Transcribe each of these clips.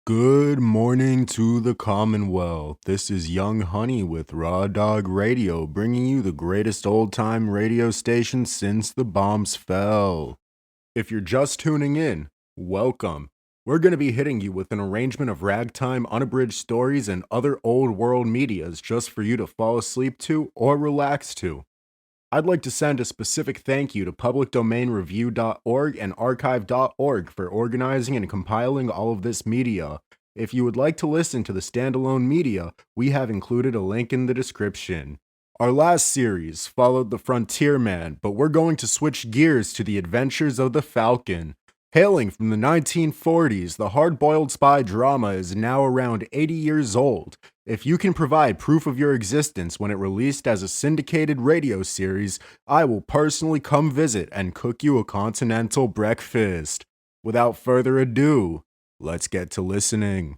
Good morning to the Commonwealth. This is Young Honey with Raw Dog Radio, bringing you the greatest old-time radio station since the bombs fell. If you're just tuning in, welcome. We're going to be hitting you with an arrangement of ragtime, unabridged stories, and other old-world medias just for you to fall asleep to or relax to. I'd like to send a specific thank you to publicdomainreview.org and archive.org for organizing and compiling all of this media. If you would like to listen to the standalone media, we have included a link in the description. Our last series followed the Frontier Man, but we're going to switch gears to the adventures of the Falcon. Hailing from the 1940s, the hard-boiled spy drama is now around 80 years old. If you can provide proof of your existence when it released as a syndicated radio series, I will personally come visit and cook you a continental breakfast. Without further ado, let's get to listening.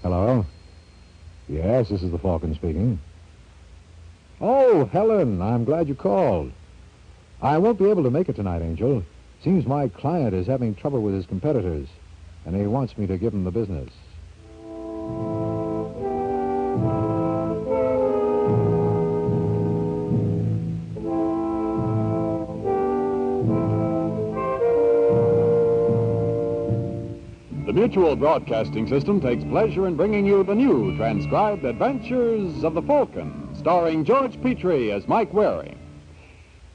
Hello? Yes, this is the Falcon speaking. Oh, Helen, I'm glad you called. I won't be able to make it tonight, Angel. Seems my client is having trouble with his competitors, and he wants me to give him the business. The Mutual Broadcasting System takes pleasure in bringing you the new transcribed Adventures of the Falcon, starring George Petrie as Mike Waring.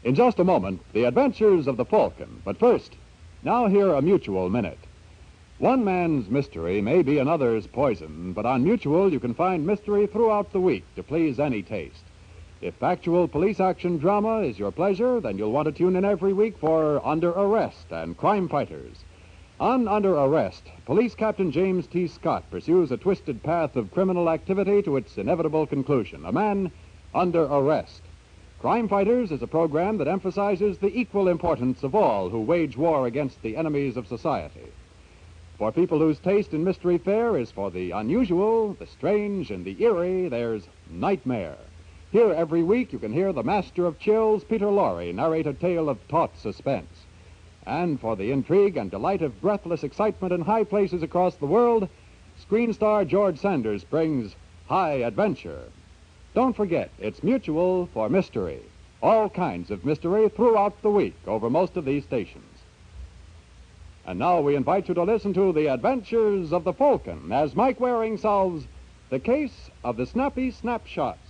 In just a moment, the Adventures of the Falcon. But first, now hear a Mutual Minute. One man's mystery may be another's poison, but on Mutual you can find mystery throughout the week to please any taste. If factual police action drama is your pleasure, then you'll want to tune in every week for Under Arrest and Crime Fighters. On Under Arrest, Police Captain James T. Scott pursues a twisted path of criminal activity to its inevitable conclusion. A man under arrest. Crime Fighters is a program that emphasizes the equal importance of all who wage war against the enemies of society. For people whose taste in mystery fare is for the unusual, the strange, and the eerie, there's Nightmare. Here every week you can hear the master of chills, Peter Lorre, narrate a tale of taut suspense. And for the intrigue and delight of breathless excitement in high places across the world, screen star George Sanders brings High Adventure. Don't forget, it's Mutual for mystery. All kinds of mystery throughout the week over most of these stations. And now we invite you to listen to the Adventures of the Falcon as Mike Waring solves the case of the Snappy Snapshots.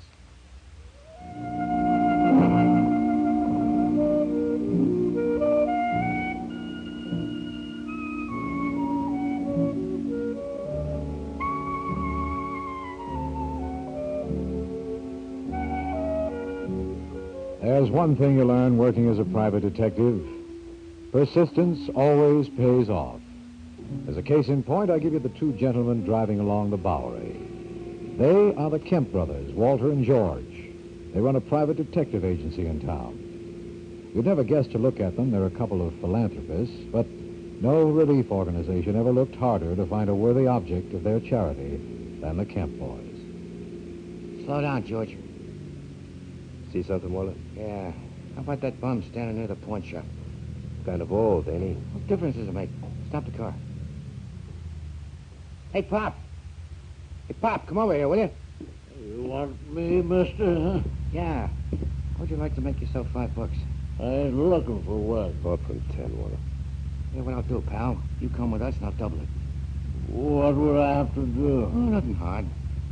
There's one thing you learn working as a private detective. Persistence always pays off. As a case in point, I give you the two gentlemen driving along the Bowery. They are the Kemp brothers, Walter and George. They run a private detective agency in town. You'd never guess to look at them. They're a couple of philanthropists, but no relief organization ever looked harder to find a worthy object of their charity than the Kemp boys. Slow down, George. See something, Walter? Yeah. How about that bum standing near the pawn shop? Kind of old, ain't he? What difference does it make? Stop the car. Hey, Pop. Hey, Pop, come over here, will you? You want me, mister, huh? Yeah. How'd you like to make yourself $5? I ain't looking for work. Up from 10, Walter. Yeah, what I'll do, pal. You come with us and I'll double it. What would I have to Oh, do? nothing hard.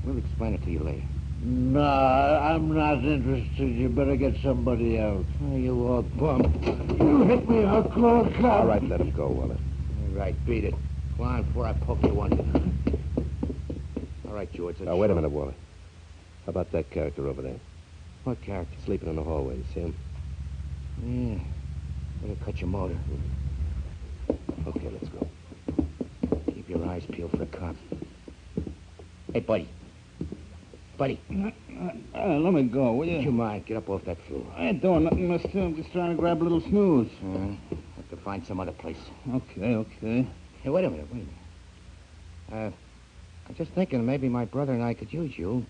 We'll explain it to you later. Nah, I'm not interested. You better get somebody else. Oh, you old bum. You hit me, I'll call a cop. All right, let him go, Walter. All right, beat it. Go on before I poke you one. All right, George. Now, wait a minute, Walter. How about that character over there? What character? Sleeping in the hallway. You see him? Yeah. Better cut your motor. Okay, let's go. Keep your eyes peeled for a cop. Hey, buddy. Buddy. Let me go, will Would you you? mind? Get up off that floor. I ain't doing nothing, mister. I'm just trying to grab a little snooze. Have to find some other place. Okay. Hey, wait a minute. I'm just thinking maybe my brother and I could use you.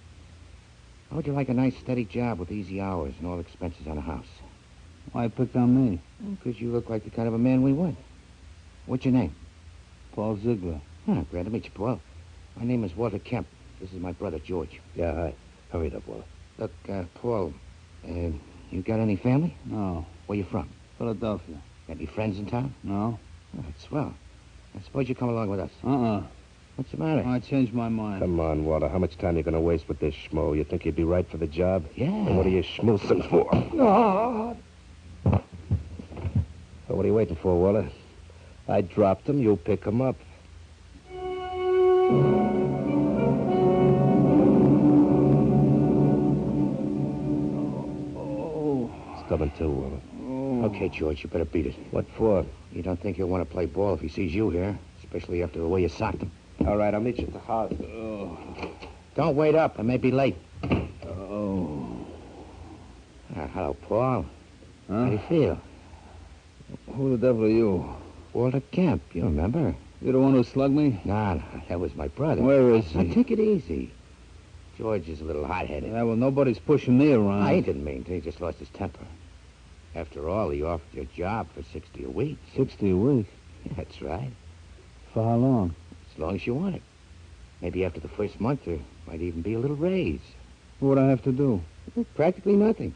How would you like a nice steady job with easy hours and all expenses on a house? Why pick on me? Because you look like the kind of a man we want. What's your name? Paul Ziegler. Glad to meet you, Paul. My name is Walter Kemp. This is my brother, George. Yeah, hi. Hurry it up, Wally. Look, Paul, you got any family? No. Where you from? Philadelphia. Got any friends in town? No. Oh, that's swell. I suppose you come along with us. Uh-uh. What's the matter? I changed my mind. Come on, Walter. How much time you going to waste with this schmo? You think you'd be right for the job? Yeah. And what are you schmoozing for? Oh. Well, what are you waiting for, Walter? I dropped him. You pick him up. Stubborn too, Walter. Okay, George, you better beat it. What for? You don't think he'll want to play ball if he sees you here, especially after the way you socked him. All right, I'll meet you at the house. Don't wait up. I may be late. Oh. Hello, Paul. Huh? How do you feel? Who the devil are you? Walter Kemp, you remember? You the one who slugged me? Nah, that was my brother. Where is Now, he? take it easy. George is a little hot-headed. Yeah, well, nobody's pushing me around. I didn't mean to. He just lost his temper. After all, he offered you a job for $60 a week. 60 a week? That's right. For how long? As long as you want it. Maybe after the first month, there might even be a little raise. What do I have to do? Practically nothing.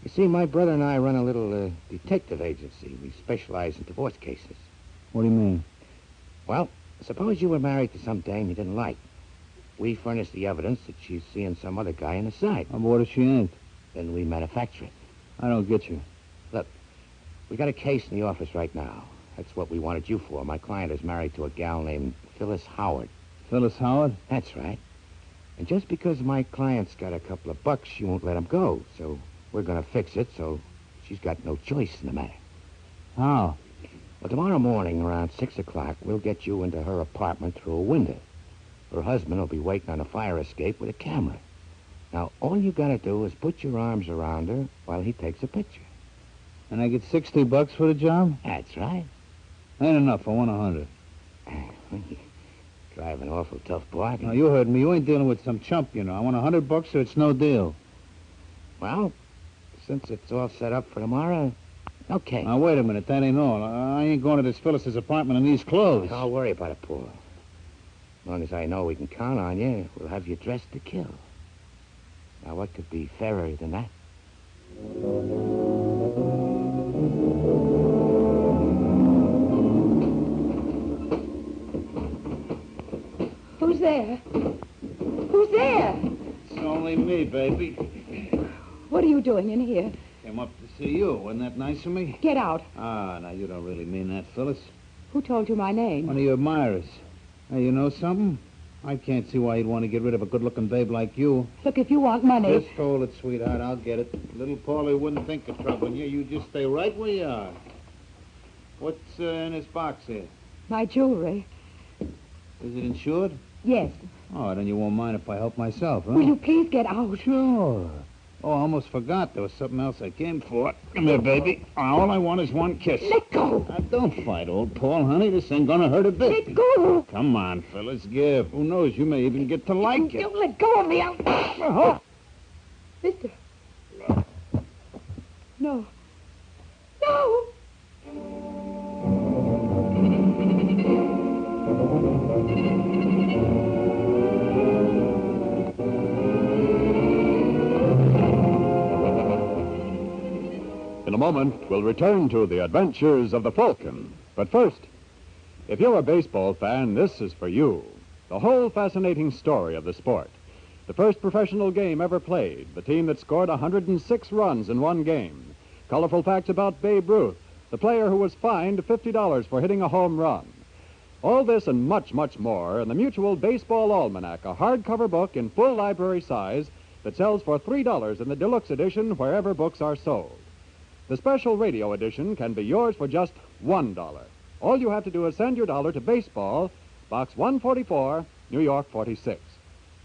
You see, my brother and I run a little detective agency. We specialize in divorce cases. What do you mean? Well, suppose you were married to some dame you didn't like. We furnish the evidence that she's seeing some other guy on the side. But what if she ain't? Then we manufacture it. I don't get you. Look, we got a case in the office right now. That's what we wanted you for. My client is married to a gal named Phyllis Howard. Phyllis Howard? That's right. And just because my client's got a couple of bucks, she won't let him go. So we're going to fix it so she's got no choice in the matter. How? Well, tomorrow morning around 6 o'clock, we'll get you into her apartment through a window. Her husband will be waiting on a fire escape with a camera. Now, all you got to do is put your arms around her while he takes a picture. And I get $60 for the job? That's right. Ain't enough. I want 100. Drive an awful tough bargain. Now, you heard me. You ain't dealing with some chump, you know. I want $100 or it's no deal. Well, since it's all set up for tomorrow, okay. Now, wait a minute. That ain't all. I ain't going to this Phyllis's apartment in these clothes. Don't worry about it, Paul. As long as I know we can count on you, we'll have you dressed to kill. Now, what could be fairer than that? Who's there? Who's there? It's only me, baby. What are you doing in here? Came up to see you. Wasn't that nice of me? Get out. Ah, now, you don't really mean that, Phyllis. Who told you my name? One of your admirers. Hey, you know something? I can't see why you'd want to get rid of a good-looking babe like you. Look, if you want money... Just hold it, sweetheart. I'll get it. Little Paulie wouldn't think of troubling you. You just stay right where you are. What's in this box here? My jewelry. Is it insured? Yes. Oh, then you won't mind if I help myself, huh? Will you please get out? Sure. Oh, I almost forgot. There was something else I came for. Come here, baby. All I want is one kiss. Let go. Now, don't fight, old Paul, honey. This ain't gonna hurt a bit. Let go. Come on, Phyllis, give. Who knows? You may even get to like it. Don't let go of me. Oh. Mister. No. No. In a moment, we'll return to the adventures of the Falcon. But first, if you're a baseball fan, this is for you. The whole fascinating story of the sport. The first professional game ever played, the team that scored 106 runs in one game. Colorful facts about Babe Ruth, the player who was fined $50 for hitting a home run. All this and much, much more in the Mutual Baseball Almanac, a hardcover book in full library size that sells for $3 in the deluxe edition wherever books are sold. The special radio edition can be yours for just $1. All you have to do is send your dollar to Baseball, Box 144, New York 46.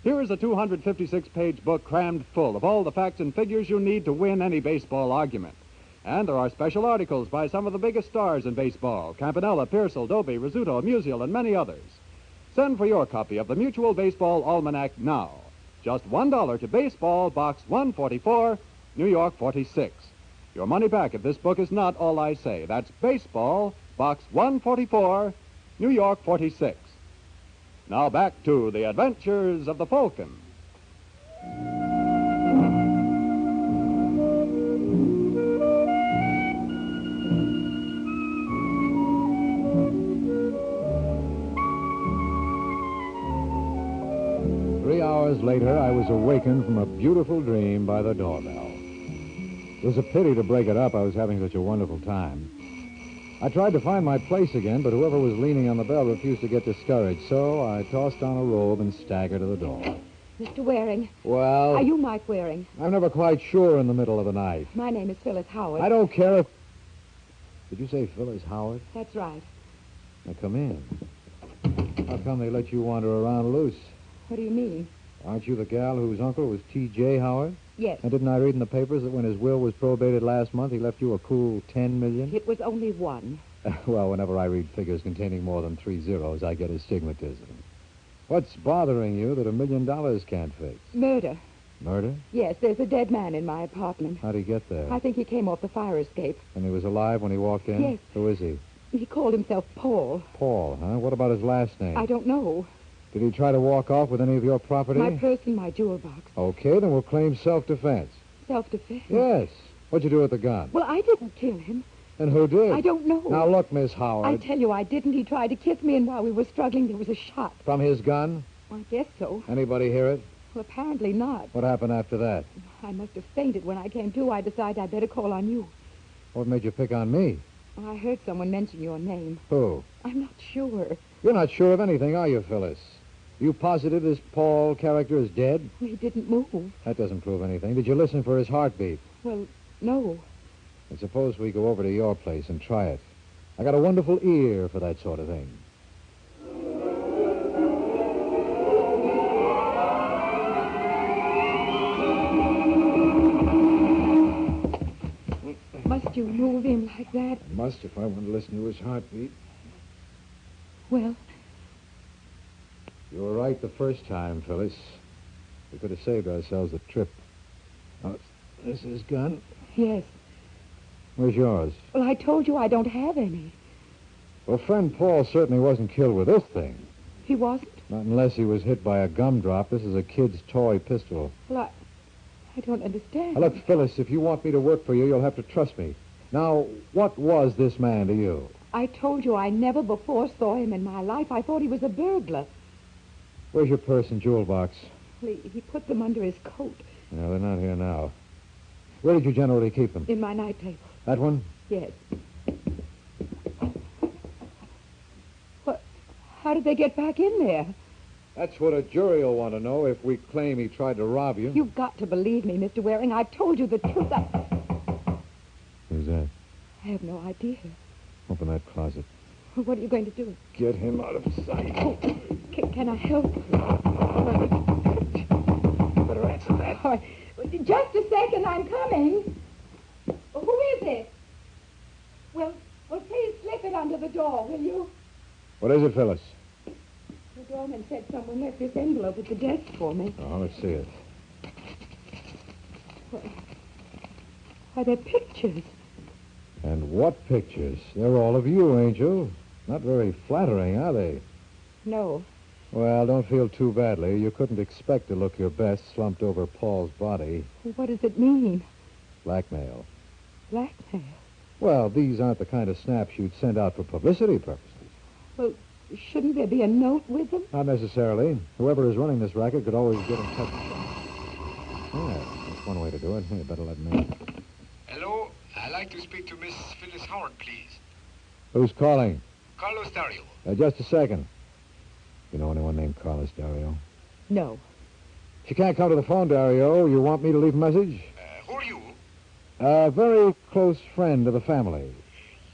Here is a 256-page book crammed full of all the facts and figures you need to win any baseball argument. And there are special articles by some of the biggest stars in baseball: Campanella, Pearsall, Doby, Rizzuto, Musial, and many others. Send for your copy of the Mutual Baseball Almanac now. Just $1 to Baseball, Box 144, New York 46. Your money back if this book is not all I say. That's Baseball, Box 144, New York 46. Now back to the adventures of the Falcon. 3 hours later, I was awakened from a beautiful dream by the doorbell. It was a pity to break it up. I was having such a wonderful time. I tried to find my place again, but whoever was leaning on the bell refused to get discouraged, so I tossed on a robe and staggered to the door. Mr. Waring. Well, Are you Mike Waring? I'm never quite sure in the middle of the night. My name is Phyllis Howard. I don't care if... Did you say Phyllis Howard? That's right. Now, come in. How come they let you wander around loose? What do you mean? Aren't you the gal whose uncle was T.J. Howard? Yes. And didn't I read in the papers that when his will was probated last month, he left you a cool $10 million? It was only one. Well, whenever I read figures containing more than 3 zeros, I get astigmatism. What's bothering you that $1 million can't fix? Murder. Murder? Yes, there's a dead man in my apartment. How'd he get there? I think he came off the fire escape. And he was alive when he walked in? Yes. Who is he? He called himself Paul. Paul, huh? What about his last name? I don't know. Did he try to walk off with any of your property? My purse and my jewel box. Okay, then we'll claim self-defense. Self-defense? Yes. What'd you do with the gun? Well, I didn't kill him. And who did? I don't know. Now, look, Miss Howard. I tell you, I didn't. He tried to kiss me, and while we were struggling, there was a shot. From his gun? I guess so. Anybody hear it? Well, apparently not. What happened after that? I must have fainted. When I came to, I decided I'd better call on you. What made you pick on me? Well, I heard someone mention your name. Who? I'm not sure. You're not sure of anything, are you, Phyllis? You positive this Paul character is dead? Well, he didn't move. That doesn't prove anything. Did you listen for his heartbeat? Well, no. And suppose we go over to your place and try it. I got a wonderful ear for that sort of thing. Must you move him like that? I must if I want to listen to his heartbeat. Well, You were right the first time, Phyllis. We could have saved ourselves the trip. Oh, this is his gun. yes. Where's yours? Well, I told you I don't have any. Well, friend Paul certainly wasn't killed with this thing. He wasn't? Not unless he was hit by a gumdrop. This is a kid's toy pistol. Well, I don't understand. Now, look, Phyllis, if you want me to work for you, you'll have to trust me. Now, what was this man to you? I told you I never before saw him in my life. I thought he was a burglar. Where's your purse and jewel box? Well, he put them under his coat No, they're not here now. Where did you generally keep them? in my night table. That one? Yes. What? How did they get back in there? That's what a jury will want to know if we claim he tried to rob you. You've got to believe me, Mr. Waring. I've told you the truth. Who's that? I have no idea. Open that closet. What are you going to do? Get him out of sight. Oh, can I help? Better answer that. All right. Just a second, I'm coming. Who is it? Well, please slip it under the door, will you? What is it, Phyllis? The doorman said someone left this envelope at the desk for me. Oh, let's see it. Are there pictures? And what pictures? They're all of you, Angel. Not very flattering, are they? No. Well, don't feel too badly. You couldn't expect to look your best slumped over Paul's body. What does it mean? Blackmail. Blackmail? Well, these aren't the kind of snaps you'd send out for publicity purposes. Well, shouldn't there be a note with them? Not necessarily. Whoever is running this racket could always get in touch with them. Yeah, that's one way to do it. You better let me in. Hello, I'd like to speak to Miss Phyllis Howard, please. Who's calling? Carlos Dario. Just a second. You know anyone named Carlos Dario? No. She can't come to the phone, Dario. You want me to leave a message? Who are you? A very close friend of the family.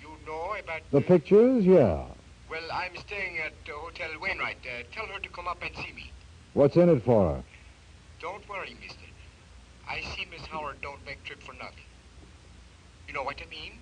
You know about... The pictures? Yeah. Well, I'm staying at Hotel Wainwright. Tell her to come up and see me. What's in it for her? Don't worry, mister. I see Miss Howard don't make trip for nothing. You know what I mean?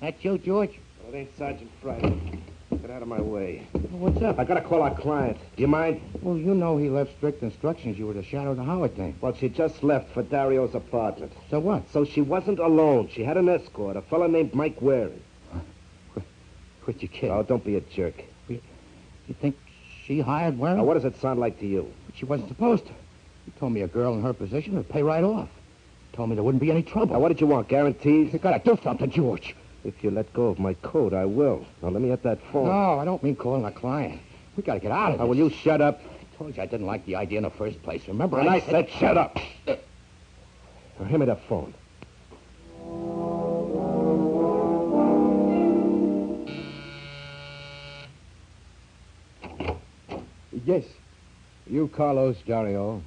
That you, George? Well, it ain't Sergeant Friday. But Get out of my way. What's up? I gotta call our client. Do you mind? Well, you know he left strict instructions you were to shadow the Howard thing. Well, she just left for Dario's apartment. So what? So she wasn't alone. She had an escort, a fella named Mike Waring. Quit your kid. Oh, don't be a jerk. You think she hired Waring? Now, what does it sound like to you? But she wasn't supposed to. You told me a girl in her position would pay right off. Told me there wouldn't be any trouble. Now, what did you want? Guarantees? You gotta do something, George. If you let go of my coat, I will. Now, let me at that phone. No, I don't mean calling a client. We gotta get out of Now, this. will you shut up? I told you I didn't like the idea in the first place. Remember, And I said shut up. Now, hand me that phone. Yes. You Carlos Dario.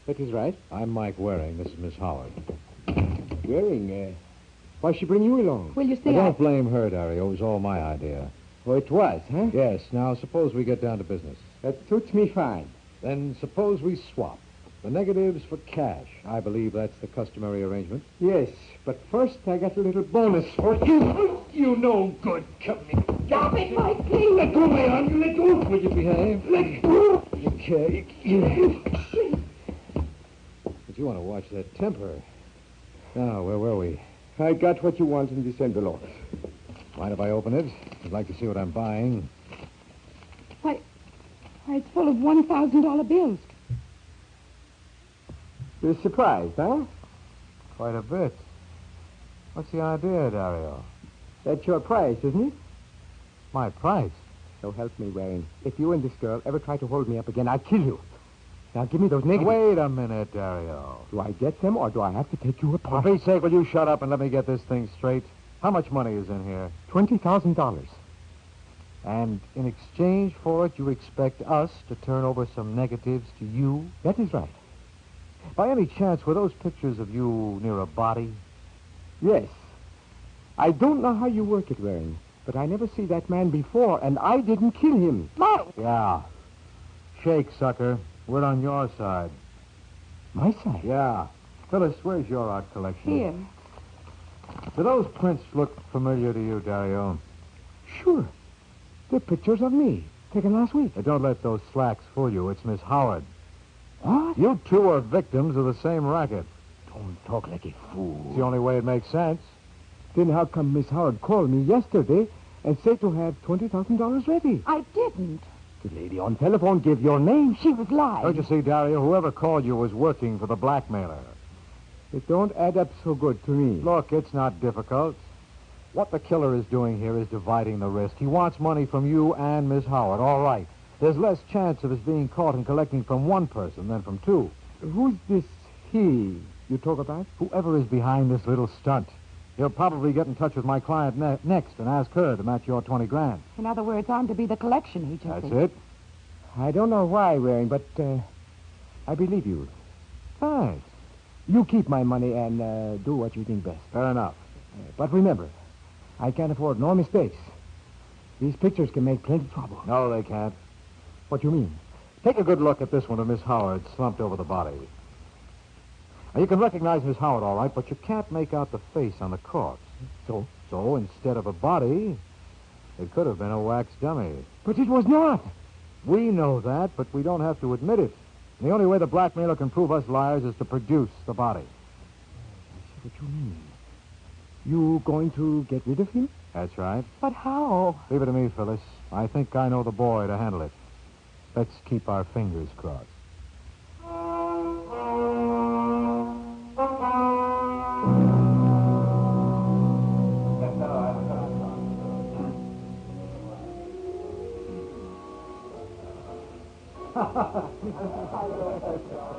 That is right. I'm Mike Waring. This is Miss Howard. Waring, why she bring you along? Will you I say don't blame her, Dario. It was all my idea. Oh, it was, huh? Yes. Now, suppose we get down to business. That suits me fine. Then suppose we swap. The negatives for cash. I believe that's the customary arrangement. Yes, but first I got a little bonus for you. You no good. Come here. Stop it, Mike, please. Let go, my arm. Let go. Will you behave? Let go. Okay. But you want to watch that temper. Now, where were we? I got what you want in this envelope. Mind if I open it? I'd like to see what I'm buying. Why, it's full of $1,000 bills. You're surprised, huh? Quite a bit. What's the idea, Dario? That's your price, isn't it? My price? So help me, Waring. If you and this girl ever try to hold me up again, I'll kill you. Now give me those negatives. Wait a minute, Dario. Do I get them, or do I have to take you For apart? Pete's sake, will you shut up and let me get this thing straight? How much money is in here? $20,000. And in exchange for it, you expect us to turn over some negatives to you? That is right. By any chance, were those pictures of you near a body? Yes. I don't know how you work it, Waring, but I never see that man before, and I didn't kill him. Mike! Yeah. Shake, sucker. We're on your side. My side? Yeah. Phyllis, where's your art collection? Here. Do those prints look familiar to you, Dario? Sure. They're pictures of me, taken last week. Don't let those slacks fool you. It's Miss Howard. What? You two are victims of the same racket. Don't talk like a fool. It's the only way it makes sense. Then how come Miss Howard called me yesterday and said to have $20,000 ready? I didn't. The lady on telephone gave your name. She was lying. Don't you see, Dario? Whoever called you was working for the blackmailer. It don't add up so good to me. Look, it's not difficult. What the killer is doing here is dividing the risk. He wants money from you and Miss Howard. All right. There's less chance of his being caught and collecting from one person than from two. Who's this he you talk about? Whoever is behind this little stunt. He'll probably get in touch with my client next and ask her to match your 20 grand. In other words, I'm to be the collection That's agency. it. I don't know why, Waring, but I believe you. Thanks. You keep my money and do what you think best. Fair enough. But remember, I can't afford no mistakes. These pictures can make plenty of trouble. No, they can't. What do you mean? Take a good look at this one of Miss Howard slumped over the body. Now, you can recognize Miss Howard, all right, but you can't make out the face on the corpse. So instead of a body, it could have been a wax dummy. But it was not. We know that, but we don't have to admit it. And the only way the blackmailer can prove us liars is to produce the body. I see what you mean. You going to get rid of him? That's right. But how? Leave it to me, Phyllis. I think I know the boy to handle it. Let's keep our fingers crossed.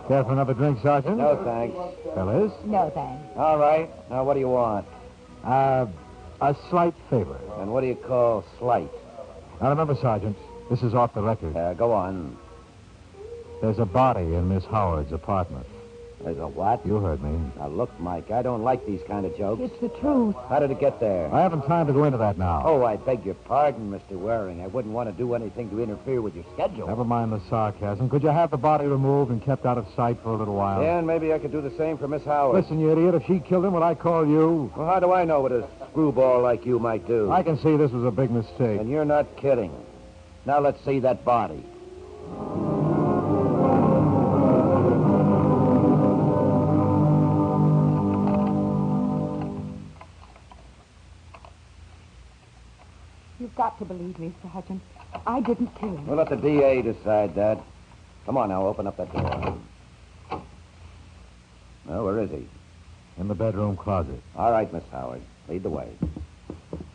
Care for another drink, Sergeant? No, thanks. Phyllis? No, thanks. All right. Now, what do you want? A slight favor. And what do you call slight? Now, remember, Sergeant, this is off the record. Go on. There's a body in Miss Howard's apartment. There's a what? You heard me. Now, look, Mike, I don't like these kind of jokes. It's the truth. How did it get there? I haven't time to go into that now. Oh, I beg your pardon, Mr. Waring. I wouldn't want to do anything to interfere with your schedule. Never mind the sarcasm. Could you have the body removed and kept out of sight for a little while? Yeah, and maybe I could do the same for Miss Howard. Listen, you idiot, if she killed him, would I call you? Well, how do I know what a screwball like you might do? I can see this was a big mistake. And you're not kidding. Now let's see that body. You've got to believe me, Sergeant. I didn't kill him. We'll let the DA decide that. Come on now, open up that door. Well, where is he? In the bedroom closet. All right, Miss Howard. Lead the way.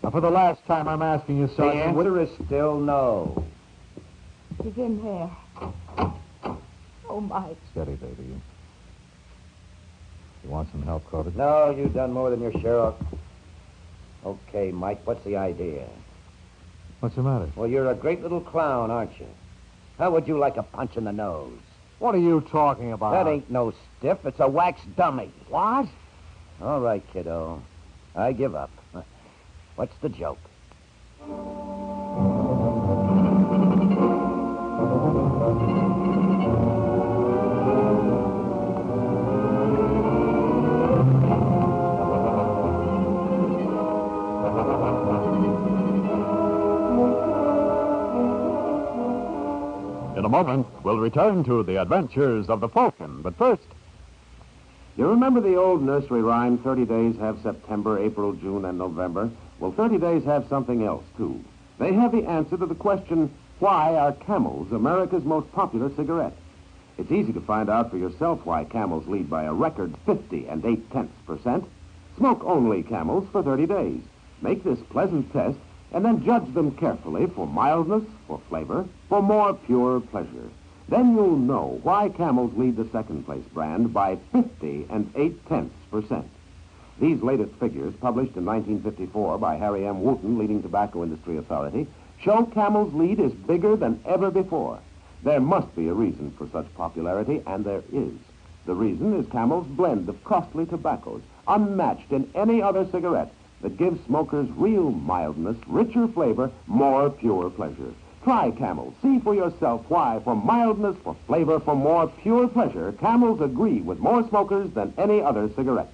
Now, for the last time, I'm asking you, The Sergeant. answer is still no. He's in there. Oh, Mike. Steady, baby. You want some help, Corbett? No, you've done more than your share of. Okay, Mike, what's the idea? What's the matter? Well, you're a great little clown, aren't you? How would you like a punch in the nose? What are you talking about? That ain't no stiff. It's a wax dummy. What? All right, kiddo. I give up. What's the joke? In a moment, we'll return to the adventures of the Falcon. But first, you remember the old nursery rhyme, 30 days have September, April, June, and November? Well, 30 days have something else, too. They have the answer to the question, why are Camels America's most popular cigarette? It's easy to find out for yourself why Camels lead by a record 50 and 8/10%. Smoke only Camels for 30 days. Make this pleasant test and then judge them carefully for mildness, for flavor, for more pure pleasure. Then you'll know why Camels lead the second-place brand by 50 and 8/10%. These latest figures, published in 1954 by Harry M. Wooten, leading tobacco industry authority, show Camel's lead is bigger than ever before. There must be a reason for such popularity, and there is. The reason is Camel's blend of costly tobaccos, unmatched in any other cigarette, that gives smokers real mildness, richer flavor, more pure pleasure. Try Camel. See for yourself why, for mildness, for flavor, for more pure pleasure, Camels agree with more smokers than any other cigarette.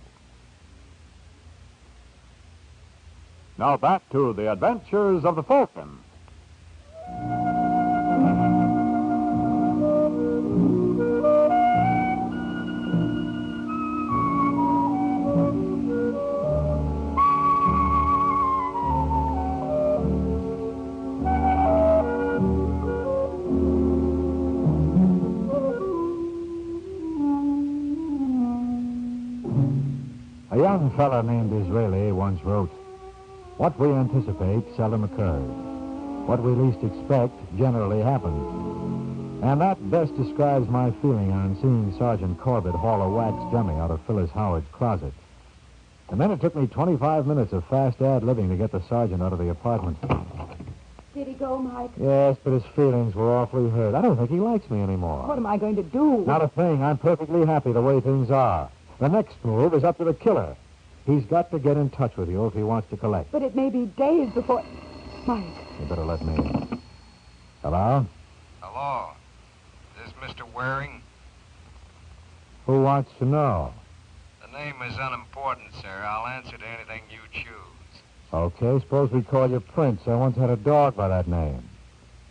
Now back to the adventures of the Falcon. A young fella named Disraeli once wrote, "What we anticipate seldom occurs. What we least expect generally happens." And that best describes my feeling on seeing Sergeant Corbett haul a wax dummy out of Phyllis Howard's closet. And then it took me 25 minutes of fast ad-libbing to get the sergeant out of the apartment. Did he go, Mike? Yes, but his feelings were awfully hurt. I don't think he likes me anymore. What am I going to do? Not a thing. I'm perfectly happy the way things are. The next move is up to the killer. He's got to get in touch with you if he wants to collect. But it may be days before... Mike. You better let me in. Hello? Hello. Is this Mr. Waring? Who wants to know? The name is unimportant, sir. I'll answer to anything you choose. Okay, suppose we call you Prince. I once had a dog by that name.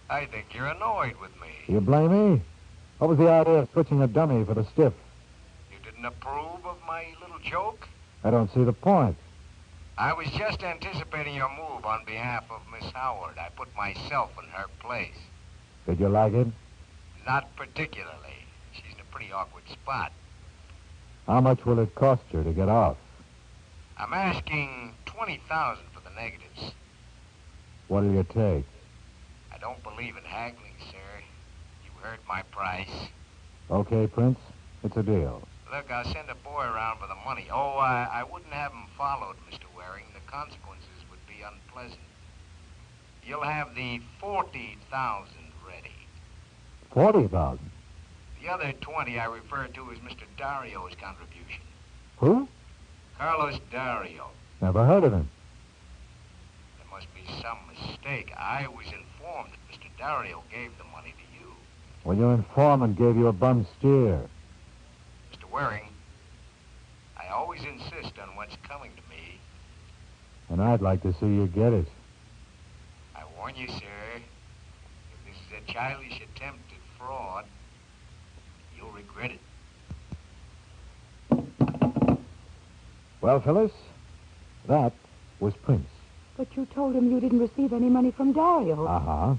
I think you're annoyed with me. You blame me? What was the idea of switching a dummy for the stiff? You didn't approve of my little joke? I don't see the point. I was just anticipating your move on behalf of Miss Howard. I put myself in her place. Did you like it? Not particularly. She's in a pretty awkward spot. How much will it cost you to get off? I'm asking $20,000 for the negatives. What'll you take? I don't believe in haggling, sir. You heard my price. Okay, Prince. It's a deal. Look, I'll send a boy around for the money. Oh, I wouldn't have him followed, Mr. Waring. The consequences would be unpleasant. You'll have the $40,000 ready. 40,000. The other 20 I refer to as Mr. Dario's contribution. Who? Carlos Dario. Never heard of him. There must be some mistake. I was informed that Mr. Dario gave the money to you. Well, your informant gave you a bum steer. Mr. Waring, I always insist on what's coming to me. And I'd like to see you get it. I warn you, sir, if a childish attempt at fraud, you'll regret it. Well, Phyllis, that was Prince. But you told him you didn't receive any money from Dario. Uh-huh.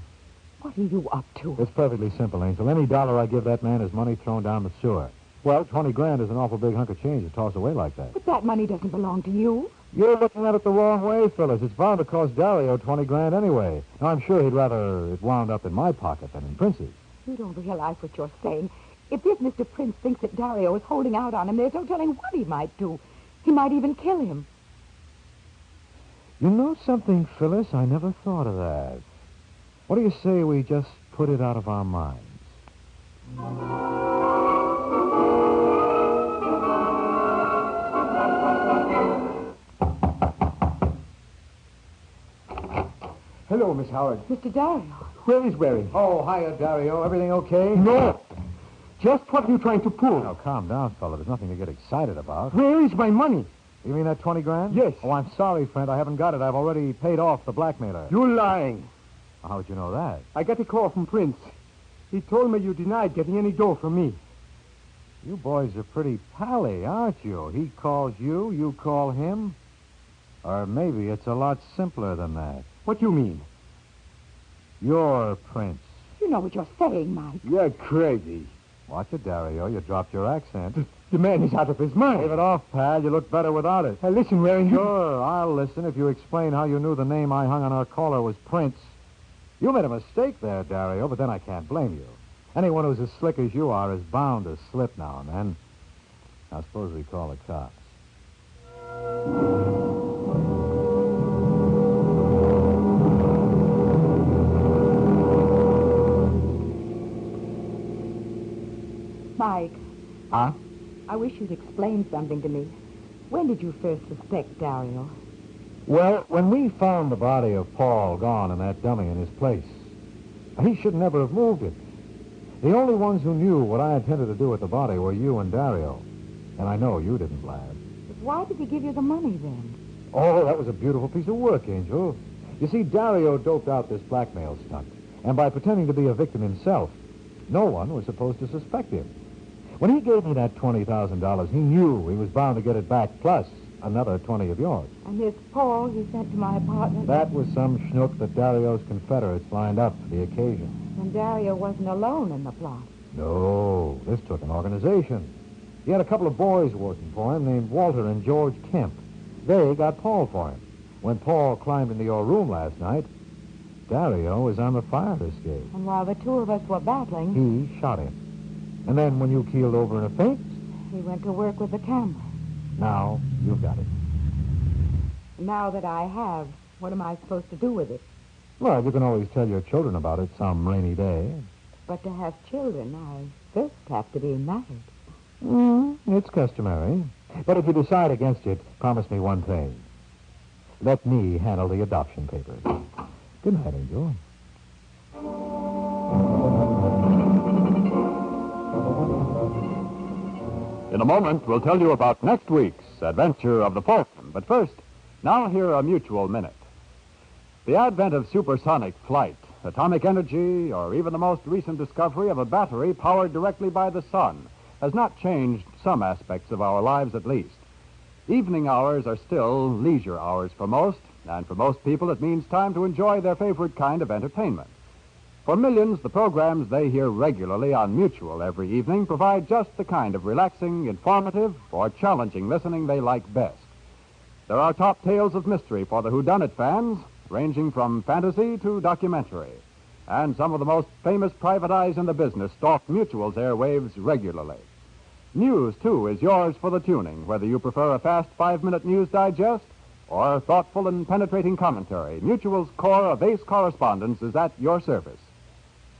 What are you up to? It's perfectly simple, Angel. Any dollar I give that man is money thrown down the sewer. Well, 20 grand is an awful big hunk of change to toss away like that. But that money doesn't belong to you. You're looking at it the wrong way, Phyllis. It's bound to cost Dario 20 grand anyway. Now, I'm sure he'd rather it wound up in my pocket than in Prince's. You don't realize what you're saying. If this Mr. Prince thinks that Dario is holding out on him, there's no telling what he might do. He might even kill him. You know something, Phyllis? I never thought of that. What do you say we just put it out of our minds? Hello, Miss Howard. Mr. Dario. Where is Waring? Oh, hiya, Dario. Everything okay? No. Just what are you trying to pull? Now, calm down, fella. There's nothing to get excited about. Where is my money? You mean that 20 grand? Yes. Oh, I'm sorry, friend. I haven't got it. I've already paid off the blackmailer. You're lying. How'd you know that? I got a call from Prince. He told me you denied getting any dough from me. You boys are pretty pally, aren't you? He calls you, you call him. Or maybe it's a lot simpler than that. What you mean? You're Prince. You know what you're saying, Mike. You're crazy. Watch it, Dario. You dropped your accent. The man is out of his mind. Leave it off, pal. You look better without it. Listen, Waring. Sure, I'll listen if you explain how you knew the name I hung on our caller was Prince. You made a mistake there, Dario, but then I can't blame you. Anyone who's as slick as you are is bound to slip now and then. Now, suppose we call the cops. Mike. Huh? I wish you'd explain something to me. When did you first suspect Dario? Well, when we found the body of Paul gone and that dummy in his place, he should never have moved it. The only ones who knew what I intended to do with the body were you and Dario. And I know you didn't blab. But why did he give you the money then? Oh, that was a beautiful piece of work, Angel. You see, Dario doped out this blackmail stunt. And by pretending to be a victim himself, no one was supposed to suspect him. When he gave me that $20,000, he knew he was bound to get it back, plus another 20 of yours. And this Paul he sent to my apartment? That was some schnook that Dario's Confederates lined up for the occasion. And Dario wasn't alone in the plot. No, this took an organization. He had a couple of boys working for him named Walter and George Kemp. They got Paul for him. When Paul climbed into your room last night, Dario was on the fire escape. And while the two of us were battling, He shot him. And then when you keeled over in a faint, he went to work with the camera. now you've got it. Now that I have, what am I supposed to do with it? Well, you can always tell your children about it some rainy day. But to have children, I first have to be married. It's customary. But if you decide against it, promise me one thing. Let me handle the adoption papers. Good night, Angel. In a moment, we'll tell you about next week's adventure of the Falcon. But first, now hear a mutual minute. The advent of supersonic flight, atomic energy, or even the most recent discovery of a battery powered directly by the sun has not changed some aspects of our lives at least. Evening hours are still leisure hours for most, and for most people it means time to enjoy their favorite kind of entertainment. For millions, the programs they hear regularly on Mutual every evening provide just the kind of relaxing, informative, or challenging listening they like best. There are top tales of mystery for the whodunit fans, ranging from fantasy to documentary. And some of the most famous private eyes in the business stalk Mutual's airwaves regularly. News, too, is yours for the tuning, whether you prefer a fast 5-minute news digest or thoughtful and penetrating commentary. Mutual's corps of ace correspondents is at your service.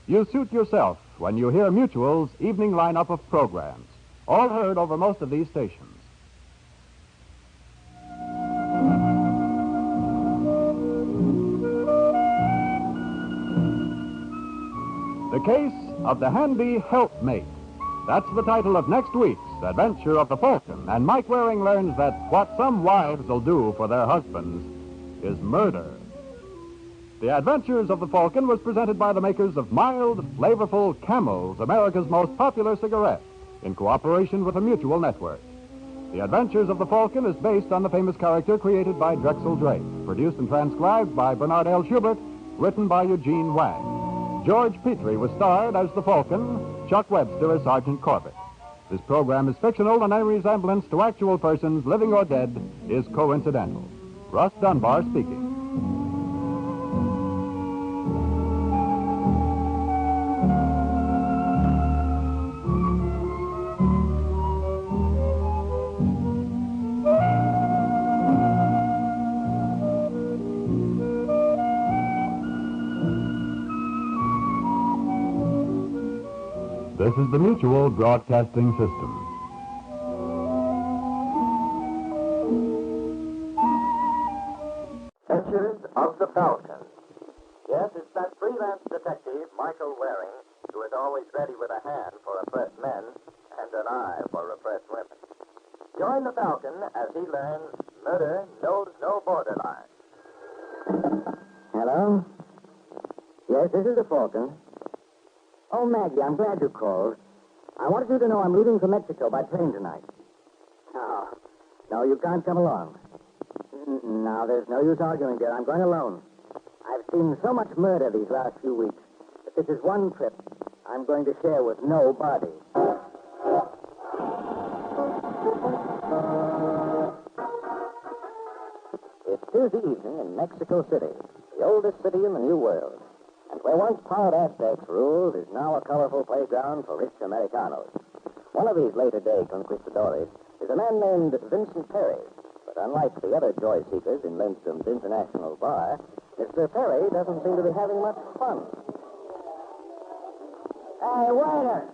You suit yourself when you hear Mutual's evening lineup of programs, all heard over most of these stations. The Case of the Handy Helpmate. That's the title of next week's Adventure of the Falcon. And Mike Waring learns that what some wives will do for their husbands is murder. The Adventures of the Falcon was presented by the makers of mild, flavorful Camels, America's most popular cigarette, in cooperation with a mutual network. The Adventures of the Falcon is based on the famous character created by Drexel Drake, produced and transcribed by Bernard L. Schubert, written by Eugene Wang. George Petrie was starred as the Falcon, Chuck Webster as Sergeant Corbett. This program is fictional, and any resemblance to actual persons, living or dead, is coincidental. Russ Dunbar speaking. This is the Mutual Broadcasting System. Adventures of the Falcon. Yes, it's that freelance detective, Michael Waring, who is always ready with a hand for oppressed men and an eye for repressed women. Join the Falcon as he learns murder knows no borderline. Hello? Yes, this is the Falcon. Oh, Maggie, I'm glad you called. I wanted you to know I'm leaving for Mexico by train tonight. No, you can't come along. No, there's no use arguing, dear. I'm going alone. I've seen so much murder these last few weeks that this is one trip I'm going to share with nobody. It's Tuesday evening in Mexico City, the oldest city in the New World. And where once proud Aztecs ruled is now a colorful playground for rich Americanos. One of these later-day conquistadores is a man named Vincent Perry. But unlike the other joy seekers in Lindstrom's International Bar, Mr. Perry doesn't seem to be having much fun. Hey, waiter!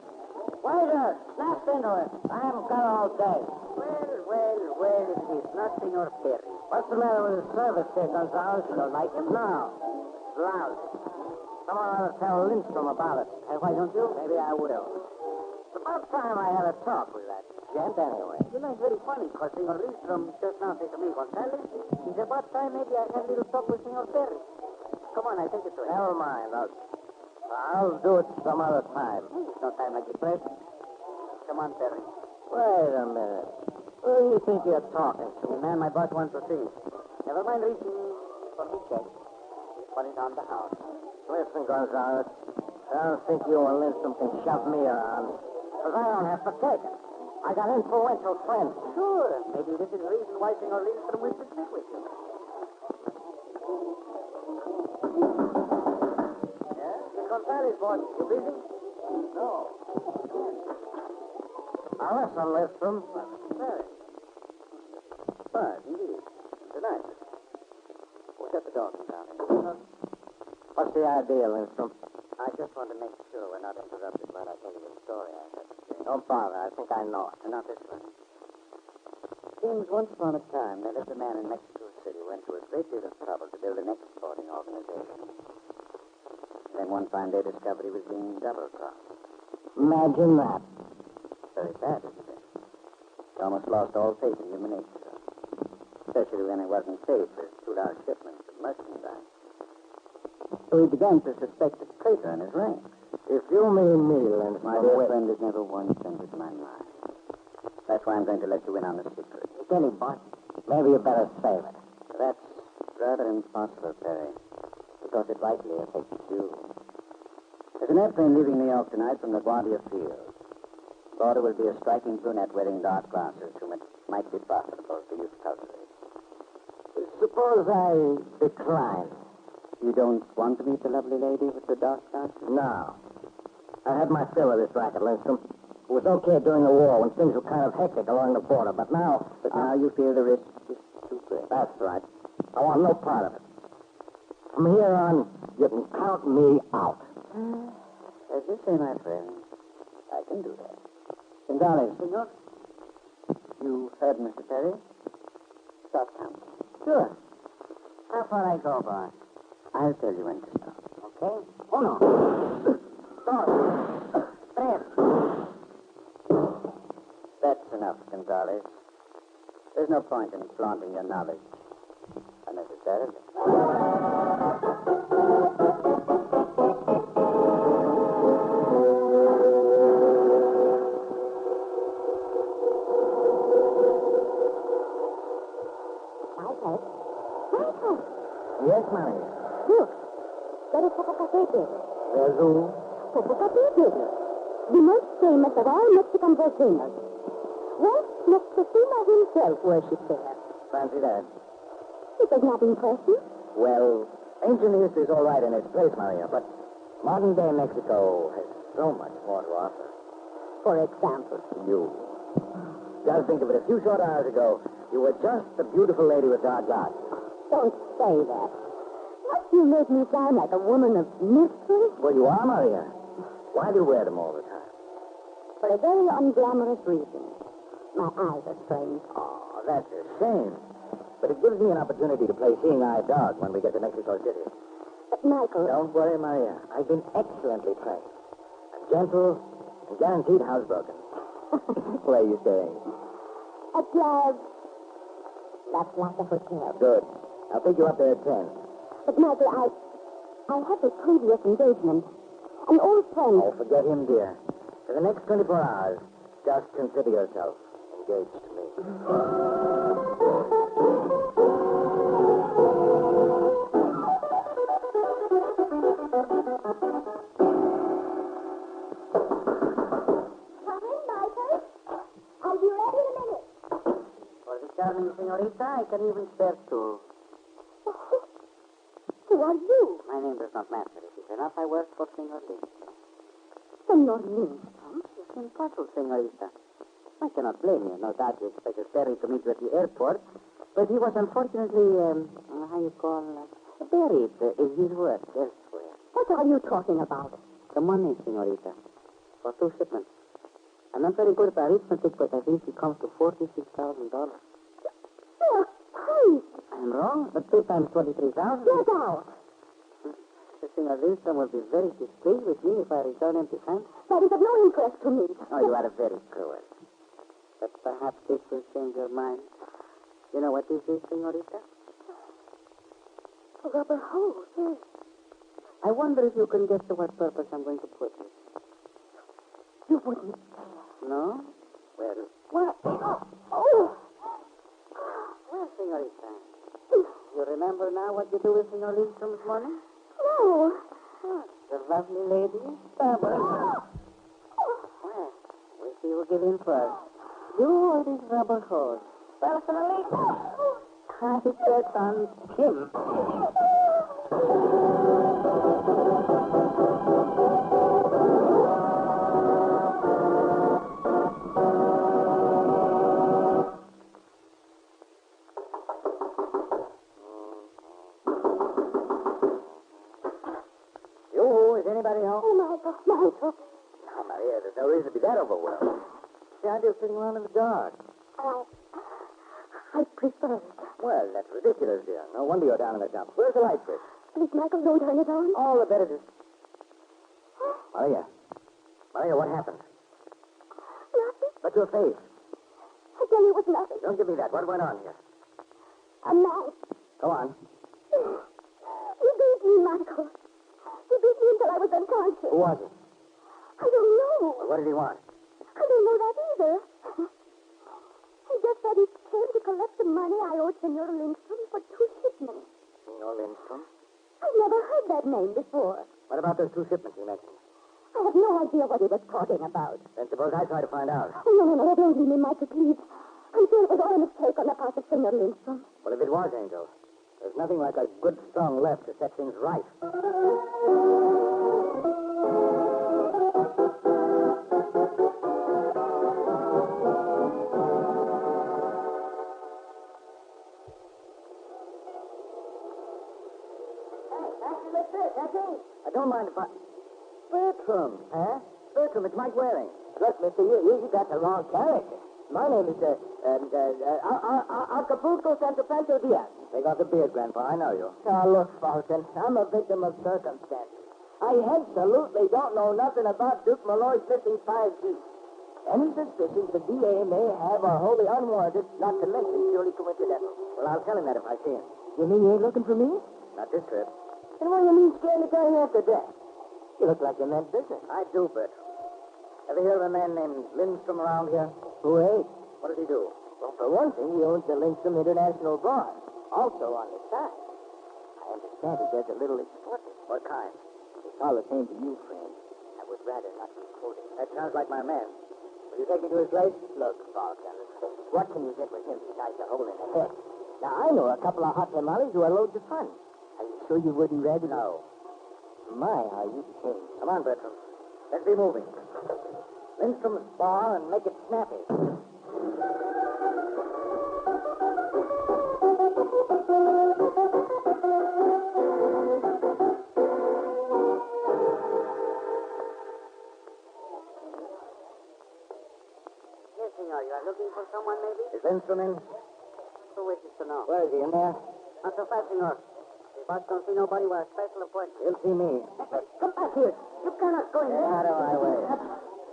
Waiter! Snap into it. I haven't got all day. Well, it is not Senor Perry. What's the matter with his service there, Gonzalez? You don't like him? No. Lousy. Someone ought to tell Lindstrom about it. Hey, why don't you? Maybe I will. It's about time I had a talk with that gent anyway. You know, it's very funny, because Senor Lindstrom just now said to me, Gonzalez, it's about time maybe I had a little talk with Senor Perry. Come on, I think it's right. Never mind. I'll do it some other time. It's no time like this, Fred. Come on, Perry. Wait a minute. Who do you think you're talking to? The man my boss wants to see. Never mind reaching for me check. But he's on the house. Listen, Gonzalez, I don't think you and Lindstrom can shove me around. Because I don't have to take it. I got influential friends. Sure. Maybe this is the reason why Senor Lindstrom wished to speak with you. Yeah? Miss Gonzalez, boss, you busy? No. Now listen, Lindstrom. Very. But, indeed. Tonight. We'll get the dog in town. What's the idea, Lindstrom? I just want to make sure we're not interrupted while I tell you the story I have to say. Don't bother. I think I know it. Not this one. Seems once upon a time there lived a man in Mexico City who went to a great deal of trouble to build an exporting organization. Then one fine day discovered he was being double-crossed. Imagine that. Very sad, isn't it? He almost lost all faith in human nature. Especially when it wasn't paid for his 2 large shipments of merchandise. So he began to suspect a traitor in his ranks. If you mean me, Lindstrom... My dear friend has never once entered my mind. That's why I'm going to let you in on the secret. Tell him, boss. Maybe you better save it. That's rather impossible, Perry. Because it likely affects you. There's an airplane leaving New York tonight from LaGuardia Field. Thought it would be a striking brunette wearing dark glasses whom it might be profitable for you to cultivate. Suppose I decline. You don't want to meet the lovely lady with the dark glasses? No. I had my fill of this racket, Lindstrom. It was okay during the war when things were kind of hectic along the border, but now... But now you feel the risk is too great. That's right. I want no part of it. From here on, you can count me out. As you say, my friend, I can do that. Gonzalez. Senor? You heard Mr. Perry? Stop counting. Sure. How far I go, boss? I'll tell you when to stop. Okay? Uno. Dos. Tres. That's enough, Gonzalez. There's no point in flaunting your knowledge unnecessarily. There's who? Popocatépetl, the most famous of all Mexican volcanoes. Well, Moctezuma himself worshipped there. Fancy that. It does not impress you? Well, ancient history is all right in its place, Maria, but modern-day Mexico has so much more to offer. For example? You. Just think of it. A few short hours ago, you were just the beautiful lady with dark eyes. Don't say that. Must you make me sound like a woman of mystery? Well, you are, Maria. Why do you wear them all the time? For a very unglamorous reason. My eyes are strained. Oh, that's a shame. But it gives me an opportunity to play seeing-eye dog when we get to Mexico City. But, Michael... Don't worry, Maria. I've been excellently trained. I'm gentle and guaranteed housebroken. Where are you staying? At La Plata Hotel. Good. I'll pick you up there at 10. But, Michael, I have a previous engagement. An old friend. Oh, forget him, dear. For the next 24 hours, just consider yourself engaged to me. Come in, Michael. I'll be ready in a minute. For the charming senorita, I can even spare two. Who are you? My name does not matter. It is enough I work for Senor Lindstrom. Senor Lindstrom? It's impossible, senorita. I cannot blame you. No doubt you expected Terry to meet you at the airport, but he was unfortunately, how you call, buried in his work elsewhere. What are you talking about? The money, senorita, for 2 shipments. I'm not very good at arithmetic, but I think it comes to $46,000. You're crazy. I'm wrong, but 2 times 23,000. Get out. The Senor Lindstrom will be very displeased with me if I return empty-handed. That is of no interest to me. Oh, you are very cruel. But perhaps this will change your mind. You know what this is, senorita? A rubber hose, yes. I wonder if you can guess to what purpose I'm going to put it. You wouldn't dare. No? Well, What? Oh. well, senorita. You remember now what you do with Senor Lindstrom's money? No. Oh, the lovely lady. Well, we'll see who give in first. You or this rubber hose? Personally, I bet on him. Is anybody home? Oh, Michael. No, Maria, there's no reason to be that overwhelmed. The idea of sitting around in the dark. I prefer it. Well, that's ridiculous, dear. No wonder you're down in the dumps. Where's the light switch? Please, Michael, don't turn it on. All the better to... Maria, what happened? Nothing. But your face. I tell you it was nothing. Don't give me that. What went on here? A man. Go on. He beat me, Michael. He beat me until I was unconscious. Who was it? I don't know. Well, what did he want? I don't know that either. He just said he came to collect the money I owed Senor Lindstrom for 2 shipments. Senor Lindstrom? I've never heard that name before. What about those 2 shipments you mentioned? I have no idea what he was talking about. Then suppose I try to find out. Oh, no, don't leave me, Michael, please. I'm sure it was all a mistake on the part of Senor Lindstrom. Well, if it was, Angel, there's nothing like a good, strong left to set things right. I don't mind if I... Bertram, huh? Bertram, it's Mike Waring. Look, mister, you got the wrong character. My name is, Acapulco Santapancho Diaz. Take off the beard, Grandpa. I know you. Oh, look, Falcon, I'm a victim of circumstances. I absolutely don't know nothing about Duke Malloy's missing 5G. Any suspicions the DA may have are wholly unwarranted, not to mention purely coincidental. Well, I'll tell him that if I see him. You mean you ain't looking for me? Not this trip. Then what do you mean scaring the guy after that? You look like you meant business. I do, Bertram. Ever hear of a man named Lindstrom around here? Who ain't? What does he do? Well, for one thing, he owns the Lindstrom International Bar. Also on the side, I understand he does a little exporting. What kind? His It's all the same to you, friend. I would rather not be quoted. That sounds like my man. Will you take me to his place? Look, Falcon, what can you get with him besides a hole in the head? Now, I know a couple of hot tamales who are loads of fun. Are you sure you wouldn't rather? No. My, how you changed. Come on, Bertram. Let's be moving. Lindstrom's bar and make it snappy. Yes, senor. You are looking for someone, maybe? Is Lindstrom in? Who wishes to know? Where is he, in there? Not so fast, senor. The boss don't see nobody with a special appointment. He'll see me. Come back here. You cannot go in there. Out of my way.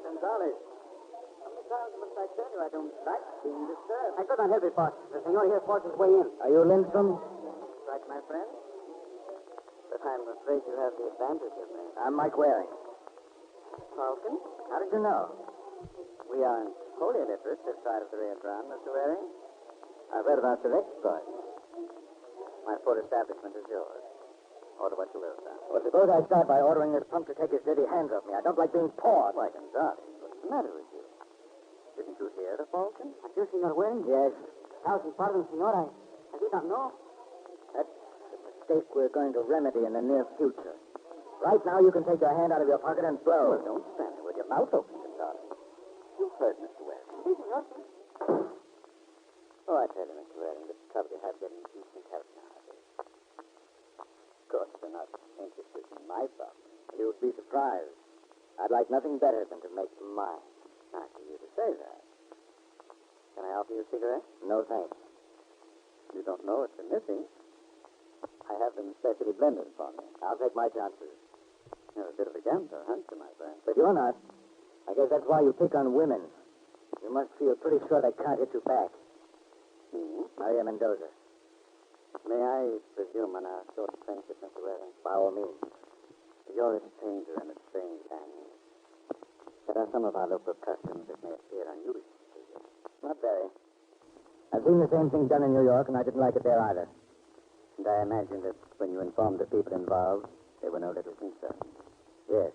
Gonzales. Sometimes when I tell you I don't like being disturbed. I could not help it, boss. The senor here forced his way in. Are you Lindstrom? Right, my friend. But I'm afraid you have the advantage of me. I'm Mike Waring. Falcon? How did you know? We aren't wholly illiterate this side of the Rio Grande, Mr. Waring. I've read about your exploits. My full establishment is yours. Order what you will, sir. Well, suppose I start by ordering this punk to take his dirty hands off me. I don't like being pawed. Why, Gonzales, what's the matter with you? Didn't you hear the Falcon? Have you, Senor Waring? Yes. Thousand pardons, Senor. I did not know. That's a mistake we're going to remedy in the near future. Right now, you can take your hand out of your pocket and blow. Well, don't stand there with your mouth open, Gonzales. You've heard Mr. Waring. Yes, Senor. Oh, I tell you, Mr. Waring, the trouble you have getting decent help nowadays. Of course, you're not interested in my problem. You'd be surprised. I'd like nothing better than to make mine. Nice of you to say that. Can I offer you a cigarette? No, thanks. You don't know what you're missing. I have them specially blended for me. I'll take my chances. You're a bit of a gambler, aren't you, my friend? But you're not. I guess that's why you pick on women. You must feel pretty sure they can't hit you back. Maria Mendoza. May I presume on our short friendship, Mr. Waring? By all means. You're a stranger in a strange land. There are some of our local customs that may appear unusual to you. Not very. I've seen the same thing done in New York, and I didn't like it there either. And I imagine that when you informed the people involved, they were no little concerned. Yes.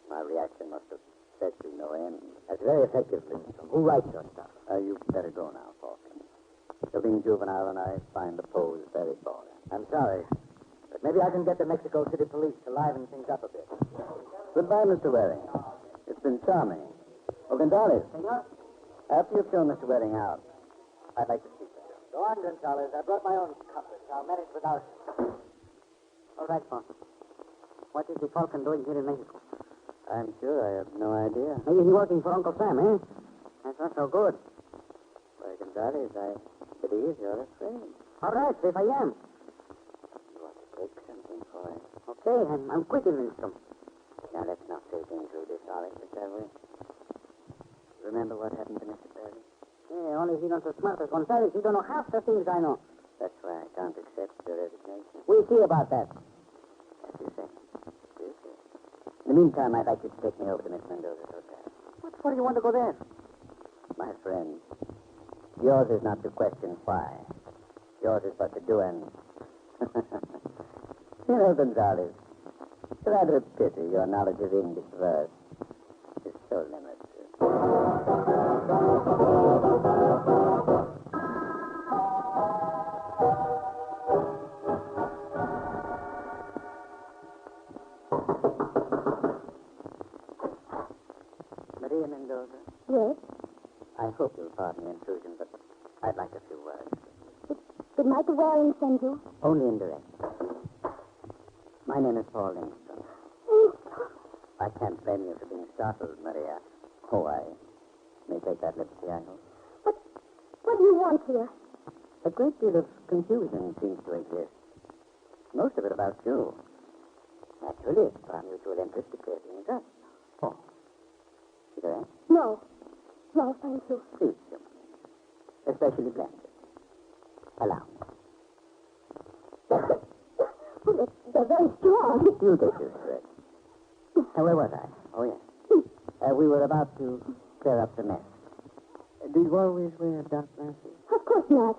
My reaction must have set you no end. That's very effective, Lindstrom. Who writes your stuff? You better go now, Falcon. You're being juvenile, and I find the pose very boring. I'm sorry. But maybe I can get the Mexico City police to liven things up a bit. Goodbye, Mr. Waring. It's been charming. Oh, Gonzales. Senor? After you've shown Mr. Waring out, I'd like to speak to him. Go on, Gonzales. I brought my own compass. I'll manage without you. All right, Falcon. What is the Falcon doing here in Mexico? I'm sure I have no idea. Maybe he's working for Uncle Sam, eh? That's not so good. Why, Gonzales, I believe you're afraid. All right, if I am. You ought to take something for it. Okay, I'm quitting Lindstrom. Now, let's not say things will be sorry, shall we? Remember what happened to Mr. Perry? Yeah, only he not so smart as Gonzales. He don't know half the things I know. That's why I can't accept your resignation. We'll see about that. As you say. We'll see. In the meantime, I'd like you to take me over to Miss Mendoza's hotel. What do you want to go there? My friend, yours is not to question why. Yours is but to do and... You know, Gonzales, it's rather a pity your knowledge of English verse is so limited. Maria Mendoza? Yes? I hope you'll pardon the intrusion, but I'd like a few words. Did Michael Waring send you? Only indirect. My name is Paul Lindstrom. I can't blame you for being startled, Maria. Oh, I may take that liberty, I hope. What do you want here? A great deal of confusion seems to exist. Most of it about you. Naturally, it's our mutual interest to clear things up. Oh. Cigarette? No. No, thank you. Please, especially blended. Allow me. Oh, they're very strong. You get used to it. Where was I? Oh, yes. We were about to clear up the mess. Do you always wear dark glasses? Of course not.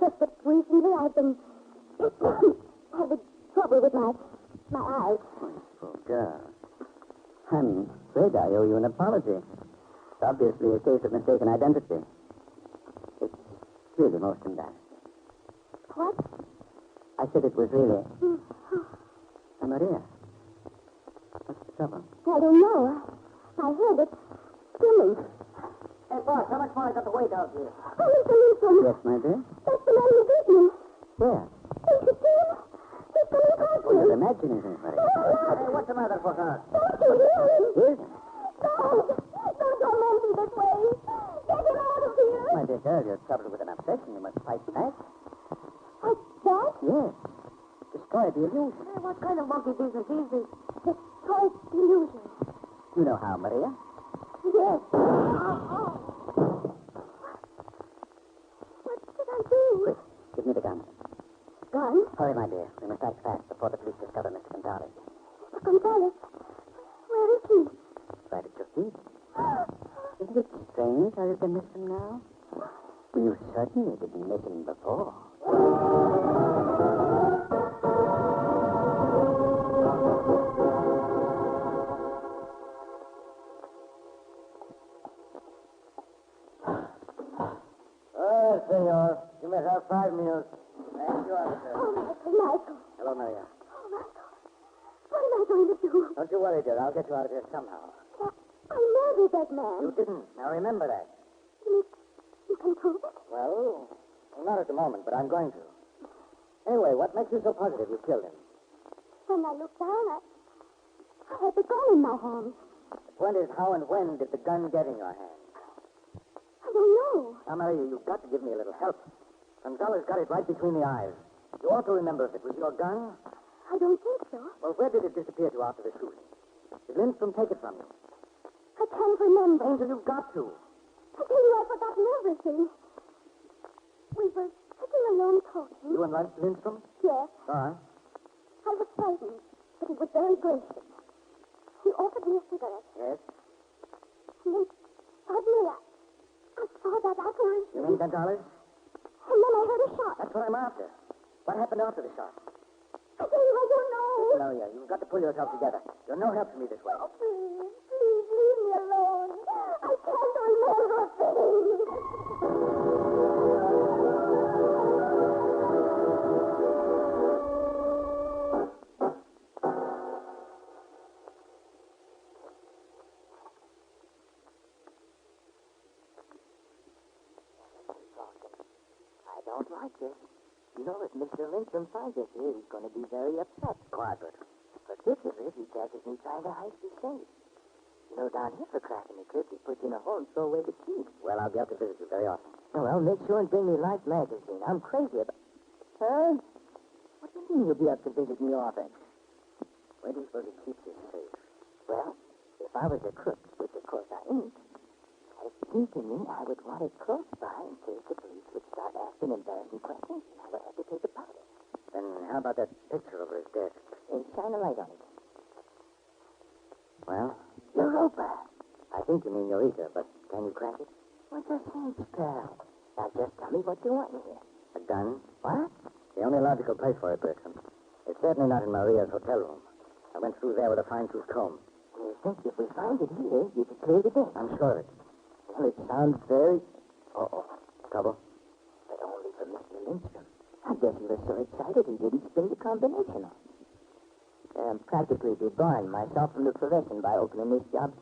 Just that recently I've been... I've been trouble with my eyes. Poor girl. I'm afraid I owe you an apology. It's obviously a case of mistaken identity. It's really most embarrassing. What? I said it was really... Maria. What's the trouble? I don't know. I heard it skimming. Hey, boss, how much more I got to wait out here? Oh, Mr. Lincoln. Yes, my dear? That's the man who beat me. Where? Don't you see him? He's coming past me. You're imagining things, Maria. Hey, what's the matter for her? Don't you hear him? Yes? Don't torment me this way. Get him out of here. My dear girl, you're troubled with an obsession. You must fight back. Fight back? Yes. Destroy the illusion. Hey, what kind of monkey business is this? Destroy the illusion. You know how, Maria? Yes. What did I do? Quick, give me the gun. Gun? Hurry, my dear. We must act fast before the police discover Mr. Gonzalez. Mr. Gonzalez? Where is he? Right at your feet. Isn't it strange how you can miss him now? You certainly didn't miss him before. Senor. You may have 5 minutes. Thank you, officer. Oh, Michael. Hello, Maria. Oh, Michael. What am I going to do? Don't you worry, dear. I'll get you out of here somehow. I murdered that man. You didn't. Now remember that. You can prove it? Well, not at the moment, but I'm going to. Anyway, what makes you so positive you killed him? When I looked down, I had the gun in my hand. The point is, how and when did the gun get in your hand? I don't know. Now, Maria, you've got to give me a little help. Gonzalez got it right between the eyes. You ought to remember if it was your gun. I don't think so. Well, where did it disappear to after the shooting? Did Lindstrom take it from you? I can't remember. Angel, you've got to. I tell you, I've forgotten everything. We were sitting alone talking. You and Lindstrom? Yes. Uh-huh. I was frightened, but he was very gracious. He offered me a cigarette. Yes? And then suddenly I saw that outline. You mean Gonzalez? And then I heard a shot. That's what I'm after. What happened after the shot? I tell you, I don't know. Maria, you've got to pull yourself together. You're no help to me this way. Oh, please, leave me alone. I can't remember a thing. I don't like this. You know, if Mr. Lindstrom finds us here, he's going to be very upset. Quiet, Bert. Particularly if he catches me trying to heist the safe. You know, down here for cracking the crib, they put you in a hole and throw away the key. Well, I'll be up to visit you very often. Oh, well, make sure and bring me Life magazine. I'm crazy about... Huh? What do you mean you'll be up to visit me often? Where do you suppose he keeps his safe? Well, if I was a crook, which of course I ain't, it seemed to me I would want it close by in case the police would start asking embarrassing questions, and I would have to take a powder. Then how about that picture over his desk? And shine a light on it. Well? Europa. I think you mean Eureka, but can you crack it? What's a cinch, pal? Now just tell me what you want here. A gun? What? The only logical place for it, Bertram. It's certainly not in Maria's hotel room. I went through there with a fine-tooth comb. You think if we find it here, you could clear the day? I'm sure of it. Well, it sounds very... Uh-oh. Trouble? But only for Mr. Lindstrom. I guess he was so excited he didn't spring the combination on. I'm practically debarring myself from the profession by opening this job.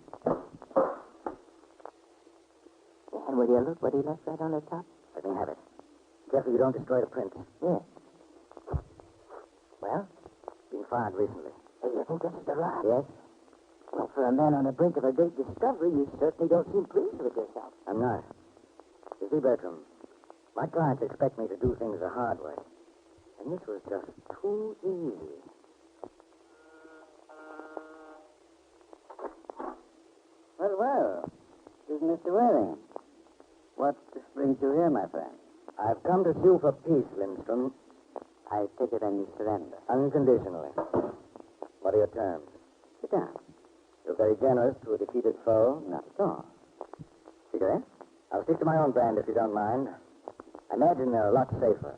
And will you look what he left right on the top? Let me have it. Careful you don't destroy the print. Yes. Well? Been fired recently. Hey, you think this is the rock? Yes? Well, for a man on the brink of a great discovery, you certainly don't seem pleased with yourself. I'm not. You see, Bertram, my clients expect me to do things the hard way. And this was just too easy. Well, this is Mr. Waring. What brings you here, my friend? I've come to sue for peace, Lindstrom. I take it then you surrender. Unconditionally. What are your terms? Sit down. You're very generous to a defeated foe. Not at all. Cigarette? I'll stick to my own brand if you don't mind. I imagine they're a lot safer.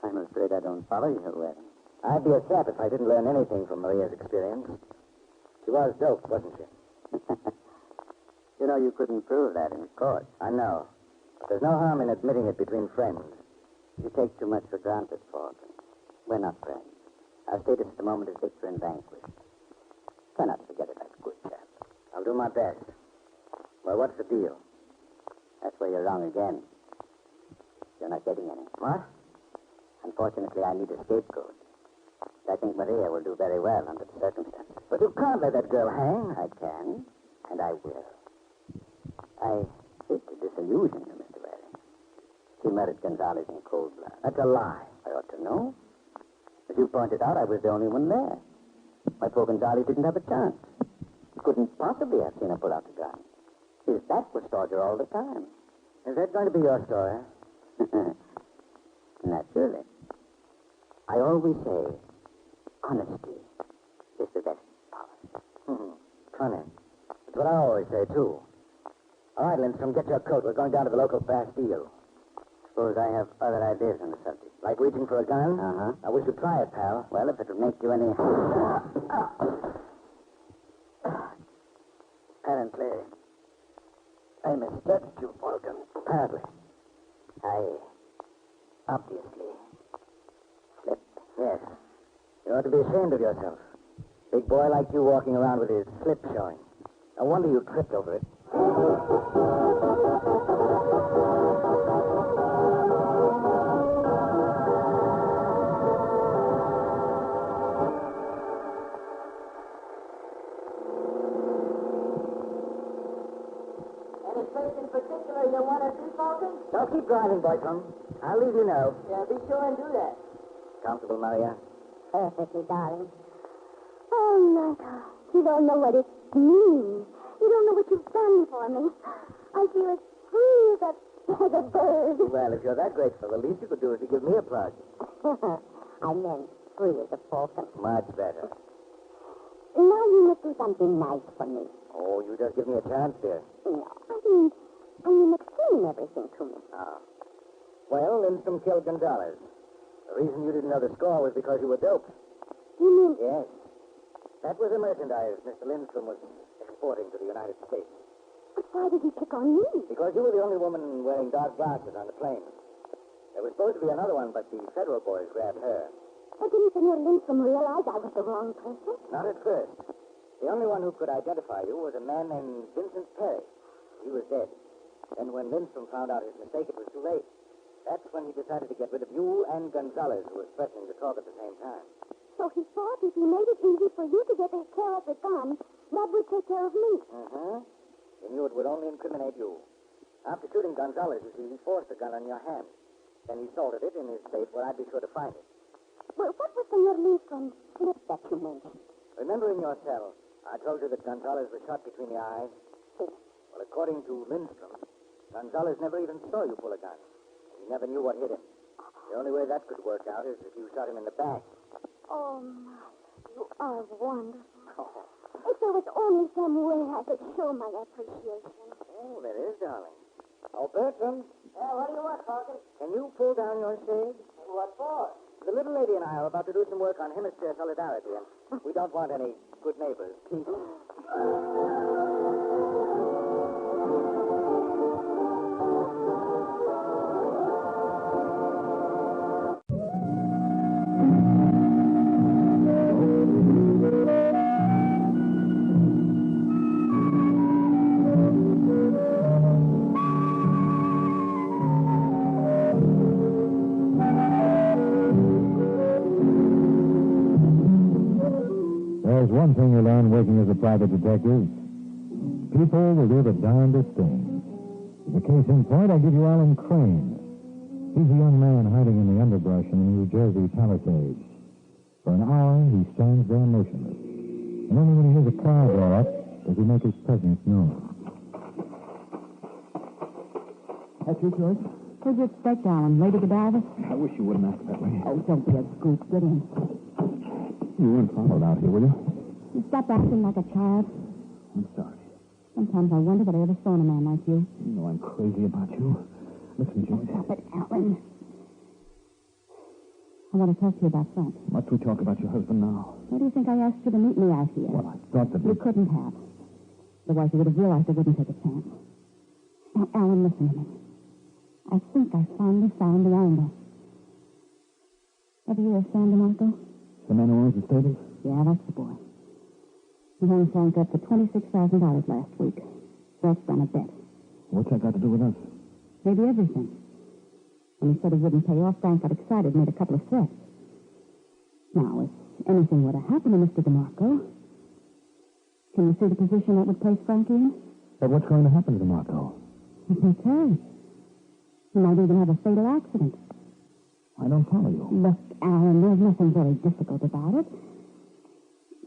I'm afraid I don't follow you, Waring. I'd be a sap if I didn't learn anything from Maria's experience. She was dope, wasn't she? You know, you couldn't prove that in court. I know. But there's no harm in admitting it between friends. You take too much for granted, Falcon. We're not friends. Our status at the moment is victor and vanquished. Try not to forget it, that good chap. I'll do my best. Well, what's the deal? That's where you're wrong again. You're not getting any. What? Unfortunately, I need a scapegoat. I think Maria will do very well under the circumstances. But you can't let that girl hang. I can, and I will. I hate to disillusion you, Mr. Waring. She murdered Gonzalez in cold blood. That's a lie. I ought to know. As you pointed out, I was the only one there. My poor Gonzalez didn't have a chance. Couldn't possibly have seen her pull out the gun. His back was toward her all the time. Is that going to be your story? Naturally. I always say, honesty is the best policy. Funny. That's what I always say, too. All right, Lindstrom, get your coat. We're going down to the local Bastille. Suppose I have other ideas on the subject. Like reaching for a gun? Uh-huh. I wish you'd try it, pal. Well, if it would make you any... Apparently, I misjudged you, Falcon. Apparently. I obviously slipped. Yes. You ought to be ashamed of yourself. Big boy like you walking around with his slip showing. No wonder you tripped over it. Any place in particular you want to see, Falcon? Don't keep driving, Boycom. I'll leave you know. Yeah, be sure and do that. Comfortable, Maria? Perfectly, darling. Oh, Michael, you don't know what it means. You don't know what you've done for me. I feel as free as a bird. Well, if you're that grateful, the least you could do is to give me a plug. I meant free as a falcon. Much better. Now you must do something nice for me. Oh, you just give me a chance, dear. No, I mean, explain everything to me. Ah. Well, Lindstrom killed Gonzalez. The reason you didn't know the score was because you were doped. You mean... Yes. That was the merchandise Mr. Lindstrom was exporting to the United States. But why did he pick on me? Because you were the only woman wearing dark glasses on the plane. There was supposed to be another one, but the federal boys grabbed her. But didn't Senor Lindstrom realize I was the wrong person? Not at first. The only one who could identify you was a man named Vincent Perry. He was dead. Then when Lindstrom found out his mistake, it was too late. That's when he decided to get rid of you and Gonzalez, who was threatening to talk at the same time. So he thought if he made it easy for you to get care of the gun, that would take care of me. Uh-huh. He knew it would only incriminate you. After shooting Gonzalez, you see, he forced the gun on your hand. Then he salted it in his safe where I'd be sure to find it. Well, what was Senor Lindstrom's slip that you mentioned? Remember in your cell, I told you that Gonzalez was shot between the eyes? Well, according to Lindstrom, Gonzalez never even saw you pull a gun. He never knew what hit him. The only way that could work out is if you shot him in the back. Oh, Mike, you are wonderful. If there was only some way I could show my appreciation. Oh, there is, darling. Oh, Bertram. Yeah, what do you want, Falcon? Can you pull down your shade? What for? The little lady and I are about to do some work on Hemisphere Solidarity, and we don't want any good neighbors. Please. There's one thing you learn working as a private detective. People will do the darndest things. As a case in point, I give you Alan Crane. He's a young man hiding in the underbrush in the New Jersey Palisades. For an hour, he stands there motionless. And only when he hears a car draw up does he make his presence known. That's you, George? Who'd you expect, Alan? Lady Godiva? I wish you wouldn't act that way. Oh, don't be a goose. Get in. You weren't followed out here, will you? You stop acting like a child. I'm sorry. Sometimes I wonder what I ever saw in a man like you. You know I'm crazy about you. Listen, George. Stop it, Alan. I I want to talk to you about Frank. Must we talk about your husband now? Why do you think I asked you to meet me out here? Well, I thought that You couldn't have. Otherwise, you would have realized I wouldn't take a chance. Now, Alan, listen to me. I think I finally found the angle. Ever hear of Sam DeMarco? The man who owns the stables? Yeah, that's the boy. He hung Frank up for $26,000 last week. Just on a bet. What's that got to do with us? Maybe everything. When he said he wouldn't pay off, Frank got excited and made a couple of threats. Now, if anything were to happen to Mr. DeMarco, can you see the position that would place Frank in? But what's going to happen to DeMarco? I can't tell. He might even have a fatal accident. I don't follow you. Look, Alan, there's nothing very difficult about it.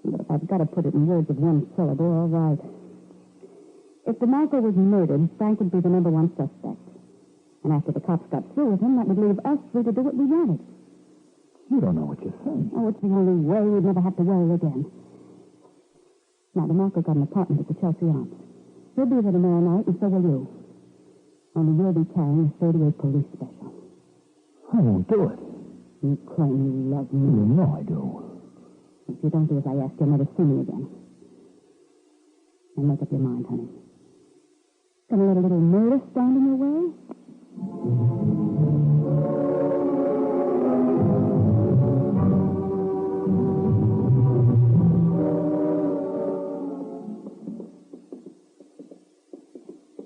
But if I've got to put it in words of one syllable, all right. If DeMarco was murdered, Frank would be the number one suspect. And after the cops got through with him, that would leave us free to do what we wanted. You don't know what you're saying. Oh, it's the only way. We'd never have to worry again. Now, DeMarco got an apartment at the Chelsea Arms. He'll be there tomorrow night, and so will you. Only you'll be carrying a 38 police special. I won't do it. You claim you love me. You know I do. If you don't do as I ask, you'll never see me again. And make up your mind, honey. Gonna let a little murder stand in your way?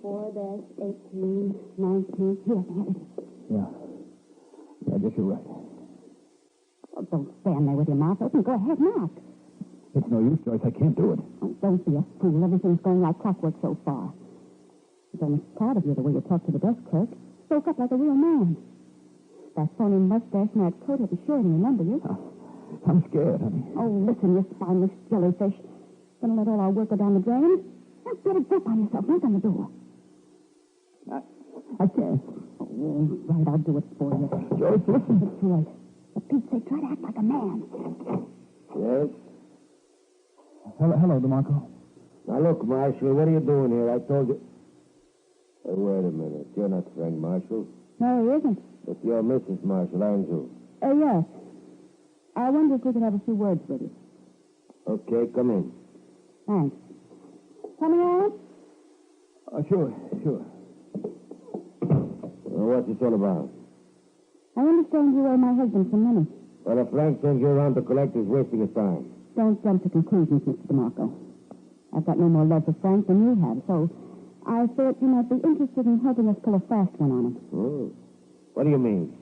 $4-18, 19. Here. Yeah. I guess you're right. Oh, don't stand there with your mouth open. Go ahead, knock. It's no use, Joyce. I can't do it. Oh, don't be a fool. Everything's going like clockwork so far. I'm almost proud of you the way you talk to the desk clerk. Spoke up like a real man. That phony mustache and that coat will be sure to remember you. I'm scared, honey. Oh, listen, you spineless jellyfish. Gonna let all our work go down the drain? Now, get a grip on yourself. Knock on the door. I can't. Oh, right, I'll do it for you. Joyce, listen. That's right. For Pete's sake, try to act like a man. Yes? Hello, DeMarco. Now, look, Marshal, what are you doing here? I told you... Hey, wait a minute. You're not Frank Marshall. No, he isn't. But you're Mrs. Marshall, aren't you? Yes. I wonder if we could have a few words with you. Okay, come in. Thanks. Coming out? Sure. What's this all about? I understand you owe my husband some money. Well, if Frank sends you around to collect, he's wasting his time. Don't jump to conclusions, Mr. DeMarco. I've got no more love for Frank than you have, so I thought you might be interested in helping us pull a fast one on him. Oh. What do you mean?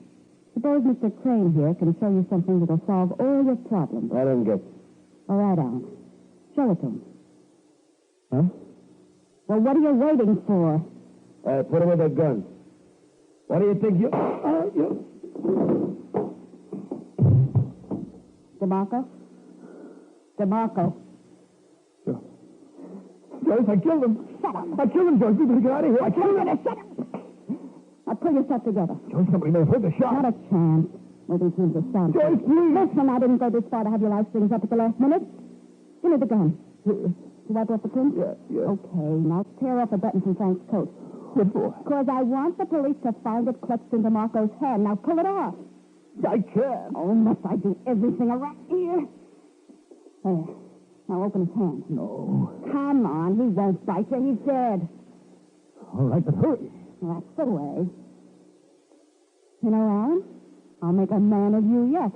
Suppose Mr. Crane here can show you something that'll solve all your problems. I don't get it. All right, Alan. Show it to him. Huh? Well, what are you waiting for? Put him with a gun. What do you think you... DeMarco? DeMarco. Sure. Joyce, I killed him. Shut up. I killed him, Joyce. We better get out of here. I killed him. Shut up. Now, pull yourself together. Joyce, somebody may have heard the shot. Not a chance. Moving seems to sound... Joyce, please. Listen, I didn't go this far to have your life strings up at the last minute. Give me the gun. You wipe off the print? Yeah. Okay, now tear off a button from Frank's coat. What for? Because I want the police to find it clutched into Marco's hand. Now pull it off. I can't. Oh, must I do everything around here? There. Now open his hand. No. Come on, he won't bite you. He's dead. All right, but hurry. Well, that's the way. You know, Alan, I'll make a man of you yet.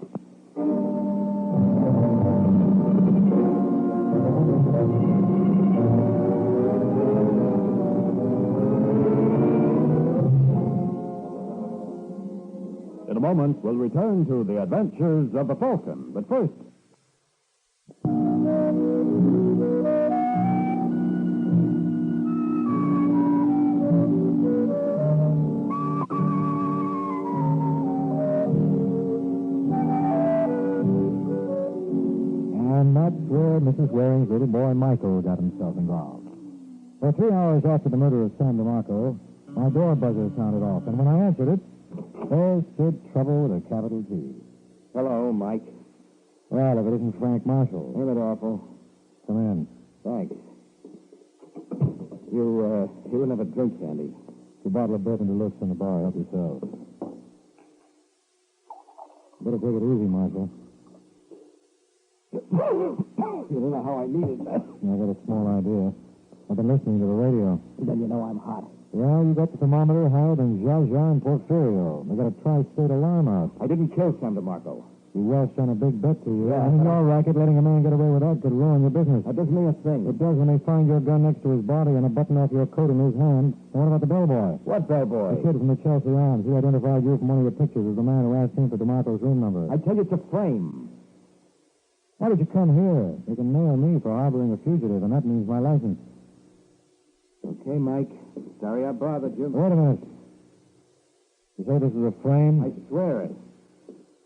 In a moment, we'll return to the adventures of the Falcon. But first... And that's where Mrs. Waring's little boy Michael got himself involved. For 3 hours after the murder of Sam DeMarco, my door buzzer sounded off, and when I answered it, there stood Trouble with a capital T. Hello, Mike. Well, if it isn't Frank Marshall. Ain't it awful? Come in. Thanks. You wouldn't have a drink, Sandy. A bottle of bourbon deluxe in the bar. Help yourself. Better take it easy, Marshal. You don't know how I need it. I got a small idea. I've been listening to the radio. Then you know I'm hot. Yeah, you got the thermometer higher than Zsa Zsa and Porfirio. They got a tri-state alarm out. I didn't kill Sam DeMarco. You Welsh on a big bet to you. Yeah, And in your racket, letting a man get away with that could ruin your business. That doesn't mean a thing. It does when they find your gun next to his body and a button off your coat in his hand. And what about the bellboy? What bellboy? The kid from the Chelsea Arms. He identified you from one of your pictures as the man who asked him for DeMarco's room number. I tell you, it's a frame. Why did you come here? They can nail me for harboring a fugitive, and that means my license. Okay, Mike. Sorry I bothered you. Wait a minute. You say this is a frame? I swear it.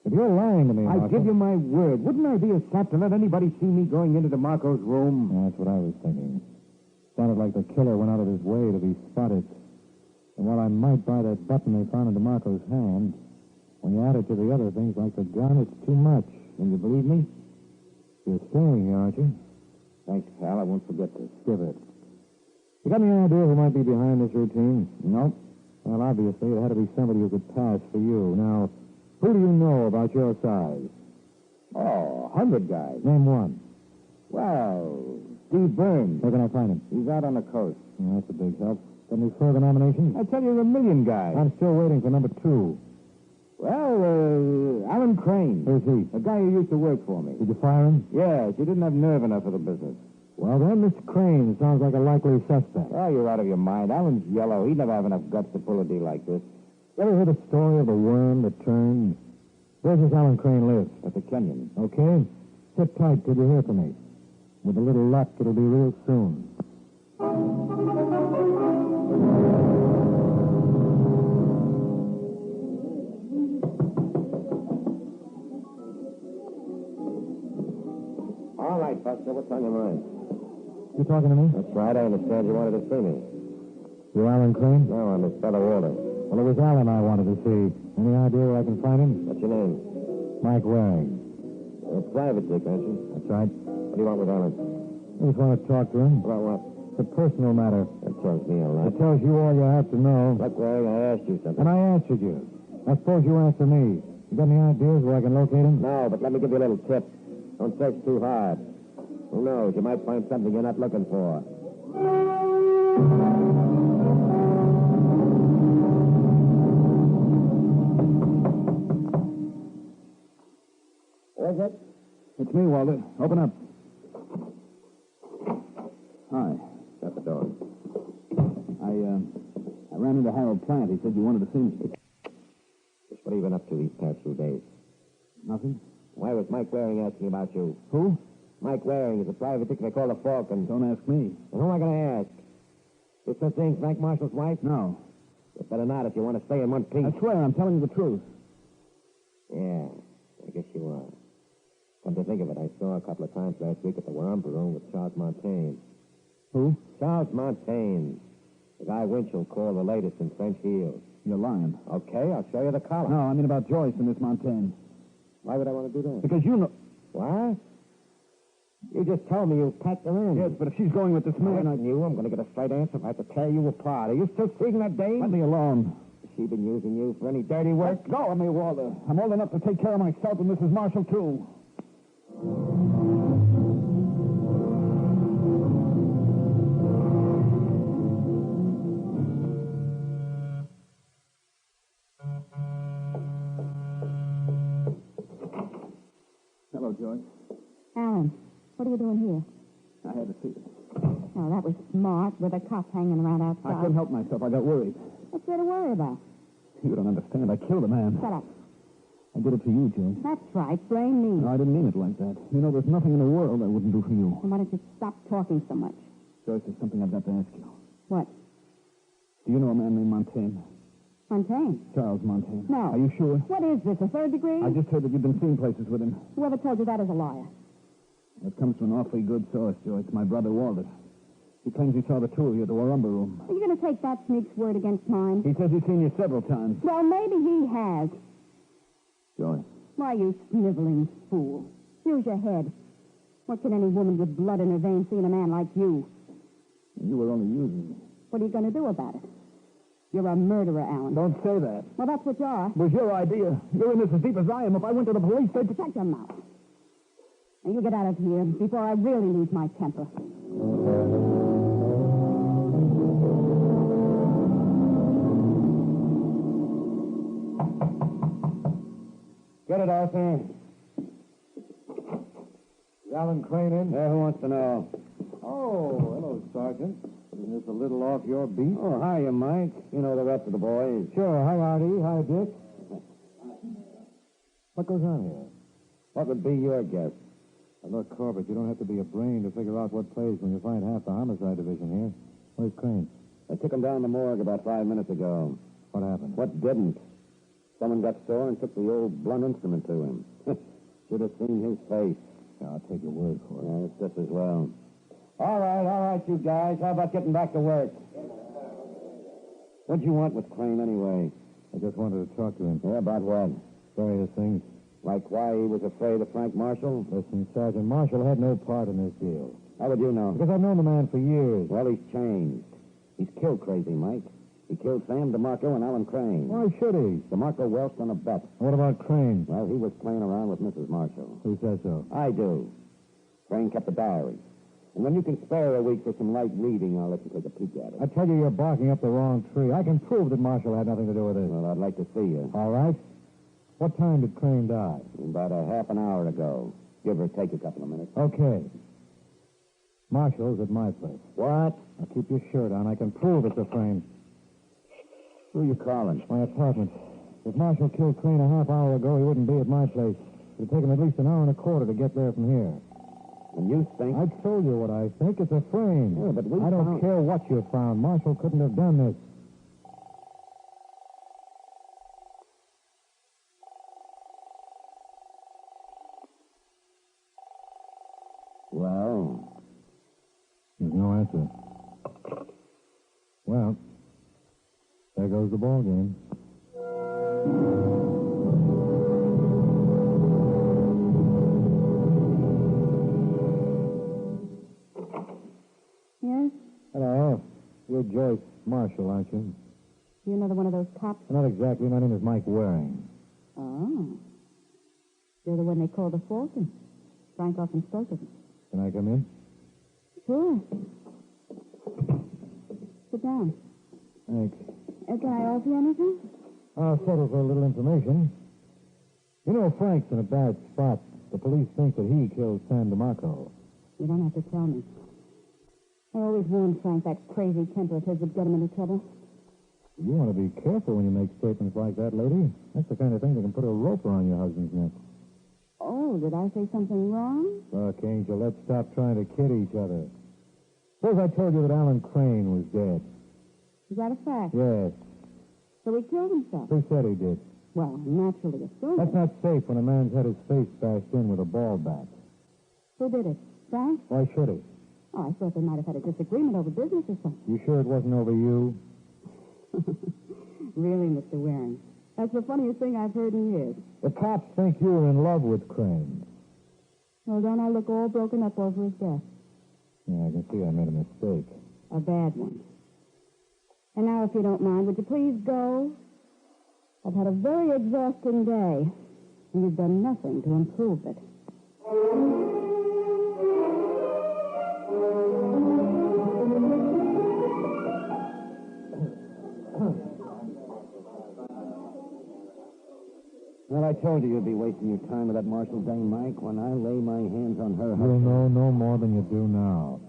If you're lying to me, I Marshal... give you my word. Wouldn't I be a sap to let anybody see me going into DeMarco's room? Yeah, that's what I was thinking. Sounded like the killer went out of his way to be spotted. And while I might buy that button they found in DeMarco's hand, when you add it to the other things like the gun, it's too much. And you believe me? You're staying here, aren't you? Thanks, pal. I won't forget this. Give it. You got any idea who might be behind this routine? No. Well, obviously, it had to be somebody who could pass for you. Now, who do you know about your size? Oh, 100 guys. Name one. Well, Steve Burns. Where can I find him? He's out on the coast. Yeah, that's a big help. Got any further nominations? I tell you, there's a million guys. I'm still waiting for number 2. Well, Alan Crane. Who's he? A guy who used to work for me. Did you fire him? Yes, he didn't have nerve enough for the business. Well, then, Mr. Crane sounds like a likely suspect. Oh, you're out of your mind. Alan's yellow. He'd never have enough guts to pull a deal like this. You ever heard the story of the worm that turned? Where does Alan Crane live? At the Kenyon. Okay. Sit tight till you hear from me. With a little luck, it'll be real soon. All right, Buster, what's on your mind? You talking to me? That's right. I understand you wanted to see me. You Alan Crane? No, I'm his fellow Walter. Well, it was Alan I wanted to see. Any idea where I can find him? What's your name? Mike Waring. You're a private dick, aren't you? That's right. What do you want with Alan? I just want to talk to him. About what? It's a personal matter. That tells me a lot. It tells you all you have to know. Look, Waring, I asked you something. And I answered you. I suppose you answer me. You got any ideas where I can locate him? No, but let me give you a little tip. Don't search too hard. Who knows? You might find something you're not looking for. Who is it? It's me, Walter. Open up. Hi. Shut the door. I ran into Harold Plant. He said you wanted to see me. Just what have you been up to these past few days? Nothing. Why was Mike Waring asking about you? Who? Mike Waring is a private dick they call the Falcon. Don't ask me. And who am I going to ask? This the thing, Frank Marshall's wife? No. You better not if you want to stay in one piece. I swear, I'm telling you the truth. Yeah, I guess you are. Come to think of it, I saw a couple of times last week at the Wurrumber Room with Charles Montaigne. Who? Charles Montaigne. The guy Winchell called the latest in French heels. You're lying. Okay, I'll show you the collar. No, I mean about Joyce and Miss Montaigne. Why would I want to do that? Because you know... What? You just told me you packed her in. Yes, but if she's going with this man, I knew. I'm going to get a straight answer if I have to tear you apart. Are you still seeing that dame? Let me alone. Has she been using you for any dirty work? Let go of me, Walter. I'm old enough to take care of myself and Mrs. Marshall, too. Hello, Joyce. Alan, what are you doing here? I had to see you. Oh, that was smart, with a cop hanging around outside. I couldn't help myself. I got worried. What's there to worry about? You don't understand. I killed a man. Shut up. I did it for you, Joyce. That's right. Blame me. No, I didn't mean it like that. You know, there's nothing in the world I wouldn't do for you. Then why don't you stop talking so much? Joyce, there's something I've got to ask you. What? Do you know a man named Montaigne? Montaigne? Charles Montaigne. No. Are you sure? What is this, a third degree? I just heard that you've been seeing places with him. Whoever told you that is a liar. It comes from an awfully good source, Joyce. My brother, Walter. He claims he saw the two of you at the Wurrumber Room. Are you going to take that sneak's word against mine? He says he's seen you several times. Well, maybe he has. Joyce. Why, you sniveling fool. Use your head. What can any woman with blood in her veins see in a man like you? You were only using me. What are you going to do about it? You're a murderer, Alan. Don't say that. Well, that's what you are. It was your idea. You're in this as deep as I am. If I went to the police, they'd... Shut your mouth. Now, you get out of here before I really lose my temper. Get it, Arthur. Is Alan Crane in? Yeah, who wants to know? Oh, hello, Sergeant. Isn't this a little off your beat? Oh, hiya, Mike. You know the rest of the boys. Sure. Hi, Artie. Hi, Dick. What goes on here? What would be your guess? Now, look, Corbett, you don't have to be a brain to figure out what plays when you find half the homicide division here. Where's Crane? I took him down the morgue about 5 minutes ago. What happened? What didn't? Someone got sore and took the old blunt instrument to him. Should have seen his face. Yeah, I'll take your word for it. Yeah, it's just as well. All right, you guys. How about getting back to work? What'd you want with Crane, anyway? I just wanted to talk to him. Yeah, about what? Various things. Like why he was afraid of Frank Marshall? Listen, Sergeant, Marshall had no part in this deal. How would you know? Because I've known the man for years. Well, he's changed. He's killed Crazy Mike. He killed Sam DeMarco and Alan Crane. Why should he? DeMarco welched on a bet. What about Crane? Well, he was playing around with Mrs. Marshall. Who says so? I do. Crane kept a diary. And when you can spare a week for some light reading, I'll let you take a peek at it. I tell you, you're barking up the wrong tree. I can prove that Marshall had nothing to do with this. Well, I'd like to see you. All right. What time did Crane die? About a half an hour ago. Give or take a couple of minutes. Okay. Marshall's at my place. What? Now keep your shirt on. I can prove it's a frame. Who are you calling? My apartment. If Marshall killed Crane a half hour ago, he wouldn't be at my place. It would take him at least an hour and a quarter to get there from here. And you think... I told you what I think. It's a frame. Yeah, but I don't care what you found. Marshall couldn't have done this. Well? There's no answer. Well, there goes the ball game. Yes? Hello. You're Joyce Marshall, aren't you? You another one of those cops? Not exactly. My name is Mike Waring. Oh. You're the one they call the Falcon. Frank often spoke of it. Can I come in? Sure. Sit down. Thanks. Can I offer you anything? I'll settle for a little information. You know, Frank's in a bad spot. The police think that he killed Sam DeMarco. You don't have to tell me. I always warned Frank that crazy temper of his would get him into trouble. You want to be careful when you make statements like that, lady. That's the kind of thing that can put a rope around your husband's neck. Oh, did I say something wrong? Look, Angel, let's stop trying to kid each other. Suppose I told you that Alan Crane was dead. Is that a fact? Yes. So he killed himself? Who said he did? Well, naturally assumed. That's not safe when a man's had his face bashed in with a ball bat. Who did it? Frank? Why should he? Oh, I thought they might have had a disagreement over business or something. You sure it wasn't over you? Really, Mr. Waring? That's the funniest thing I've heard in years. The cops think you were in love with Crane. Well, don't I look all broken up over his death? Yeah, I can see I made a mistake. A bad one. And now, if you don't mind, would you please go? I've had a very exhausting day, and you've done nothing to improve it. Well, I told you you'd be wasting your time with that Marshall dame, Mike. When I lay my hands on her You'll husband... know no more than you do now.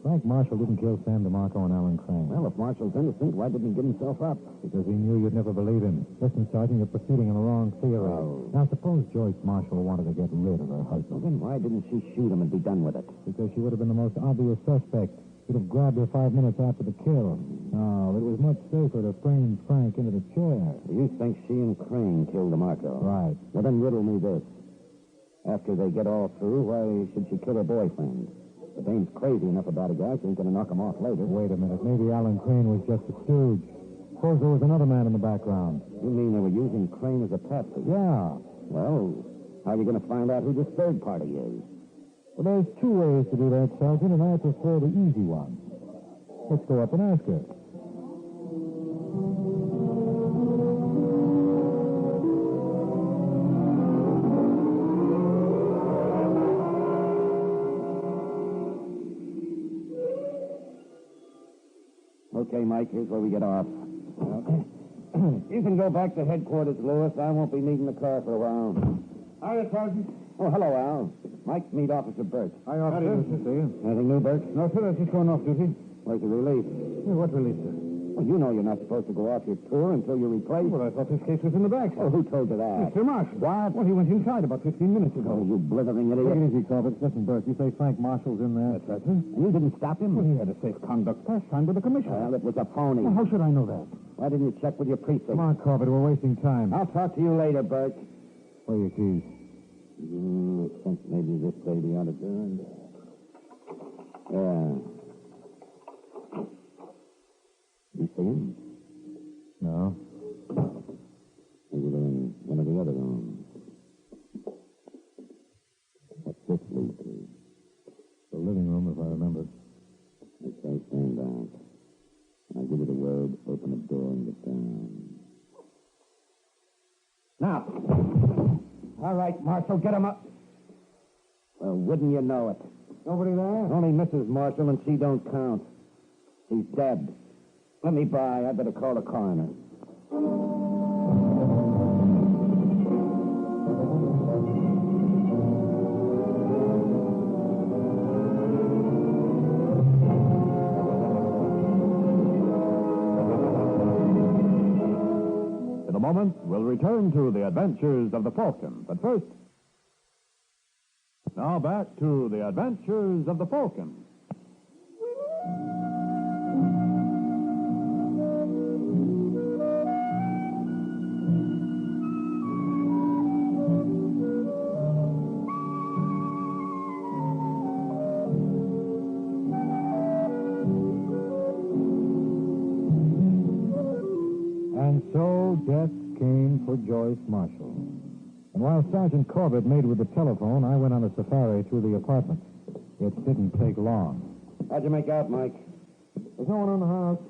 Frank Marshall didn't kill Sam DeMarco and Alan Crane. Well, if Marshall's innocent, why didn't he give himself up? Because he knew you'd never believe him. Listen, Sergeant, you're proceeding on the wrong theory. Oh. Now, suppose Joyce Marshall wanted to get rid of her husband. Well, then why didn't she shoot him and be done with it? Because she would have been the most obvious suspect. She'd have grabbed her 5 minutes after the kill. No, it was much safer to frame Frank into the chair. You think she and Crane killed DeMarco? Right. Well, then riddle me this. After they get all through, why should she kill her boyfriend? The dame's crazy enough about a guy, she ain't gonna knock him off later. Wait a minute. Maybe Alan Crane was just a stooge. Suppose there was another man in the background. You mean they were using Crane as a patsy? Yeah. Well, how are you gonna find out who this third party is? Well, there's two ways to do that, Sergeant, and I prefer the easy one. Let's go up and ask her. Okay, Mike, here's where we get off. You can go back to headquarters, Lewis. I won't be needing the car for a while. Hiya, Sergeant. Oh, hello, Al. Mike, meet Officer Burt. Hi, officer. Anything new, Burt? No, sir, I've just gone off duty. Where's the relief? What release, sir? Well, you know you're not supposed to go off your tour until you're replaced. Well, I thought this case was in the back, sir. Oh, who told you that? Mr. Marshall. What? Well, he went inside about 15 minutes ago. Oh, you blithering idiot. Take it easy, Corbett. Listen, Burt, you say Frank Marshall's in there? That's right, sir. And you didn't stop him? Well, he had a safe conduct pass signed by the commissioner. Well, it was a phony. Well, how should I know that? Why didn't you check with your precinct? Come on, Corbett, we're wasting time. I'll talk to you later, Burt. Where are your keys? I think maybe this lady ought to do it. Yeah. You see him? No. Maybe they're in one of the other rooms. What's this lead to? The living room, if I remember. Okay, stand back. I'll give you the word, open the door and get down. Now. All right, Marshall, get him up. Well, wouldn't you know it? Nobody there? Only Mrs. Marshall, and she don't count. She's dead. Let me by. I better call the coroner. In a moment, we'll return to the adventures of the Falcon. But first, now back to the adventures of the Falcon. And so death came for Joyce Marshall. And while Sergeant Corbett made with the telephone, I went on a safari through the apartment. It didn't take long. How'd you make out, Mike? There's no one in the house.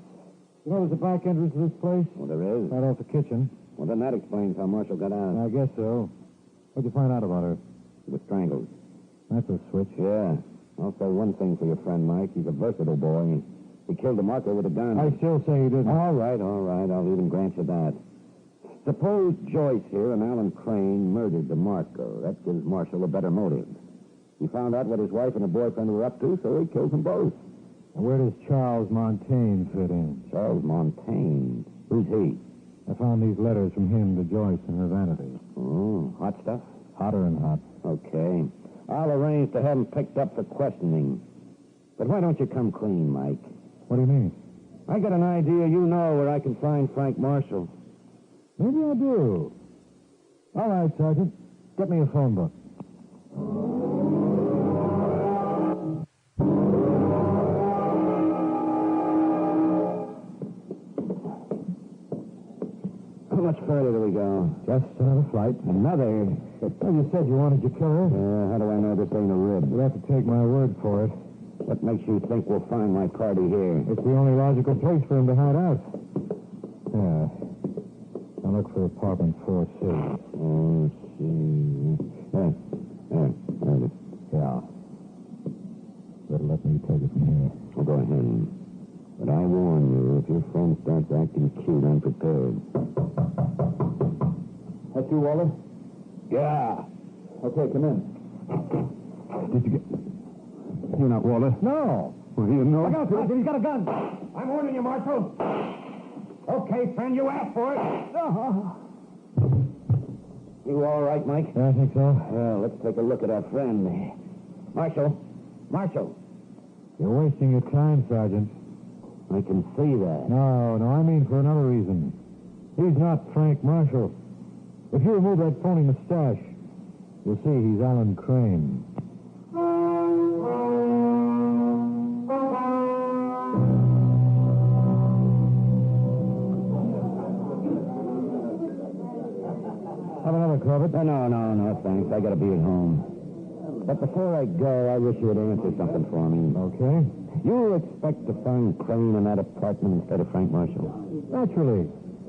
You know there's a back entrance to this place? Well, there is. Right off the kitchen. Well, then that explains how Marshall got out. I guess so. What'd you find out about her? She was strangled. That's a switch. Yeah. I'll say one thing for your friend, Mike. He's a versatile boy. He killed the marker with a gun. I still say he didn't. All right. I'll even grant you that. Suppose Joyce here and Alan Crane murdered the Marco. That gives Marshall a better motive. He found out what his wife and her boyfriend were up to, so he killed them both. And where does Charles Montaigne fit in? Charles Montaigne? Who's he? I found these letters from him to Joyce in her vanity. Oh, hot stuff? Hotter than hot. Okay. I'll arrange to have him picked up for questioning. But why don't you come clean, Mike? What do you mean? I got an idea you know where I can find Frank Marshall. Maybe I do. All right, Sergeant. Get me a phone book. How much further do we go? Just another flight. Another? Well, you said you wanted your killer. How do I know this ain't a rib? You'll have to take my word for it. What makes you think we'll find my party here? It's the only logical place for him to hide out. Yeah. Now look for apartment 4C. Oh, see. There it is. Yeah. Better let me take it from here. Well, go ahead. But I warn you, if your friend starts acting cute, I'm prepared. That's you, Waller? Yeah. Okay, come in. Did you get... You're not Waller? No. Well, you know... Look out, Sergeant. He's got a gun. I'm warning you, Marshal. Okay, friend, you asked for it. You all right, Mike? Yeah, I think so. Well, let's take a look at our friend. Marshal. You're wasting your time, Sergeant. I can see that. No, I mean for another reason. He's not Frank Marshall. If you remove that phony mustache, you'll see he's Alan Crane. Have another, Corbett? No, thanks. I gotta be at home. But before I go, I wish you would answer something for me. Okay. You expect to find Crane in that apartment instead of Frank Marshall? Naturally.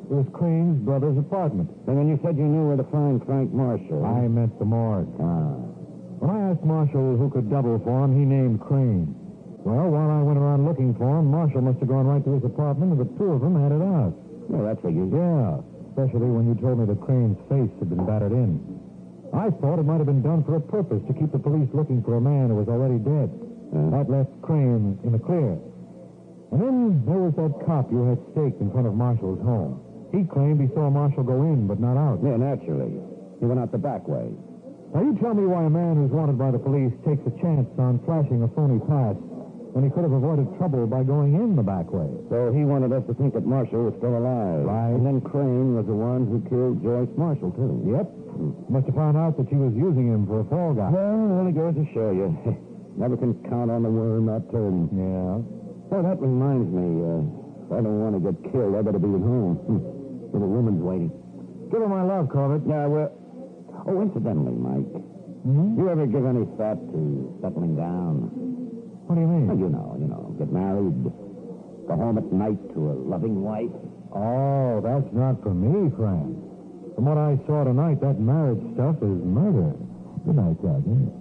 It was Crane's brother's apartment. Then when you said you knew where to find Frank Marshall... I meant the morgue. Ah. When I asked Marshall who could double for him, he named Crane. Well, while I went around around looking for him, Marshall must have gone right to his apartment, and the two of them had it out. Well, that's what you... Yeah, especially when you told me the crane's face had been battered in. I thought it might have been done for a purpose, to keep the police looking for a man who was already dead. That left Crane in the clear. And then there was that cop you had staked in front of Marshall's home. He claimed he saw Marshall go in, but not out. Yeah, naturally. He went out the back way. Now, you tell me why a man who's wanted by the police takes a chance on flashing a phony pass when he could have avoided trouble by going in the back way. So he wanted us to think that Marshall was still alive. Right. And then Crane was the one who killed Joyce Marshall, too. Yep. Must have found out that she was using him for a fall guy. Well, it only goes to show you. Never can count on the worm not turning. Yeah. Well, that reminds me. If I don't want to get killed, I better be at home. Little woman's waiting. Give her my love, Corbett. Yeah, well... Oh, incidentally, Mike, you ever give any thought to settling down? What do you mean? Well, you know, get married, go home at night to a loving wife. Oh, that's not for me, friend. From what I saw tonight, that marriage stuff is murder. Good night, Sergeant.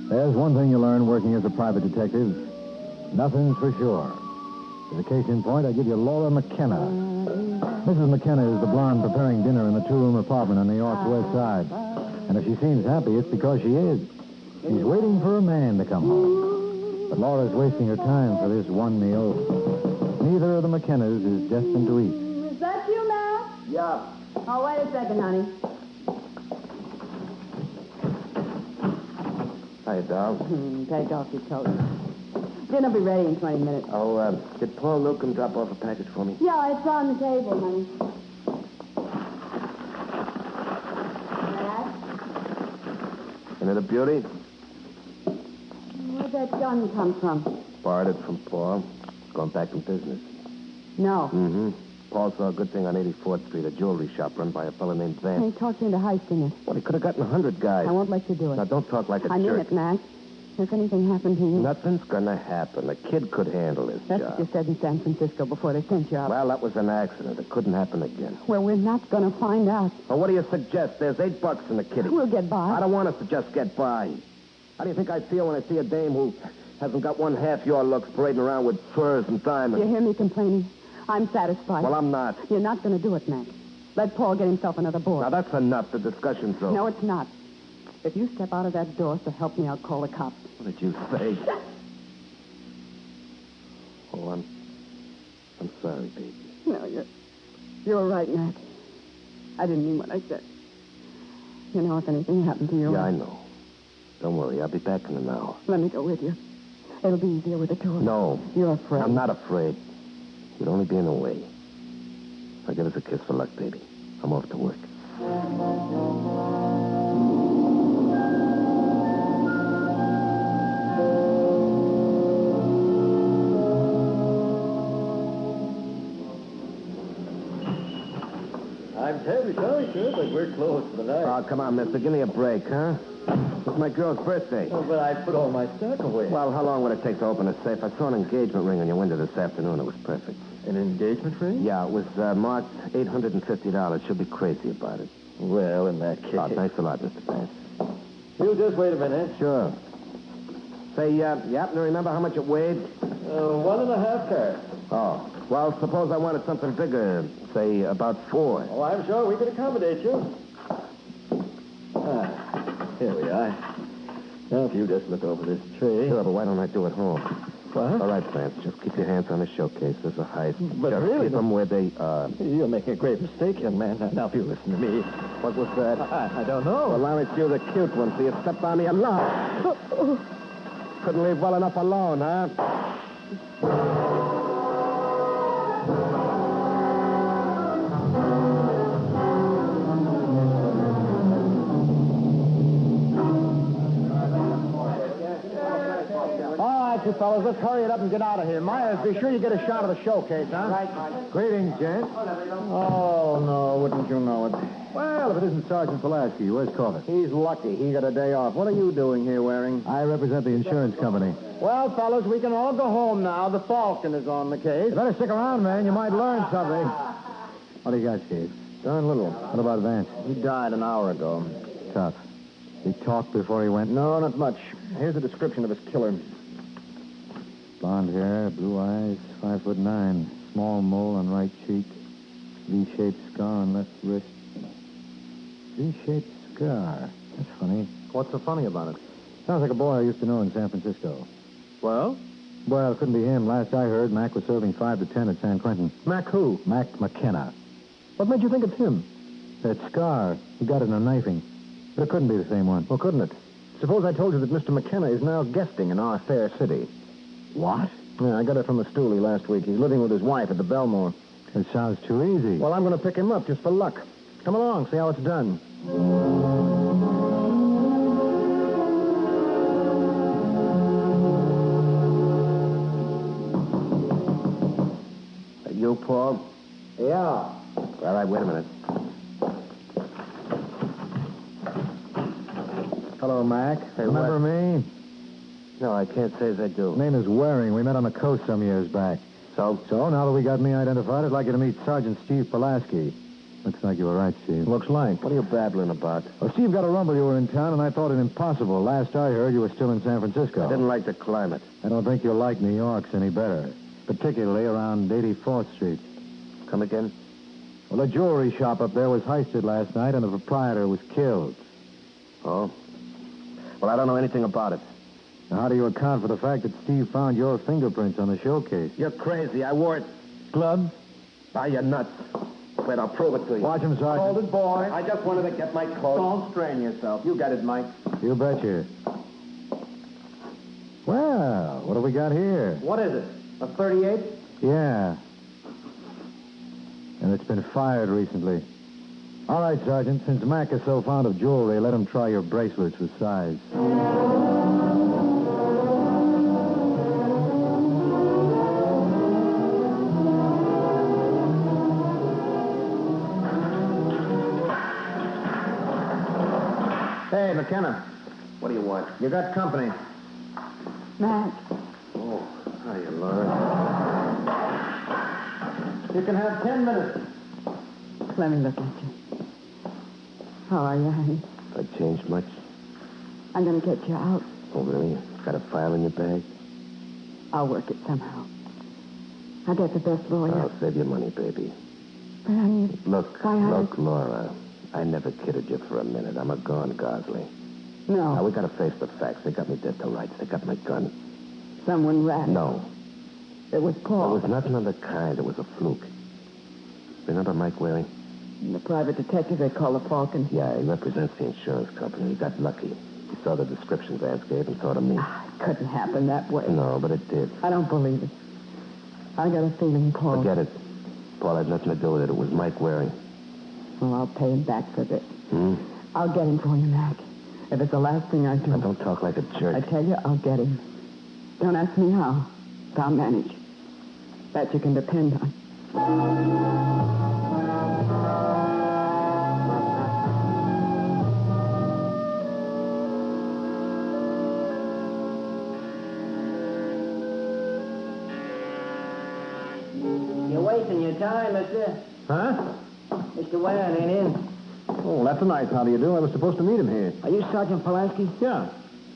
There's one thing you learn working as a private detective. Nothing's for sure. As a case in point, I give you Laura McKenna. Mrs. McKenna is the blonde preparing dinner in the two-room apartment on New York's west side. And if she seems happy, it's because she is. She's waiting for a man to come home. But Laura's wasting her time for this one meal. Neither of the McKennas is destined to eat. Is that you, Matt? Yeah. Oh, wait a second, honey. Hi, doll. Take off your coat. Dinner'll be ready in 20 minutes. Oh, did Paul Newcomb drop off a package for me? Yeah, it's on the table, honey. Matt? Isn't it a beauty? Where'd that gun come from? Borrowed it from Paul. Going back in business. No. Mm-hmm. Paul saw a good thing on 84th Street, a jewelry shop run by a fellow named Vance. He talked you into heisting it. Well, he could have gotten 100 guys. I won't let you do it. Now, don't talk like a I mean jerk. it, Matt. If anything happened to you... Nothing's gonna happen. The kid could handle his That's job. what you said in San Francisco before they sent you out. Well, that was an accident. It couldn't happen again. Well, we're not going to find out. Well, what do you suggest? There's $8 in the kitty. We'll get by. I don't want us to just get by. How do you think I feel when I see a dame who hasn't got one half your looks parading around with furs and diamonds? You hear me complaining? I'm satisfied. Well, I'm not. You're not going to do it, Mac. Let Paul get himself another board. Now, that's enough. The discussion's over. No, it's not. If you step out of that door, so help me, I'll call the cops. What did you say? Oh, I'm sorry, baby. No, you're right, Mac. I didn't mean what I said. You know, if anything happened to you... Yeah, I know. Don't worry. I'll be back in an hour. Let me go with you. It'll be easier with the two of us. No. You're afraid. I'm not afraid. You'd only be in the way. Now give us a kiss for luck, baby. I'm off to work. I'm terribly sorry, sir, but we're closed for the night. Oh, come on, mister. Give me a break, huh? It's my girl's birthday. Oh, but I put all my stock away. Well, how long would it take to open a safe? I saw an engagement ring on your window this afternoon. It was perfect. An engagement ring? Yeah, it was marked $850. She'll be crazy about it. Well, in that case... Oh, thanks a lot, Mr. Vance. You just wait a minute. Sure. Say, you happen to remember how much it weighed? 1.5 carats. Oh. Well, suppose I wanted something bigger, say about 4. Oh, I'm sure we could accommodate you. Here we are. Now, if you just look over this tray... Sure, but why don't I do it home? What? All right, Vance, just keep your hands on the showcase. There's a heist. But just really... keep them where they are. You're making a grave mistake, young man. Now, if you listen to me... What was that? I don't know. Well, aren't you the cute one, so you stepped on me alone. Couldn't leave well enough alone, huh? you fellas. Let's hurry it up and get out of here. Myers, be sure you get a shot of the showcase, huh? Right, Mike. Greetings, gents. Oh, no, wouldn't you know it? Well, if it isn't Sergeant Pulaski, where's Corbett? He's lucky. He got a day off. What are you doing here, Waring? I represent the insurance company. Well, fellas, we can all go home now. The Falcon is on the case. You better stick around, man. You might learn something. What do you got, Steve? Darn little. What about Vance? He died an hour ago. Tough. He talked before he went? No, not much. Here's a description of his killer. Blonde hair, blue eyes, 5'9", small mole on right cheek, V-shaped scar on left wrist. V-shaped scar. That's funny. What's so funny about it? Sounds like a boy I used to know in San Francisco. Well? Well, it couldn't be him. Last I heard, Mac was serving 5 to 10 at San Quentin. Mac who? Mac McKenna. What made you think it's him? That scar. He got it in a knifing. But it couldn't be the same one. Well, couldn't it? Suppose I told you that Mr. McKenna is now guesting in our fair city. What? Yeah, I got it from the stoolie last week. He's living with his wife at the Belmore. It sounds too easy. Well, I'm going to pick him up just for luck. Come along, see how it's done. You, Paul? Yeah. All right, wait a minute. Hello, Mac. Hey, remember me? No, I can't say as I do. Name is Waring. We met on the coast some years back. So? So, now that we got me identified, I'd like you to meet Sergeant Steve Pulaski. Looks like you were right, Steve. Looks like. What are you babbling about? Well, Steve got a rumble you were in town, and I thought it impossible. Last I heard, you were still in San Francisco. I didn't like the climate. I don't think you'll like New York's any better, particularly around 84th Street. Come again? Well, a jewelry shop up there was heisted last night, and the proprietor was killed. Oh? Well, I don't know anything about it. Now, how do you account for the fact that Steve found your fingerprints on the showcase? You're crazy. I wore it. Gloves? Ah, you're nuts. Wait, I'll prove it to you. Watch him, Sergeant. Hold it, boy. I just wanted to get my coat. Don't strain yourself. You got it, Mike. You betcha. Well, what do we got here? What is it? A 38? Yeah. And it's been fired recently. All right, Sergeant. Since Mac is so fond of jewelry, let him try your bracelets with size. Hey, McKenna. What do you want? You got company. Mac. Oh, hiya, Laura. You can have 10 minutes. Let me look at you. How are you, honey? I changed much? I'm going to get you out. Oh, really? Got a file in your bag? I'll work it somehow. I'll get the best lawyer. I'll save you money, baby. But, honey, Look, Laura. I never kidded you for a minute. I'm a gone Gosley. No. Now, we got to face the facts. They got me dead to rights. They got my gun. Someone ran. No. It was Paul. It was nothing of the kind. It was a fluke. Remember Mike Waring? The private detective they call the Falcon. Yeah, he represents the insurance company. He got lucky. He saw the description Vance gave and thought of me. It couldn't happen that way. No, but it did. I don't believe it. I got a feeling Paul... Forget it. Paul had nothing to do with it. It was Mike Waring. Well, I'll pay him back for this. I'll get him for you, Mac. If it's the last thing I do... Now, don't talk like a jerk. I tell you, I'll get him. Don't ask me how. But I'll manage. That you can depend on. You're wasting your time, mister. Huh? Mr. Waring ain't in. Oh, that's a nice how do you do. I was supposed to meet him here. Are you Sergeant Pulaski? Yeah.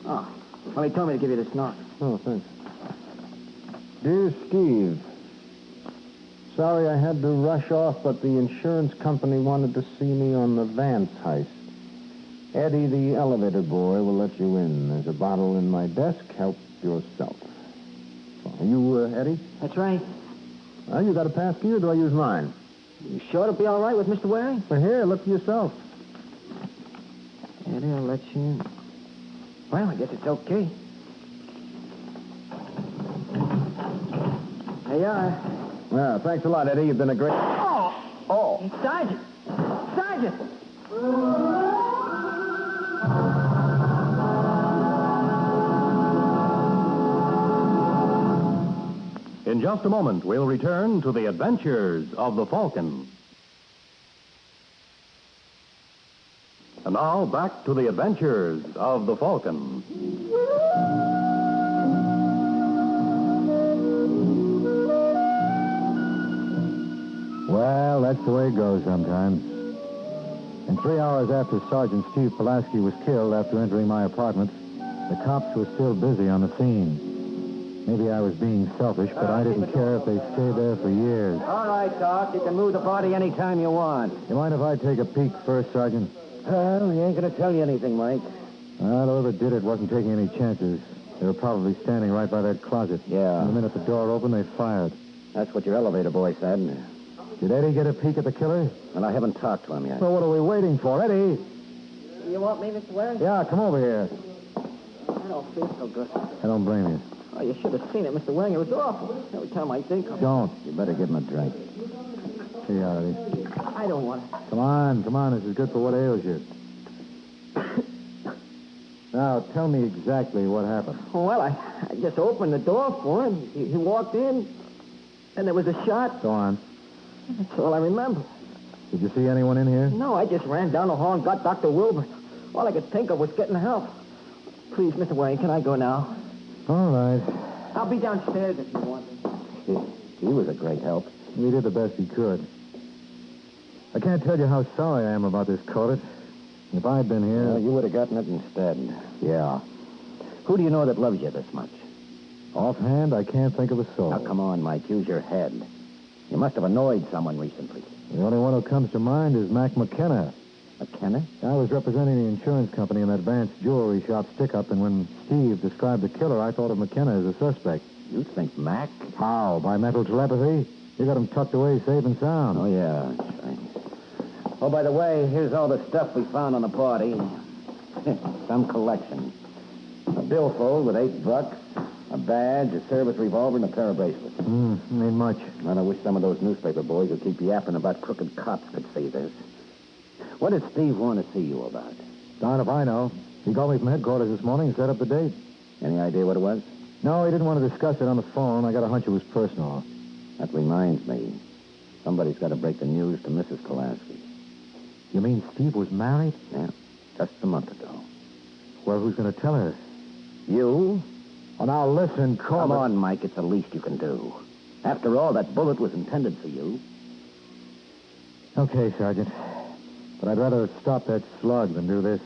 Oh. Well, he told me to give you this note. Oh, thanks. Dear Steve, sorry I had to rush off, but the insurance company wanted to see me on the Vance heist. Eddie, the elevator boy, will let you in. There's a bottle in my desk. Help yourself. Are you Eddie? That's right. Well, you got a pass key, or do I use mine? You sure it'll be all right with Mr. Waring? Well, here, look for yourself. Eddie, I'll let you in. Well, I guess it's okay. There you are. Well, thanks a lot, Eddie. You've been a great... Oh! Sergeant! Sergeant! just a moment, we'll return to the adventures of the Falcon. And now, back to the adventures of the Falcon. Well, that's the way it goes sometimes. And 3 hours after Sergeant Steve Pulaski was killed after entering my apartment, the cops were still busy on the scene. Maybe I was being selfish, but I didn't care if they stayed there for years. All right, Doc. You can move the body any time you want. You mind if I take a peek first, Sergeant? Well, he ain't going to tell you anything, Mike. Well, whoever did it wasn't taking any chances. They were probably standing right by that closet. Yeah. And the minute the door opened, they fired. That's what your elevator boy said. Did Eddie get a peek at the killer? Well, I haven't talked to him yet. Well, what are we waiting for? Eddie! You want me, Mr. Waring? Yeah, come over here. I don't feel so good. I don't blame you. Oh, you should have seen it, Mr. Waring. It was awful. Every time I think of it. Don't. You better give him a drink. Here you are, Eddie. I don't want it. Come on. This is good for what ails you. Now, tell me exactly what happened. Oh, well, I just opened the door for him. He walked in, and there was a shot. Go on. That's all I remember. Did you see anyone in here? No, I just ran down the hall and got Dr. Wilbur. All I could think of was getting help. Please, Mr. Waring, can I go now? All right. I'll be downstairs if you want me. He was a great help. He did the best he could. I can't tell you how sorry I am about this, Corbett. If I'd been here... Well, you would have gotten it instead. Yeah. Who do you know that loves you this much? Offhand, I can't think of a soul. Now, come on, Mike. Use your head. You must have annoyed someone recently. The only one who comes to mind is Mac McKenna. McKenna? I was representing the insurance company in that Vance jewelry shop stick-up, and when Steve described the killer, I thought of McKenna as a suspect. You think Mac? How? By mental telepathy? You got him tucked away safe and sound. Oh, yeah. That's right. Oh, by the way, here's all the stuff we found on the party. Some collection. A billfold with $8, a badge, a service revolver, and a pair of bracelets. Ain't much. Well, I wish some of those newspaper boys who keep yapping about crooked cops could see this. What does Steve want to see you about? Darn if I know. He called me from headquarters this morning and set up the date. Any idea what it was? No, he didn't want to discuss it on the phone. I got a hunch it was personal. That reminds me. Somebody's got to break the news to Mrs. Pulaski. You mean Steve was married? Yeah, just a month ago. Well, who's going to tell her? You? Oh, now listen, Corbett. Come on, Mike. It's the least you can do. After all, that bullet was intended for you. Okay, Sergeant. But I'd rather stop that slug than do this.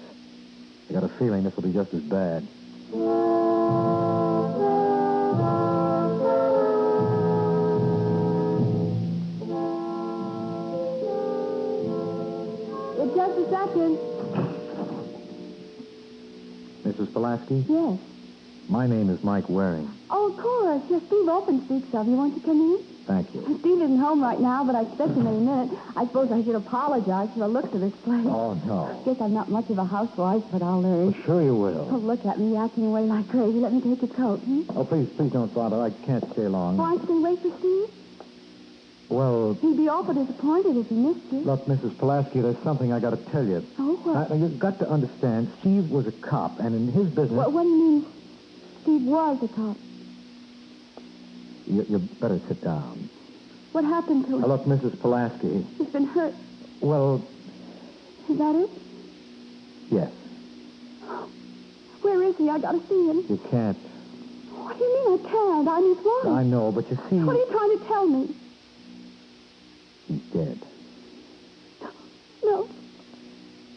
I got a feeling this will be just as bad. Just a second. Mrs. Pulaski? Yes. My name is Mike Waring. Oh, of course. Yes, Steve Open speaks of you. Won't you come in? Thank you. Steve isn't home right now, but I expect him any minute. I suppose I should apologize for the looks of this place. Oh, no. Guess I'm not much of a housewife, but I'll learn. Well, sure you will. Oh, look at me acting away like crazy. Let me take your coat, Oh, please don't bother. I can't stay long. Oh, aren't you going to wait for Steve? Well, He'd be awful disappointed if he missed you. look, Mrs. Pulaski, there's something I got to tell you. Oh, what? Now, you've got to understand, Steve was a cop, and in his business... What do you mean Steve was a cop? You better sit down. What happened to him? Now, look, Mrs. Pulaski. He's been hurt. Well, Is that it? yes, Where is he? I got to see him. you can't. What do you mean I can't? I'm his wife. I know, but you see... What are you trying to tell me? He's dead. No.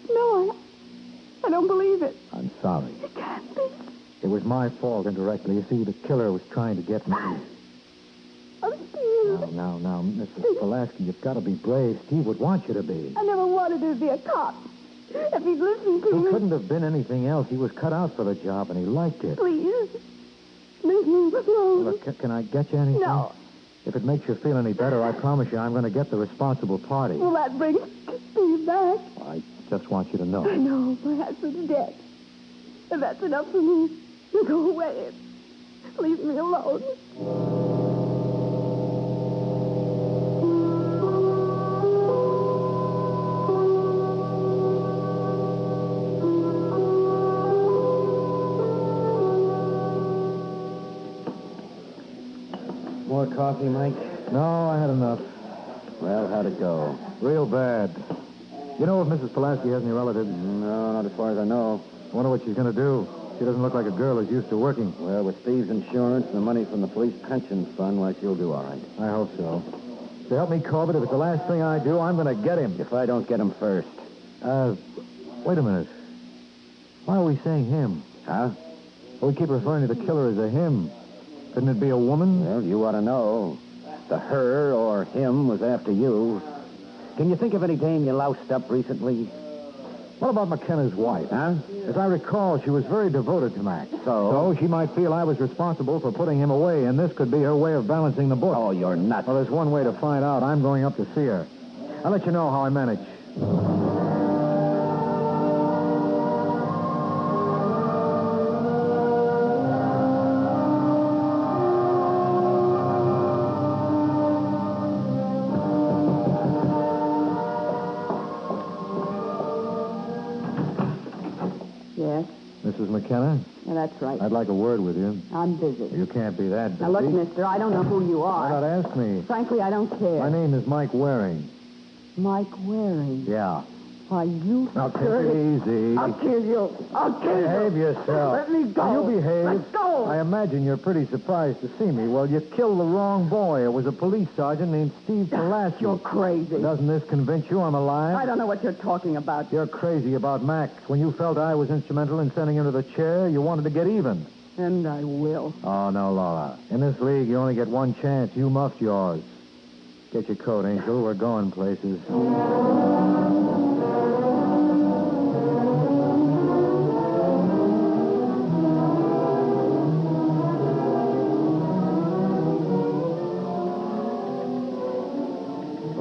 No, I don't believe it. I'm sorry. It can't be. It was my fault indirectly. You see, the killer was trying to get me. I'm scared. Now, Mrs. Pulaski, you've got to be brave. Steve would want you to be. I never wanted to be a cop. If he'd listened to He me... couldn't have been anything else. He was cut out for the job, and he liked it. Please. Leave me alone. Look, can I get you anything? No. If it makes you feel any better, I promise you I'm going to get the responsible party. Well, that brings Steve back. I just want you to know. I know. Perhaps it's dead. And that's enough for me. You go away. Leave me alone. more coffee, Mike? No, I had enough. Well, how'd it go? Real bad. You know if Mrs. Pulaski has any relatives? No, not as far as I know. I wonder what she's going to do. She doesn't look like a girl who's used to working. Well, with Steve's insurance and the money from the police pension fund, why, she'll do all right. I hope so. So help me, Corbett, if it's the last thing I do, I'm going to get him. If I don't get him first. Wait a minute. Why are we saying him? Huh? Well, we keep referring to the killer as a him. Couldn't it be a woman? Well, you ought to know. The her or him was after you. Can you think of any dame you loused up recently? What about McKenna's wife? Huh? As I recall, she was very devoted to Mac. So she might feel I was responsible for putting him away, and this could be her way of balancing the book. Oh, you're nuts. Well, there's one way to find out. I'm going up to see her. I'll let you know how I manage. Yes? Mrs. McKenna? Yeah, that's right. I'd like a word with you. I'm busy. You can't be that busy. Now, look, mister, I don't know who you are. Why not ask me? Frankly, I don't care. My name is Mike Waring. Mike Waring. Yeah. Why, you... Now, take it easy. I'll kill you. I'll kill you. Behave yourself. Let me go. Will you behave? Let go. I imagine you're pretty surprised to see me. Well, you killed the wrong boy. It was a police sergeant named Steve Pulaski. You're crazy. Doesn't this convince you I'm alive? I don't know what you're talking about. You're crazy about Max. When you felt I was instrumental in sending him to the chair, you wanted to get even. And I will. Oh, no, Laura. In this league, you only get one chance. You muffed yours. Get your coat, Angel. We're going places.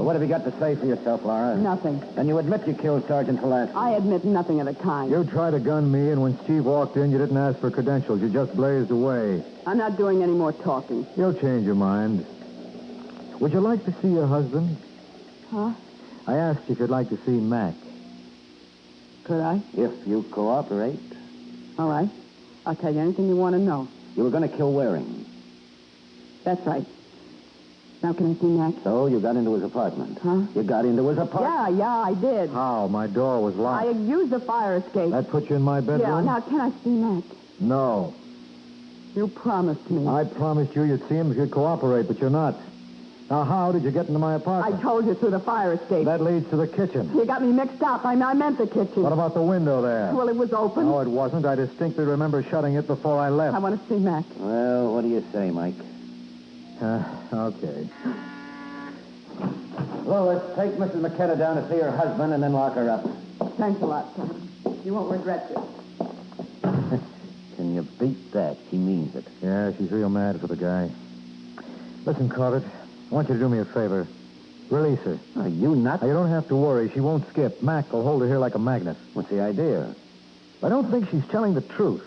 What have you got to say for yourself, Laura? Nothing. And you admit you killed Sergeant Pulaski? I admit nothing of the kind. You tried to gun me, and when Steve walked in, you didn't ask for credentials. You just blazed away. I'm not doing any more talking. You'll change your mind. Would you like to see your husband? Huh? I asked if you'd like to see Mac. Could I? If you cooperate. All right. I'll tell you anything you want to know. You were going to kill Waring. That's right. Now can I see Mac? So you got into his apartment. Huh? You got into his apartment? Yeah, I did. How? My door was locked. I used the fire escape. That put you in my bedroom? Yeah, now can I see Mac? No. You promised me. I promised you you'd see him if you'd cooperate, but you're not. Now, how did you get into my apartment? I told you through the fire escape. That leads to the kitchen. You got me mixed up. I meant the kitchen. What about the window there? Well, it was open. No, it wasn't. I distinctly remember shutting it before I left. I want to see Mac. Well, what do you say, Mike? Okay. Well, let's take Mrs. McKenna down to see her husband and then lock her up. Thanks a lot, son. You won't regret this. Can you beat that? She means it. Yeah, she's real mad for the guy. Listen, Corbett, I want you to do me a favor. Release her. Are you nuts? Now, you don't have to worry. She won't skip. Mac will hold her here like a magnet. What's the idea? I don't think she's telling the truth.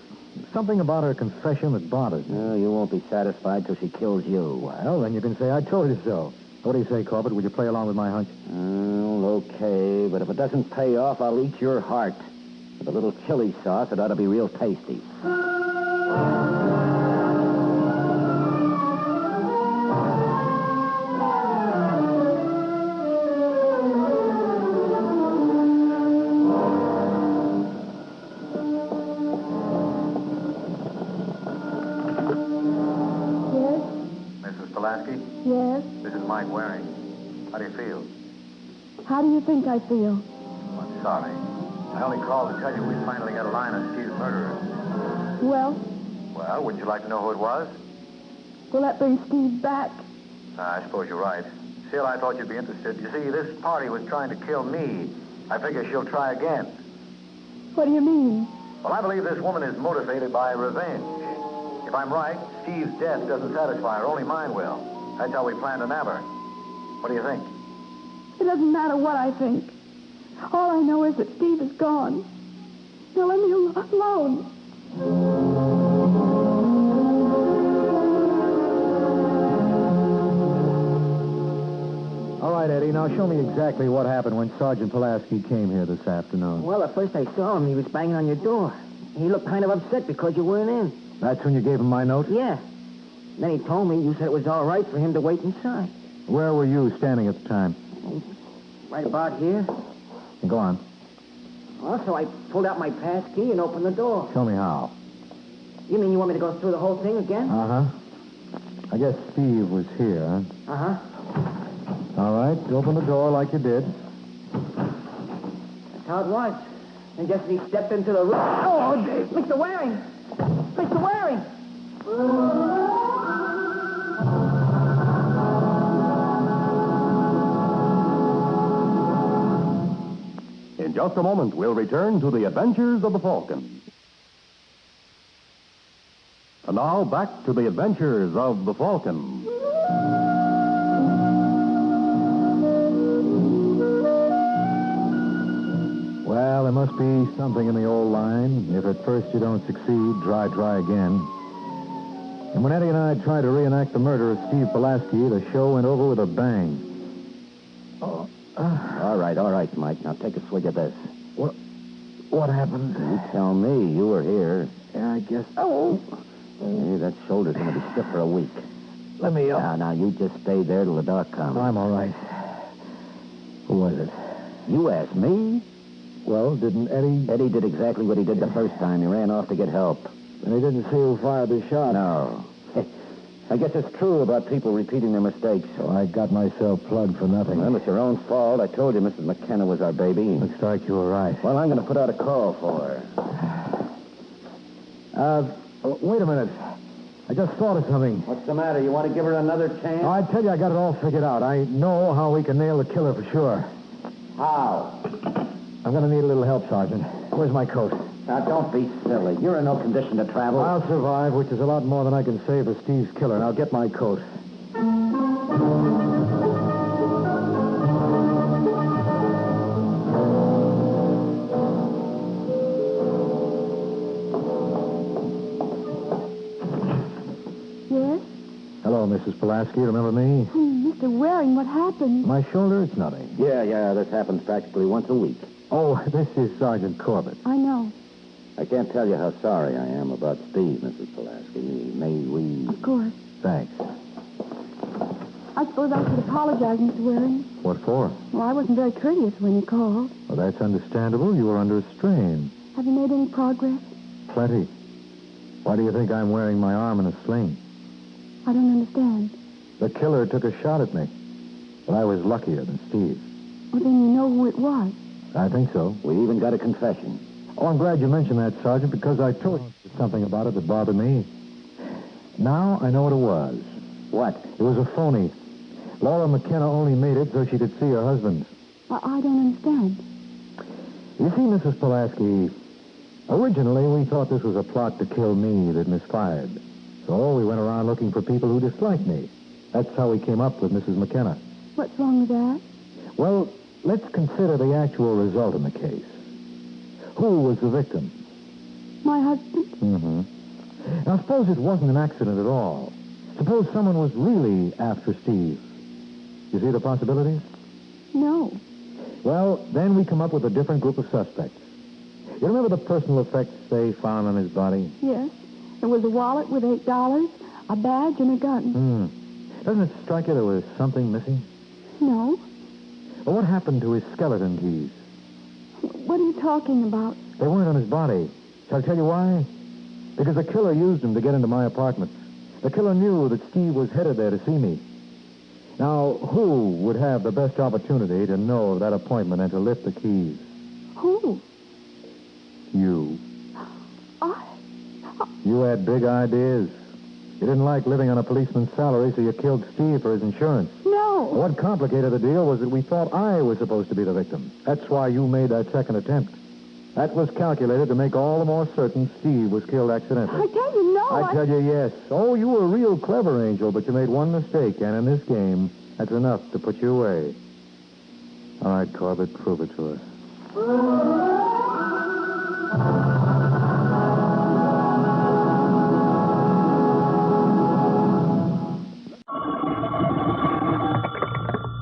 Something about her confession that bothers me. No, you won't be satisfied till she kills you. Well, then you can say I told you so. What do you say, Corbett? Would you play along with my hunch? Oh, okay. But if it doesn't pay off, I'll eat your heart. With a little chili sauce, it ought to be real tasty. Yes? This is Mike Waring. How do you feel? How do you think I feel? I'm sorry. I only called to tell you we finally got a line on Steve's murderer. Well? Well, wouldn't you like to know who it was? Will that bring Steve back? I suppose you're right. Still, I thought you'd be interested. You see, this party was trying to kill me. I figure she'll try again. What do you mean? Well, I believe this woman is motivated by revenge. If I'm right, Steve's death doesn't satisfy her. Only mine will. That's how we plan to nab her. What do you think? It doesn't matter what I think. All I know is that Steve is gone. Now let me alone. All right, Eddie, now show me exactly what happened when Sergeant Pulaski came here this afternoon. Well, at first I saw him. He was banging on your door. He looked kind of upset because you weren't in. That's when you gave him my note? Yeah. Then he told me you said it was all right for him to wait inside. Where were you standing at the time? Right about here. Go on. Also, I pulled out my pass key and opened the door. Show me how. You mean you want me to go through the whole thing again? Uh-huh. I guess Steve was here, huh? Uh-huh. All right, open the door like you did. That's how it was. And just as he stepped into the room... Oh, Mr. Waring! Mr. Waring! In just a moment, we'll return to the adventures of the Falcon. And now, back to the adventures of the Falcon. Well, there must be something in the old line. If at first you don't succeed, try again. And when Eddie and I tried to reenact the murder of Steve Pulaski, the show went over with a bang. All right, Mike. Now take a swig of this. What happened? You tell me. You were here. Yeah, I guess... Hey, that shoulder's going to be stiff for a week. Let me... Now, you just stay there till the doc comes. I'm all right. Who was it? You asked me. Well, didn't Eddie... Eddie did exactly what he did the first time. He ran off to get help. And he didn't see who fired the shot? No. I guess it's true about people repeating their mistakes. So I got myself plugged for nothing. Well, it's your own fault. I told you Mrs. McKenna was our baby. Looks like you were right. Well, I'm going to put out a call for her. Wait a minute. I just thought of something. What's the matter? You want to give her another chance? I tell you, I got it all figured out. I know how we can nail the killer for sure. How? I'm going to need a little help, Sergeant. Where's my coat? Now, don't be silly. You're in no condition to travel. I'll survive, which is a lot more than I can say for Steve's killer. Now, get my coat. Yes? Hello, Mrs. Pulaski. Remember me? Mr. Waring, what happened? My shoulder? It's nothing. Yeah, this happens practically once a week. Oh, this is Sergeant Corbett. I know. I can't tell you how sorry I am about Steve, Mrs. Pulaski. May we... Of course. Thanks. I suppose I should apologize, Mr. Waring. What for? Well, I wasn't very courteous when you called. Well, that's understandable. You were under a strain. Have you made any progress? Plenty. Why do you think I'm wearing my arm in a sling? I don't understand. The killer took a shot at me, but I was luckier than Steve. Well, then you know who it was. I think so. We even got a confession. Oh, I'm glad you mentioned that, Sergeant, because I told you something about it that bothered me. Now I know what it was. What? It was a phony. Laura McKenna only made it so she could see her husband. I don't understand. You see, Mrs. Pulaski, originally we thought this was a plot to kill me that misfired. So we went around looking for people who disliked me. That's how we came up with Mrs. McKenna. What's wrong with that? Well, let's consider the actual result in the case. Who was the victim? My husband. Mm-hmm. Now, suppose it wasn't an accident at all. Suppose someone was really after Steve. You see the possibilities? No. Well, then we come up with a different group of suspects. You remember the personal effects they found on his body? Yes. There was a wallet with $8, a badge, and a gun. Doesn't it strike you there was something missing? No. Well, what happened to his skeleton keys? What are you talking about? They weren't on his body. Shall I tell you why? Because the killer used them to get into my apartment. The killer knew that Steve was headed there to see me. Now, who would have the best opportunity to know of that appointment and to lift the keys? Who? You. You had big ideas. You didn't like living on a policeman's salary, so you killed Steve for his insurance. No. What complicated the deal was that we thought I was supposed to be the victim. That's why you made that second attempt. That was calculated to make all the more certain Steve was killed accidentally. I tell you no. I tell you yes. Oh, you were a real clever angel, but you made one mistake, and in this game, that's enough to put you away. All right, Corbett, prove it to us.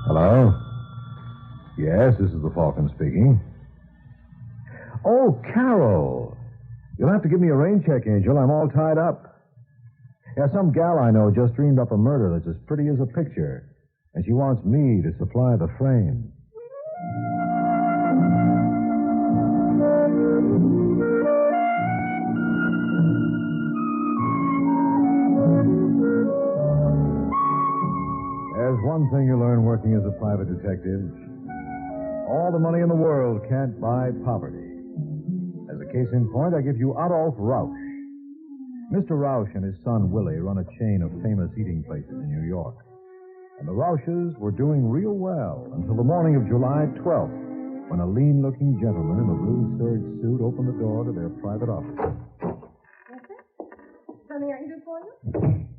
Hello? Yes, this is the Falcon speaking. Oh, Carol. You'll have to give me a rain check, Angel. I'm all tied up. Yeah, some gal I know just dreamed up a murder that's as pretty as a picture. And she wants me to supply the frame. There's one thing you learn working as a private detective. All the money in the world can't buy poverty. As a case in point, I give you Adolf Rausch. Mr. Rausch and his son Willie run a chain of famous eating places in New York. And the Rausches were doing real well until the morning of July 12th, when a lean-looking gentleman in a blue serge suit opened the door to their private office. Something I can do for you?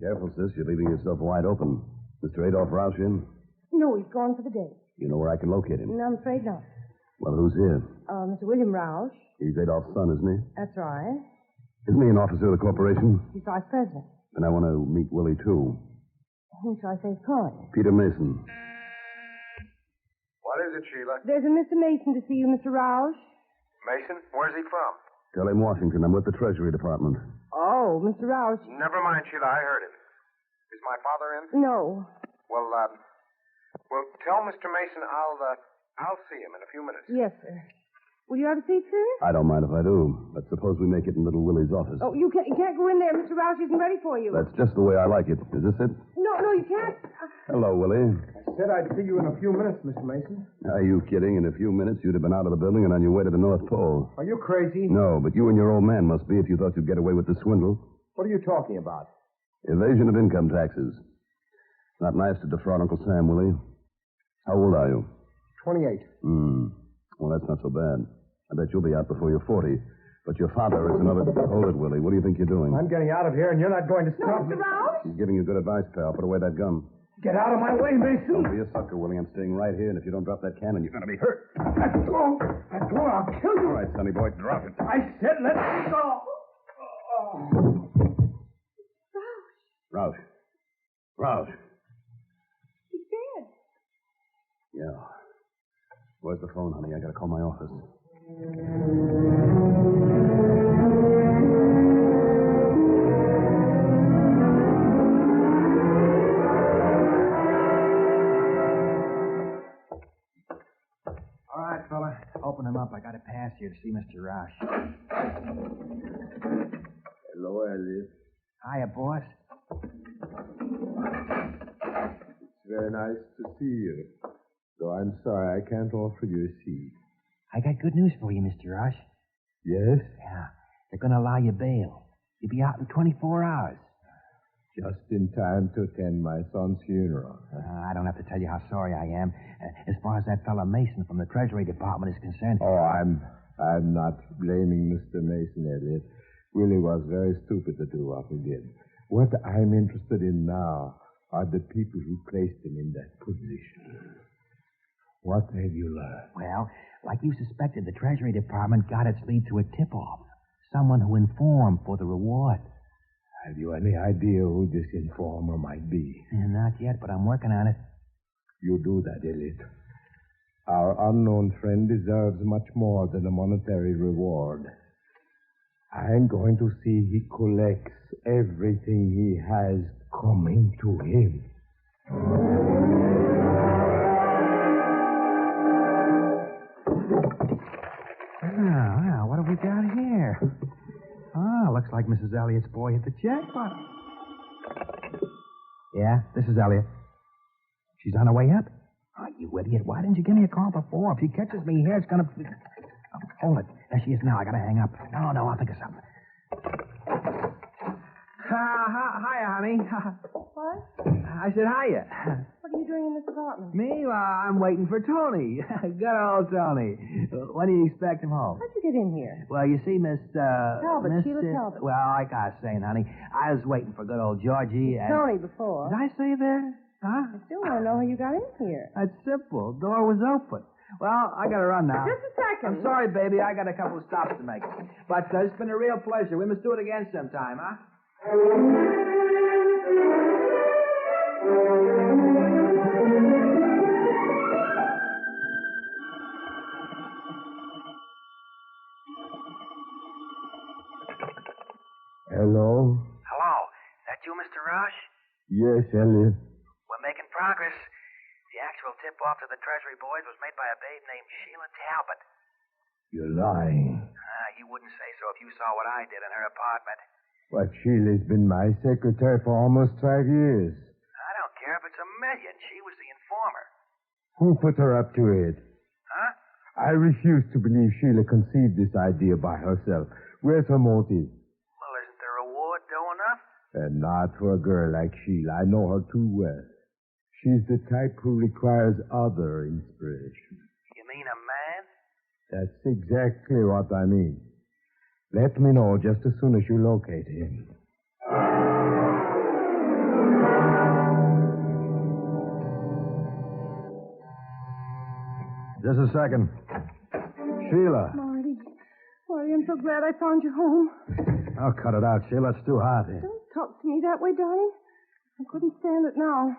Careful, sis. You're leaving yourself wide open. Mr. Adolph Rausch in? No, he's gone for the day. You know where I can locate him? No, I'm afraid not. Well, who's here? Mr. William Rausch. He's Adolph's son, isn't he? That's right. Isn't he an officer of the corporation? He's vice president. And I want to meet Willie, too. Who shall I say is calling? Peter Mason. What is it, Sheila? There's a Mr. Mason to see you, Mr. Rausch. Mason? Where's he from? Tell him Washington. I'm with the Treasury Department. Oh, Mr. Rausch. Never mind, Sheila. I heard him. Is my father in? No. Well, tell Mr. Mason I'll see him in a few minutes. Yes, sir. Will you have a seat, sir? I don't mind if I do. But suppose we make it in little Willie's office. Oh, you can't go in there. Mr. Rausch isn't ready for you. That's just the way I like it. Is this it? No, you can't. Hello, Willie. I said I'd see you in a few minutes, Mr. Mason. Are you kidding? In a few minutes, you'd have been out of the building and on your way to the North Pole. Are you crazy? No, but you and your old man must be if you thought you'd get away with the swindle. What are you talking about? Evasion of income taxes. Not nice to defraud Uncle Sam, Willie. How old are you? 28. Well, that's not so bad. I bet you'll be out before you're 40. But your father is another... Hold it, Willie. What do you think you're doing? I'm getting out of here, and you're not going to stop Mr. me. Rausch? He's giving you good advice, pal. Put away that gun. Get out of my way, Mason. Don't be a sucker, Willie. I'm staying right here, and if you don't drop that cannon, you're going to be hurt. Let go. Let go. I'll kill you. All right, sonny boy, drop it. I said let go. Rausch. Rausch. He's dead. Yeah. Where's the phone, honey? I got to call my office. All right, fella. Open him up. I got a pass here to see Mr. Rausch. Hello, Elliot. Hiya, boss. It's very nice to see you. Though I'm sorry I can't offer you a seat. I got good news for you, Mr. Rausch. Yes? Yeah. They're going to allow you bail. You'll be out in 24 hours. Just in time to attend my son's funeral. I don't have to tell you how sorry I am. As far as that fellow Mason from the Treasury Department is concerned... Oh, I'm not blaming Mr. Mason, Elliot. Willie was very stupid to do what he did. What I'm interested in now are the people who placed him in that position. What have you learned? Well, like you suspected, the Treasury Department got its lead through a tip-off. Someone who informed for the reward. Have you any idea who this informer might be? Not yet, but I'm working on it. You do that, Elliot. Our unknown friend deserves much more than a monetary reward. I'm going to see he collects everything he has coming to him. Now, what have we got here? Looks like Mrs. Elliott's boy hit the jackpot. Yeah, this is Elliott. She's on her way up? Oh, you idiot. Why didn't you give me a call before? If she catches me here, it's gonna... Oh, hold it. There she is now. I gotta hang up. No, I'll think of something. Hiya, honey. What? I said hiya. What are you doing in this apartment? Me? Well, I'm waiting for Tony. Good old Tony. When do you expect him home? How'd you get in here? Well, you see, Talbot, Sheila Talbot. Well, like I was saying, honey, I was waiting for good old Georgie and... Tony before. Did I say that? Huh? I still want to know how you got in here. That's simple. Door was open. Well, I gotta run now. Just a second. I'm sorry, baby. I got a couple of stops to make. But it's been a real pleasure. We must do it again sometime, huh? Hello? Hello. Is that you, Mr. Roush? Yes, Elliot. We're making progress. The actual tip-off to the Treasury boys was made by a babe named Sheila Talbot. You're lying. You wouldn't say so if you saw what I did in her apartment. But Sheila's been my secretary for almost 5 years. I don't care if it's a million. She was the informer. Who put her up to it? Huh? I refuse to believe Sheila conceived this idea by herself. Where's her motive? Well, isn't the reward dough enough? And not for a girl like Sheila. I know her too well. She's the type who requires other inspiration. You mean a man? That's exactly what I mean. Let me know just as soon as you locate him. Just a second. Sheila. Marty, I'm so glad I found you home. Oh, cut it out, Sheila. It's too hot. Don't talk to me that way, darling. I couldn't stand it now.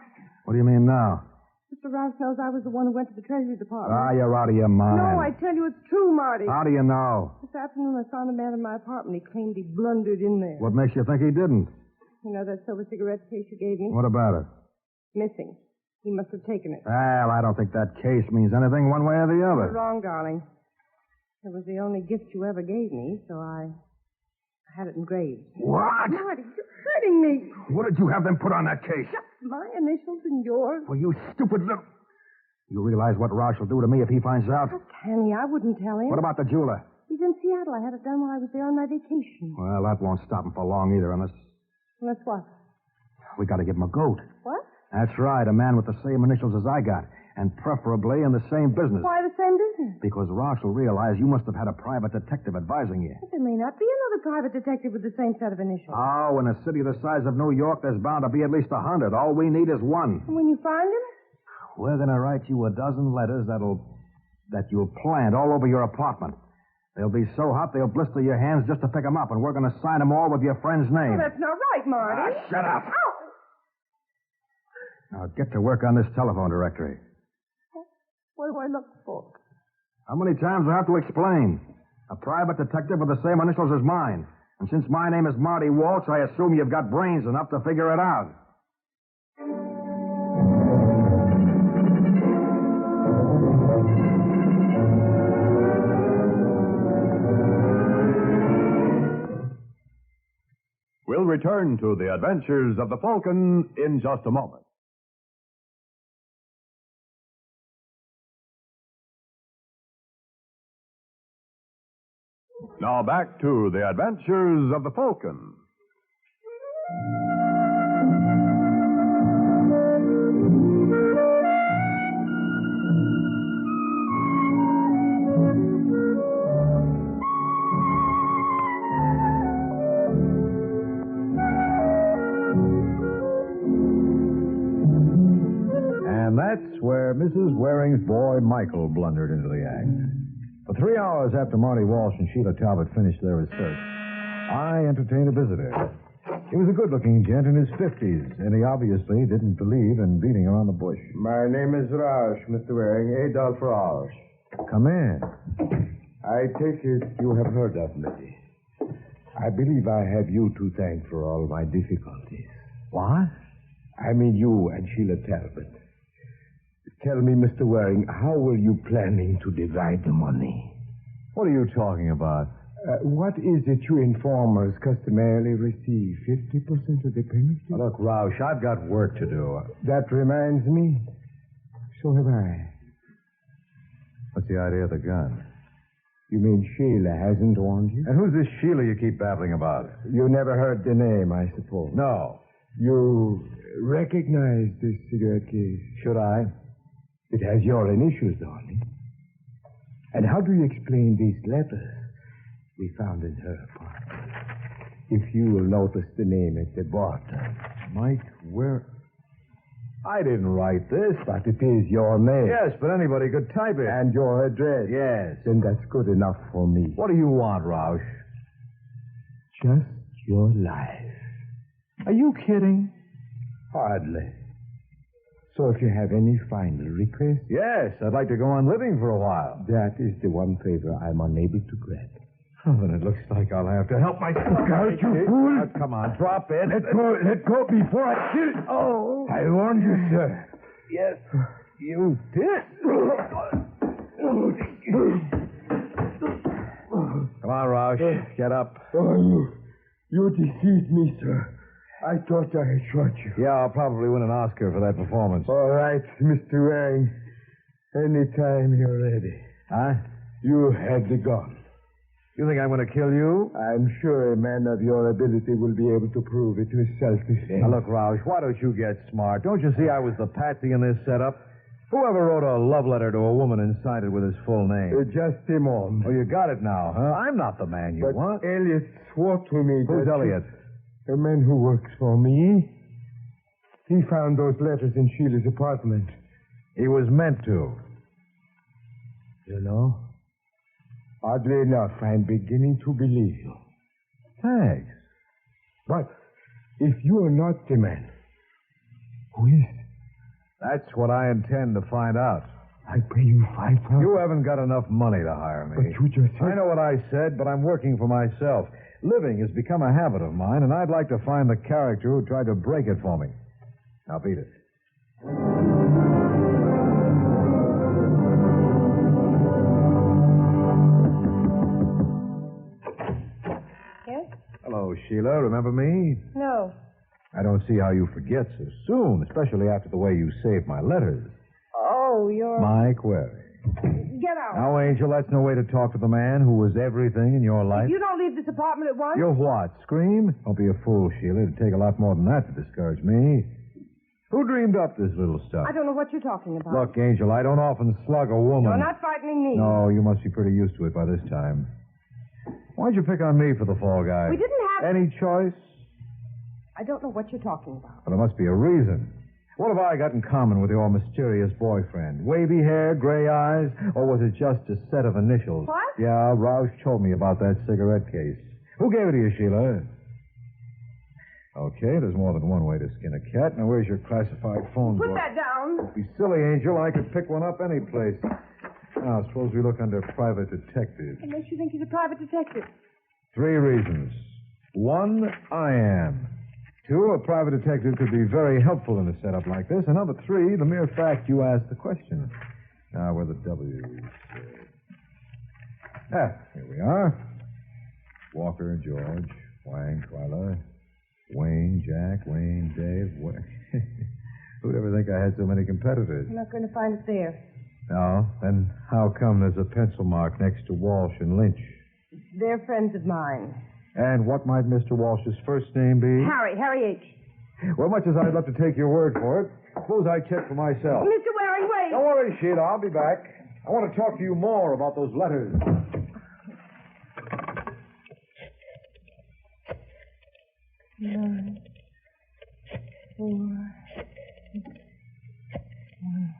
What do you mean now? Mr. Rouse knows I was the one who went to the Treasury Department. You're out of your mind. No, I tell you it's true, Marty. How do you know? This afternoon I found a man in my apartment. He claimed he blundered in there. What makes you think he didn't? You know that silver cigarette case you gave me? What about it? Missing. He must have taken it. Well, I don't think that case means anything one way or the other. You're wrong, darling. It was the only gift you ever gave me, so I had it engraved. What? Marty, you're hurting me. What did you have them put on that case? Just my initials and yours. Well, you stupid little... You realize what Roush will do to me if he finds out? How can he? I wouldn't tell him. What about the jeweler? He's in Seattle. I had it done while I was there on my vacation. Well, that won't stop him for long either, unless... Unless what? We got to give him a goat. What? That's right, a man with the same initials as I got, and preferably in the same business. Why the same business? Because Roush will realize you must have had a private detective advising you. But there may not be another private detective with the same set of initials. Oh, in a city the size of New York, there's bound to be at least 100. All we need is one. And when you find him? We're going to write you a dozen letters that you'll plant all over your apartment. They'll be so hot they'll blister your hands just to pick them up, and we're going to sign them all with your friend's name. Oh, that's not right, Marty. Shut up. Ow! Now get to work on this telephone directory. What do I look for? How many times do I have to explain? A private detective with the same initials as mine. And since my name is Marty Walsh, I assume you've got brains enough to figure it out. We'll return to the adventures of the Falcon in just a moment. Now back to the adventures of the Falcon. And that's where Mrs. Waring's boy Michael blundered into the act. For 3 hours after Marty Walsh and Sheila Talbot finished their research, I entertained a visitor. He was a good-looking gent in his 50s, and he obviously didn't believe in beating around the bush. My name is Roush, Mr. Waring, Adolph Roush. Come in. I take it you have heard of me. I believe I have you to thank for all my difficulties. What? I mean you and Sheila Talbot. Tell me, Mr. Waring, how were you planning to divide the money? What are you talking about? What is it you informers customarily receive? 50% of the penalty? Look, Roush, I've got work to do. That reminds me. So have I. What's the idea of the gun? You mean Sheila hasn't warned you? And who's this Sheila you keep babbling about? You never heard the name, I suppose. No. You recognize this cigarette case? Should I? It has your initials on it. And how do you explain these letters we found in her apartment? If you will notice the name at the bottom. Mike, where... I didn't write this. But it is your name. Yes, but anybody could type it. And your address. Yes. Then that's good enough for me. What do you want, Roush? Just your life. Are you kidding? Hardly. So if you have any final request? Yes, I'd like to go on living for a while. That is the one favor I'm unable to grant. Oh, then it looks like I'll have to help myself. Look out, you fool! Now, come on, drop it. Let go before I kill you. Oh. I warned you, sir. Yes, you did. Come on, Roush. Get up. Oh, you deceived me, sir. I thought I had shot you. Yeah, I'll probably win an Oscar for that performance. All right, Mr. Waring. Anytime you're ready. Huh? You had the gun. You think I'm going to kill you? I'm sure a man of your ability will be able to prove it was self-defense. Now, look, Roush, why don't you get smart? Don't you see I was the patsy in this setup? Whoever wrote a love letter to a woman and signed it with his full name? Just a moment. Oh, you got it now, huh? I'm not the man you want. Elliot swore to me Who's that... Elliot? The man who works for me. He found those letters in Sheila's apartment. He was meant to. You know, oddly enough, I'm beginning to believe you. Thanks. But if you are not the man, who is? That's what I intend to find out. I pay you $5,000. You haven't got enough money to hire me. But you just said... I know what I said, but I'm working for myself. Living has become a habit of mine, and I'd like to find the character who tried to break it for me. Now, beat it. Yes? Hello, Sheila. Remember me? No. I don't see how you forget so soon, especially after the way you saved my letters. Oh, you're... Mike Waring. Get out. Now, Angel, that's no way to talk to the man who was everything in your life. If you don't leave this apartment at once... You're what? Scream? Don't be a fool, Sheila. It'd take a lot more than that to discourage me. Who dreamed up this little stuff? I don't know what you're talking about. Look, Angel, I don't often slug a woman. You're not frightening me. No, you must be pretty used to it by this time. Why'd you pick on me for the fall guy? We didn't have... Any choice? I don't know what you're talking about. Well, there must be a reason. What have I got in common with your mysterious boyfriend? Wavy hair, gray eyes, or was it just a set of initials? What? Yeah, Roush told me about that cigarette case. Who gave it to you, Sheila? Okay, there's more than one way to skin a cat. Now, where's your classified phone book? Put that down. Don't be silly, Angel. I could pick one up any place. Now, suppose we look under private detective. What makes you think he's a private detective? 3 reasons. 1, I am. 2, a private detective could be very helpful in a setup like this. And number 3, the mere fact you asked the question. Now, where the W's. Here we are. Walker, George, Wang, Twyla, Wayne, Jack, Wayne, Dave. Who'd ever think I had so many competitors? I'm not going to find it there. No? Then how come there's a pencil mark next to Walsh and Lynch? They're friends of mine. And what might Mr. Walsh's first name be? Harry H. Well, much as I'd love to take your word for it, suppose I check for myself. Mr. Waring, wait. Don't worry, Sheila. I'll be back. I want to talk to you more about those letters. 9, 4, 6, 1.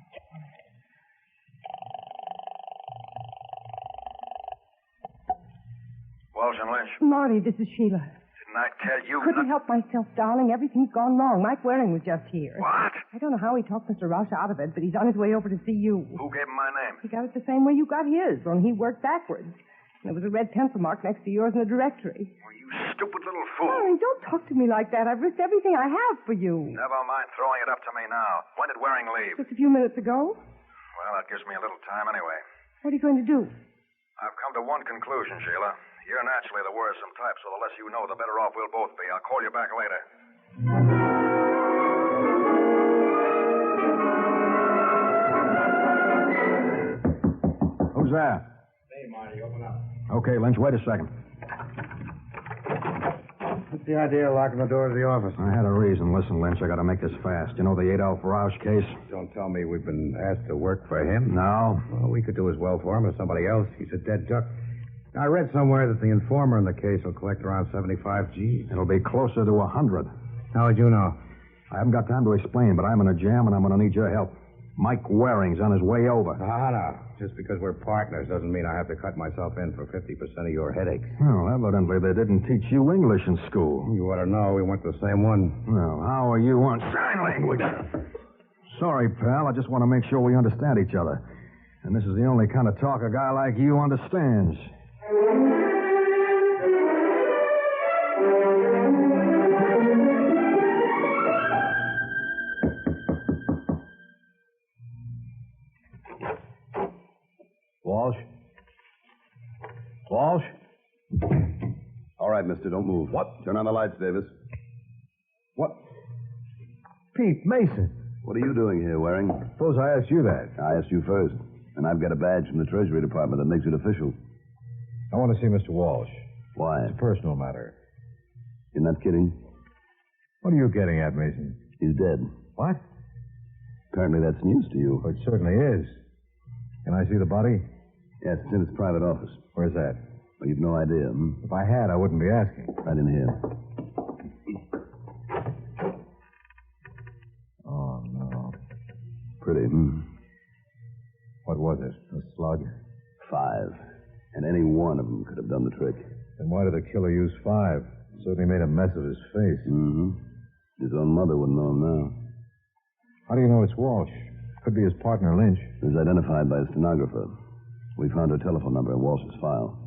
Walsh and Lynch. Marty, this is Sheila. Didn't I tell you? Couldn't help myself, darling. Everything's gone wrong. Mike Waring was just here. What? I don't know how he talked Mr. Roush out of it, but he's on his way over to see you. Who gave him my name? He got it the same way you got his, only he worked backwards. And there was a red pencil mark next to yours in the directory. Well, you stupid little fool. Darling, don't talk to me like that. I've risked everything I have for you. Never mind throwing it up to me now. When did Waring leave? Just a few minutes ago. Well, that gives me a little time anyway. What are you going to do? I've come to one conclusion, Sheila. You're naturally the worrisome type, so the less you know, the better off we'll both be. I'll call you back later. Who's there? Hey, Marty, open up. Okay, Lynch, wait a second. What's the idea of locking the door to the office? I had a reason. Listen, Lynch, I gotta make this fast. You know the Adolph Roush case? Don't tell me we've been asked to work for him. No. Well, we could do as well for him as somebody else. He's a dead duck. I read somewhere that the informer in the case will collect around 75 G's. It'll be closer to 100. How would you know? I haven't got time to explain, but I'm in a jam and I'm gonna need your help. Mike Waring's on his way over. No. Just because we're partners doesn't mean I have to cut myself in for 50% of your headaches. Well, evidently they didn't teach you English in school. You ought to know. We went to the same one. Well, how are you on sign language? Sorry, pal. I just want to make sure we understand each other. And this is the only kind of talk a guy like you understands. right, mister, don't move. What? Turn on the lights, Davis. What? Pete, Mason. What are you doing here, Waring? Suppose I asked you that. I asked you first. And I've got a badge from the Treasury Department that makes it official. I want to see Mr. Walsh. Why? It's a personal matter. You're not kidding? What are you getting at, Mason? He's dead. What? Apparently that's news to you. Oh, it certainly is. Can I see the body? Yes, it's in his private office. Where's that? Well, you've no idea, hmm? If I had, I wouldn't be asking. Right in here. Oh, no. Pretty, hmm? What was it? A slug? 5. And any one of them could have done the trick. Then why did the killer use 5? Certainly made a mess of his face. Mm-hmm. His own mother wouldn't know him now. How do you know it's Walsh? Could be his partner, Lynch. He was identified by a stenographer. We found her telephone number in Walsh's file.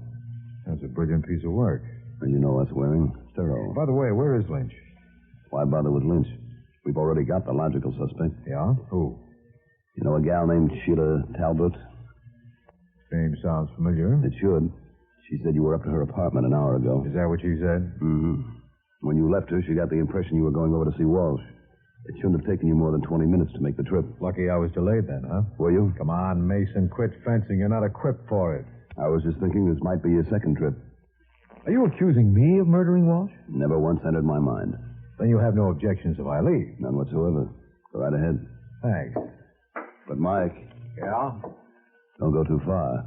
That's a brilliant piece of work. And you know us, Waring. Thorough. By the way, where is Lynch? Why bother with Lynch? We've already got the logical suspect. Yeah? Who? You know a gal named Sheila Talbot? Name sounds familiar. It should. She said you were up to her apartment an hour ago. Is that what she said? Mm-hmm. When you left her, she got the impression you were going over to see Walsh. It shouldn't have taken you more than 20 minutes to make the trip. Lucky I was delayed then, huh? Were you? Come on, Mason, quit fencing. You're not equipped for it. I was just thinking this might be your second trip. Are you accusing me of murdering Walsh? Never once entered my mind. Then you have no objections if I leave. None whatsoever. Go right ahead. Thanks. But, Mike. Yeah? Don't go too far.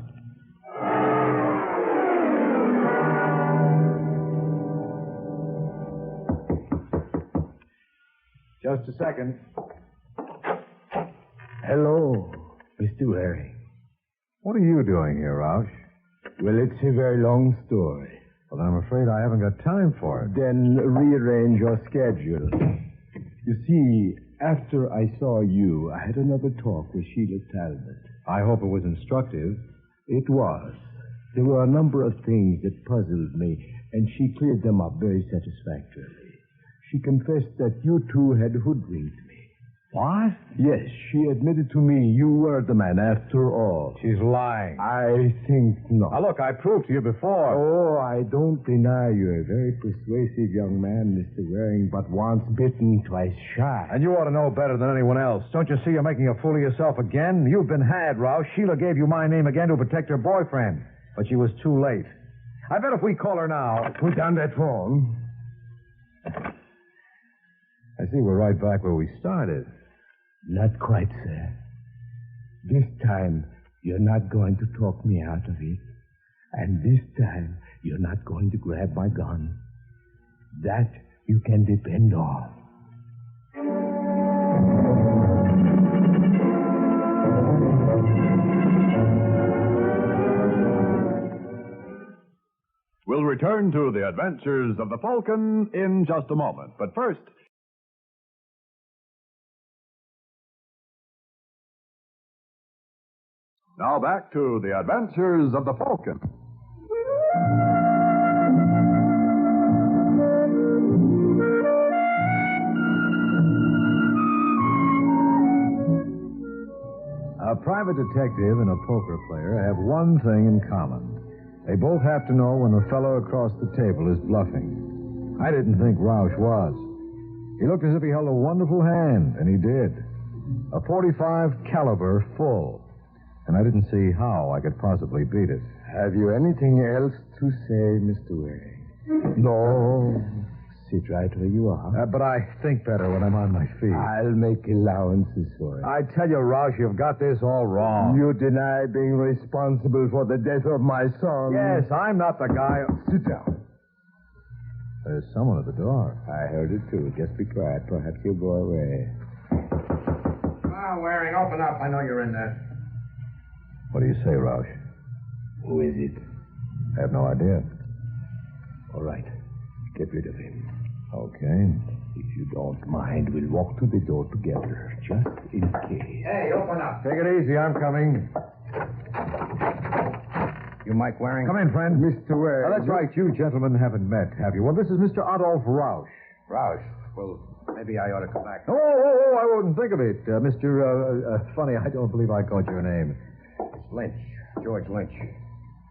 Just a second. Hello, Mr. Waring. What are you doing here, Roush? Well, it's a very long story. Well, I'm afraid I haven't got time for it. Then rearrange your schedule. You see, after I saw you, I had another talk with Sheila Talbot. I hope it was instructive. It was. There were a number of things that puzzled me, and she cleared them up very satisfactorily. She confessed that you two had hoodwinked me. What? Yes, she admitted to me you were the man after all. She's lying. I think not. Now, look, I proved to you before. Oh, I don't deny you're a very persuasive young man, Mr. Waring, but once bitten, twice shy. And you ought to know better than anyone else. Don't you see you're making a fool of yourself again? You've been had, Roush. Sheila gave you my name again to protect her boyfriend. But she was too late. I bet if we call her now... Put down that phone. I see we're right back where we started. Not quite, sir. This time, you're not going to talk me out of it. And this time, you're not going to grab my gun. That you can depend on. We'll return to the adventures of the Falcon in just a moment. But first... Now back to the adventures of the Falcon. A private detective and a poker player have one thing in common. They both have to know when the fellow across the table is bluffing. I didn't think Roush was. He looked as if he held a wonderful hand, and he did. A .45 caliber full. And I didn't see how I could possibly beat it. Have you anything else to say, Mr. Waring? No. Sit right where you are. But I think better when I'm on my feet. I'll make allowances for it. I tell you, Roush, you've got this all wrong. You deny being responsible for the death of my son. Yes, I'm not the guy... Sit down. There's someone at the door. I heard it, too. Just be quiet. Perhaps you'll go away. Ah, Waring, open up. I know you're in there. What do you say, Roush? Who is it? I have no idea. All right. Get rid of him. Okay. If you don't mind, we'll walk to the door together, just in case. Hey, open up. Take it easy. I'm coming. You Mike Waring? Come in, friend. Mr. Waring. That's right. You gentlemen haven't met, have you? Well, this is Mr. Adolph Roush. Roush. Well, maybe I ought to come back. Oh, I wouldn't think of it. Mr. Funny, I don't believe I caught your name. Lynch. George Lynch.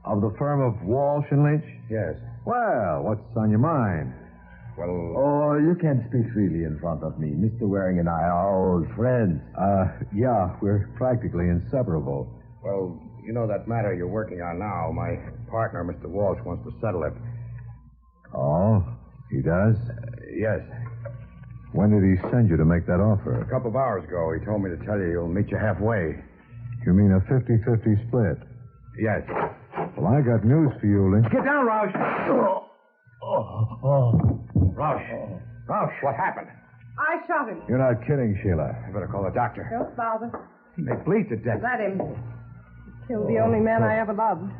Of the firm of Walsh and Lynch? Yes. Well, what's on your mind? Well... Oh, you can speak freely in front of me. Mr. Waring and I are old friends. Yeah, we're practically inseparable. Well, you know that matter you're working on now. My partner, Mr. Walsh, wants to settle it. Oh, he does? Yes. When did he send you to make that offer? A couple of hours ago, he told me to tell you he'll meet you halfway. You mean a 50-50 split? Yes. Well, I got news for you, Lynch. Get down, Roush! Roush! Roush, what happened? I shot him. You're not kidding, Sheila. I better call the doctor. Don't bother. They bleed to death. Let him. Killed the only man I ever loved.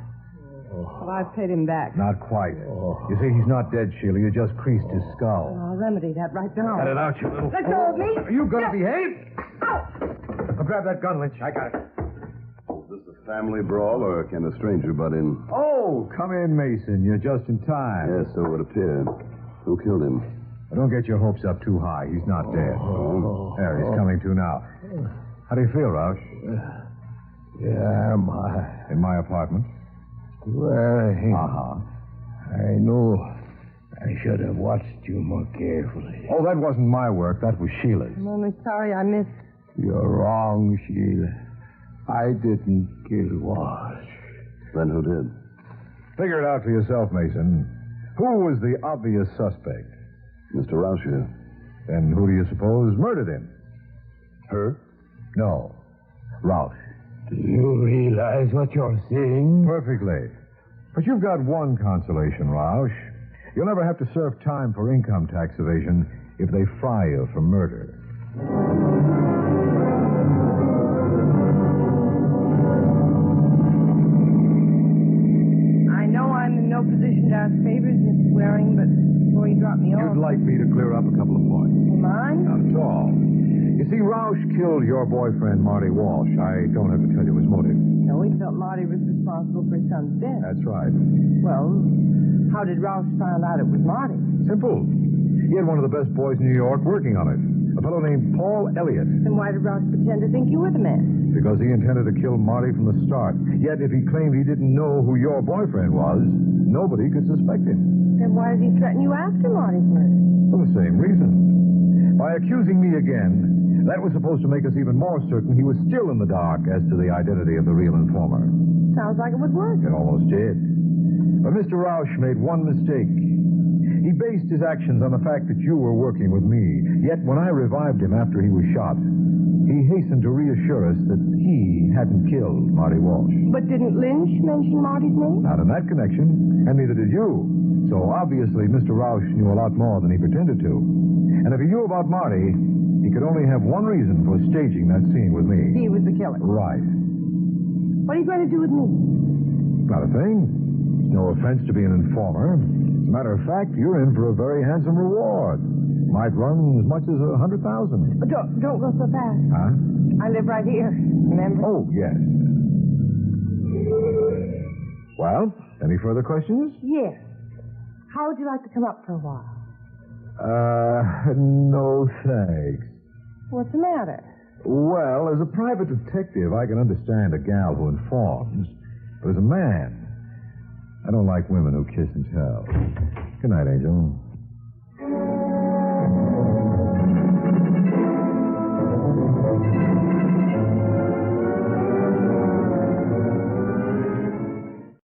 But I've paid him back. Not quite. You see, he's not dead, Sheila. You just creased his skull. I'll remedy that right now. Cut it out, you little... Let go of me. Are you going to behave? Ow! Now grab that gun, Lynch. I got it. Is this a family brawl, or can a stranger butt in? Oh, come in, Mason. You're just in time. Yes, so it appeared. Who killed him? Don't get your hopes up too high. He's not dead. There, he's coming to now. How do you feel, Roush? Yeah, In my apartment? Well, Uh-huh. I know I should have watched you more carefully. Oh, that wasn't my work. That was Sheila's. I'm only sorry I missed. You're wrong, Sheila. I didn't kill Walsh. Then who did? Figure it out for yourself, Mason. Who was the obvious suspect? Mr. Roush here. Then who do you suppose murdered him? Her? No. Roush. Do you realize what you're saying? Perfectly. But you've got one consolation, Roush. You'll never have to serve time for income tax evasion if they fry you for murder. I know I'm in no position to ask favors, Mr. Waring, but before you drop me off... You'd like me to clear up a couple of points. You mind? Not at all. You see, Roush killed your boyfriend, Marty Walsh. I don't have to tell you his motive. No, he felt Marty was responsible for his son's death. That's right. Well, how did Roush find out it was Marty? Simple. He had one of the best boys in New York working on it. A fellow named Paul Elliott. Then why did Roush pretend to think you were the man? Because he intended to kill Marty from the start. Yet if he claimed he didn't know who your boyfriend was, nobody could suspect him. Then why did he threaten you after Marty's murder? For the same reason. By accusing me again, that was supposed to make us even more certain he was still in the dark as to the identity of the real informer. Sounds like it would work. It almost did. But Mr. Roush made one mistake. He based his actions on the fact that you were working with me. Yet when I revived him after he was shot, he hastened to reassure us that he hadn't killed Marty Walsh. But didn't Lynch mention Marty's name? Not in that connection, and neither did you. So obviously Mr. Roush knew a lot more than he pretended to. And if he knew about Marty, he could only have one reason for staging that scene with me. He was the killer. Right. What are you going to do with me? Not a thing. It's no offense to be an informer. As a matter of fact, you're in for a very handsome reward. Might run as much as $100,000. But don't go so fast. Huh? I live right here, remember? Oh, yes. Well, any further questions? Yes. How would you like to come up for a while? No thanks. What's the matter? Well, as a private detective, I can understand a gal who informs. But as a man, I don't like women who kiss and tell. Good night, Angel.